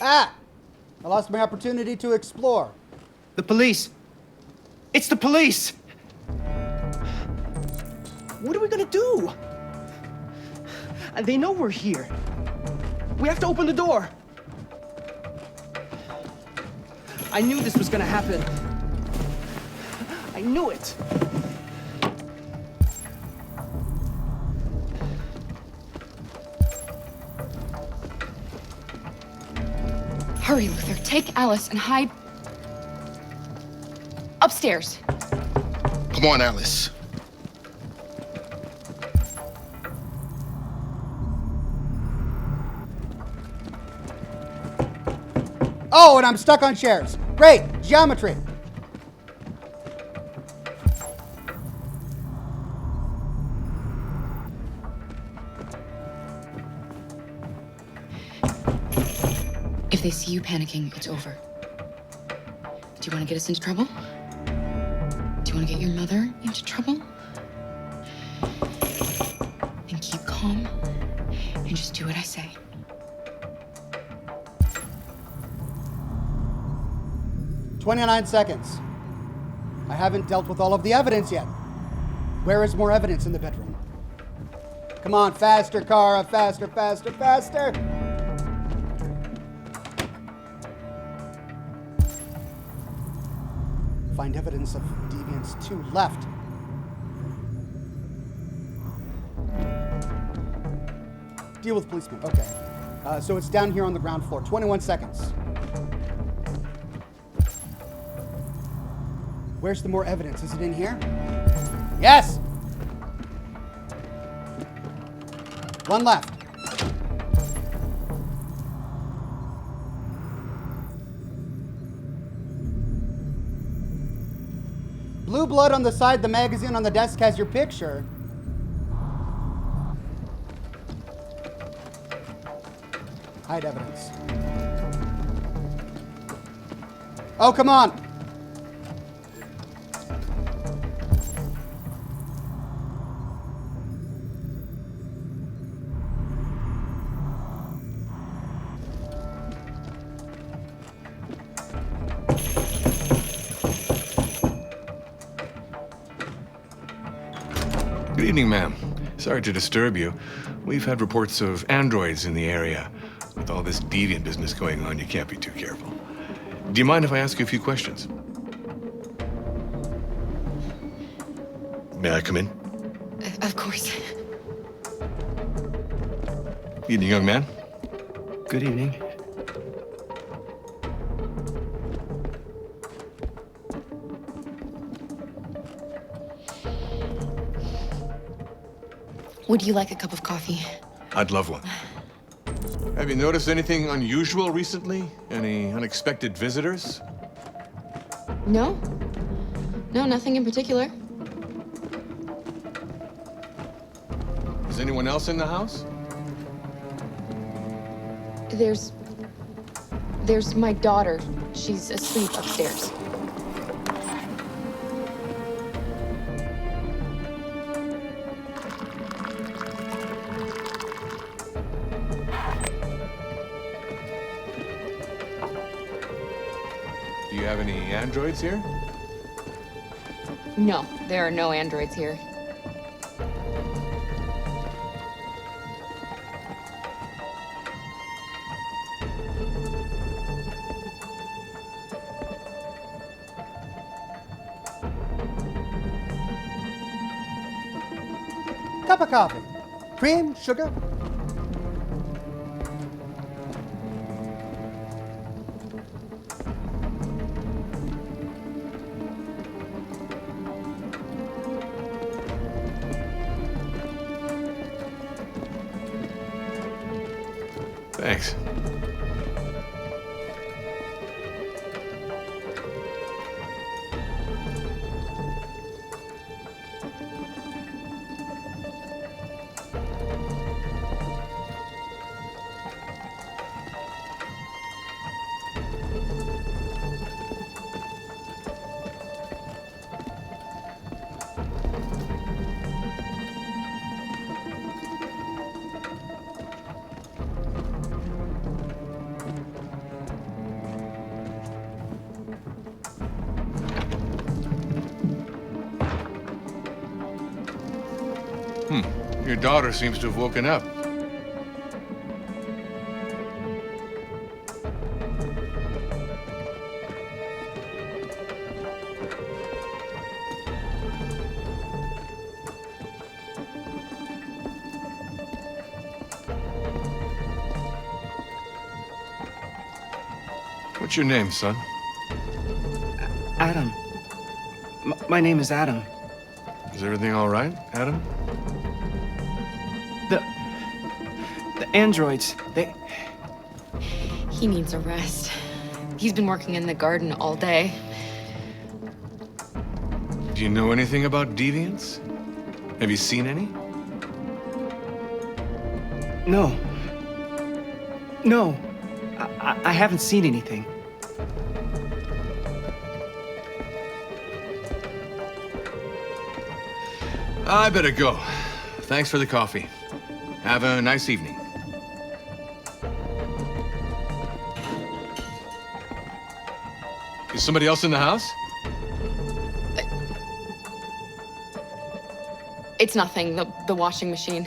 Ah! I lost my opportunity to explore. The police! It's the police! What are we gonna do? They know we're here. We have to open the door. I knew this was gonna happen. I knew it. Hurry, Luther. Take Alice and hide upstairs. Come on, Alice. Oh, and I'm stuck on chairs. Great. Geometry. If they see you panicking, it's over. Do you want to get us into trouble? Do you want to get your mother into trouble? Then keep calm and just do what I say. "29 seconds. I haven't dealt with all of the evidence yet. Where is more evidence in the bedroom? Come on, faster, Kara. Faster, faster, faster. Find evidence of Deviants 2 left. Deal with policemen. Okay. So it's down here on the ground floor. 21 seconds. Where's the more evidence? Is it in here? Yes! One left. Blue blood on the side. The magazine on the desk has your picture. Hide evidence. Oh, come on. Good evening, ma'am. Sorry to disturb you. We've had reports of androids in the area. With all this deviant business going on, you can't be too careful. Do you mind if I ask you a few questions? May I come in? Of course. Evening, young man. Good evening. Would you like a cup of coffee? I'd love one. Have you noticed anything unusual recently? Any unexpected visitors? No. No, nothing in particular. Is anyone else in the house? There's my daughter. She's asleep upstairs. Do you have any androids here? No, there are no androids here. Cup of coffee. Cream, sugar. Thanks. Your daughter seems to have woken up. What's your name, son? Adam. My name is Adam. Is everything all right, Adam? The androids, they... He needs a rest. He's been working in the garden all day. Do you know anything about deviants? Have you seen any? No. No. I haven't seen anything. I better go. Thanks for the coffee. Have a nice evening. Is somebody else in the house? It's nothing. The washing machine.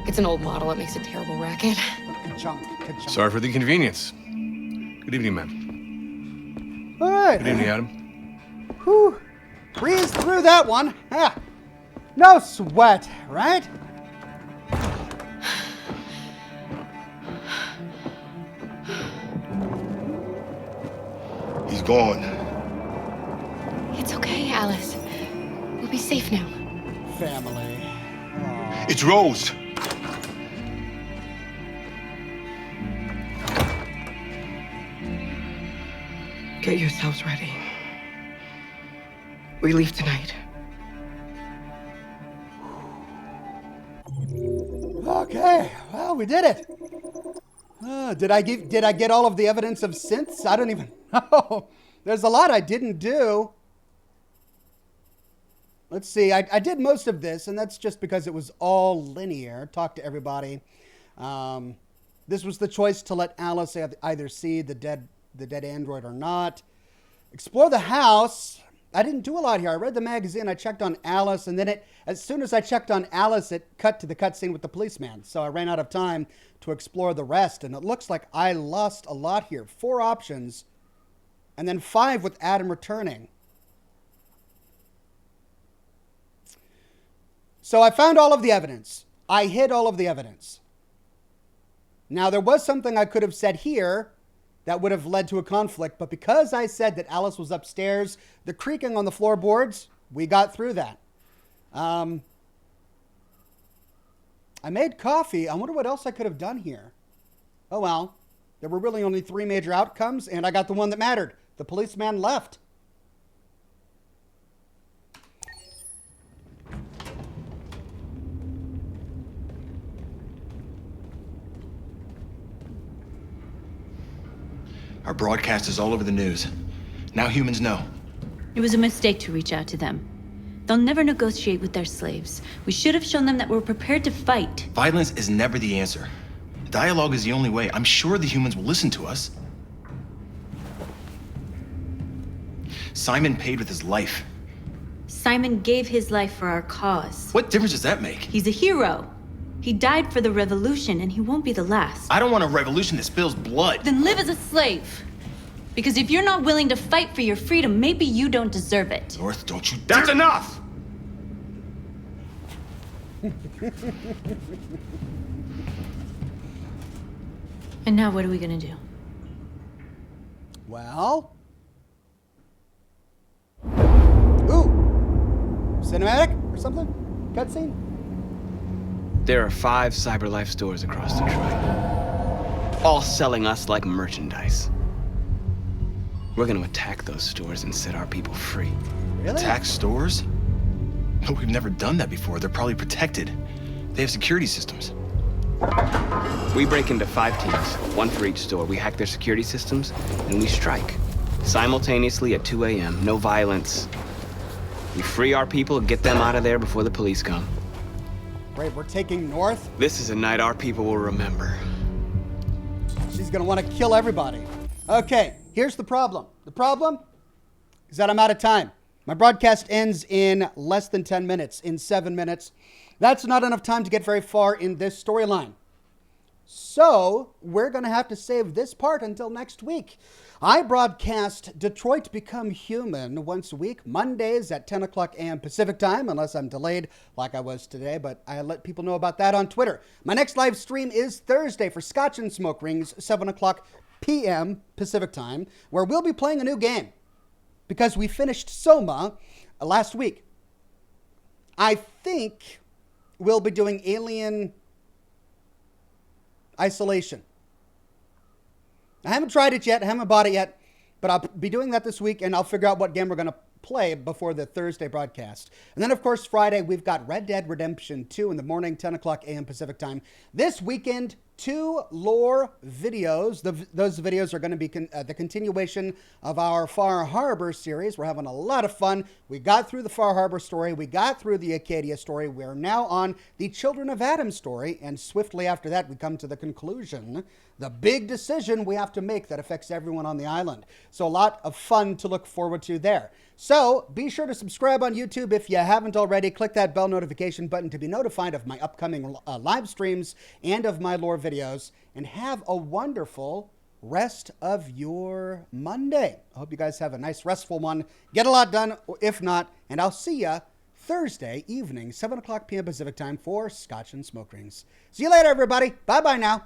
It's an old model. It makes a terrible racket. Ka-chunk. Sorry for the inconvenience. Good evening, ma'am. All right. Good evening, Adam. Whew. Breeze through that one. Ah. No sweat, right? He's gone. It's okay, Alice. We'll be safe now. Family. It's Rose. Get yourselves ready. We leave tonight. Okay, well, we did it. Did I get all of the evidence of synths? I don't even know. There's a lot I didn't do. Let's see. I did most of this, and that's just because it was all linear. Talk to everybody. This was the choice to let Alice either see the dead android or not. Explore the house. I didn't do a lot here. I read the magazine, I checked on Alice, and then as soon as I checked on Alice, it cut to the cutscene with the policeman. So I ran out of time to explore the rest, and it looks like I lost a lot here. 4 options, and then 5 with Adam returning. So I found all of the evidence. I hid all of the evidence. Now, there was something I could have said here that would have led to a conflict, but because I said that Alice was upstairs, the creaking on the floorboards, we got through that. I made coffee. I wonder what else I could have done here. Oh well, there were really only 3 major outcomes, and I got the one that mattered. The policeman left. Our broadcast is all over the news. Now humans know. It was a mistake to reach out to them. They'll never negotiate with their slaves. We should have shown them that we're prepared to fight. Violence is never the answer. Dialogue is the only way. I'm sure the humans will listen to us. Simon paid with his life. Simon gave his life for our cause. What difference does that make? He's a hero. He died for the revolution, and he won't be the last. I don't want a revolution that spills blood. Then live as a slave. Because if you're not willing to fight for your freedom, maybe you don't deserve it. North, don't you dare— That's enough! And now what are we gonna do? Well... Ooh! Cinematic or something? Cutscene? There are 5 CyberLife stores across Detroit, all selling us like merchandise. We're gonna attack those stores and set our people free. Really? Attack stores? No, we've never done that before. They're probably protected. They have security systems. We break into 5 teams, 1 for each store. We hack their security systems, and we strike. Simultaneously at 2 a.m., no violence. We free our people and get them out of there before the police come. Great, we're taking north. This is a night our people will remember. She's gonna want to kill everybody. Okay, here's the problem. The problem is that I'm out of time. My broadcast ends in less than 10 minutes, in 7 minutes. That's not enough time to get very far in this storyline. So we're going to have to save this part until next week. I broadcast Detroit Become Human once a week, Mondays at 10 o'clock a.m. Pacific time, unless I'm delayed like I was today, but I let people know about that on Twitter. My next live stream is Thursday for Scotch and Smoke Rings, 7 o'clock p.m. Pacific time, where we'll be playing a new game because we finished Soma last week. I think we'll be doing Alien Isolation. I haven't tried it yet, I haven't bought it yet, but I'll be doing that this week, and I'll figure out what game we're going to play before the Thursday broadcast. And then, of course, Friday, we've got Red Dead Redemption 2 in the morning, 10 o'clock a.m. Pacific time. This weekend, 2 lore videos. Those videos are going to be the continuation of our Far Harbor series. We're having a lot of fun. We got through the Far Harbor story. We got through the Acadia story. We're now on the Children of Adam story. And swiftly after that, we come to the conclusion, the big decision we have to make that affects everyone on the island. So a lot of fun to look forward to there. So be sure to subscribe on YouTube if you haven't already. Click that bell notification button to be notified of my upcoming live streams and of my lore videos. And have a wonderful rest of your Monday. I hope you guys have a nice restful one. Get a lot done, if not, and I'll see ya Thursday evening, 7 o'clock p.m. Pacific time for Scotch and Smoke Rings. See you later, everybody. Bye-bye now.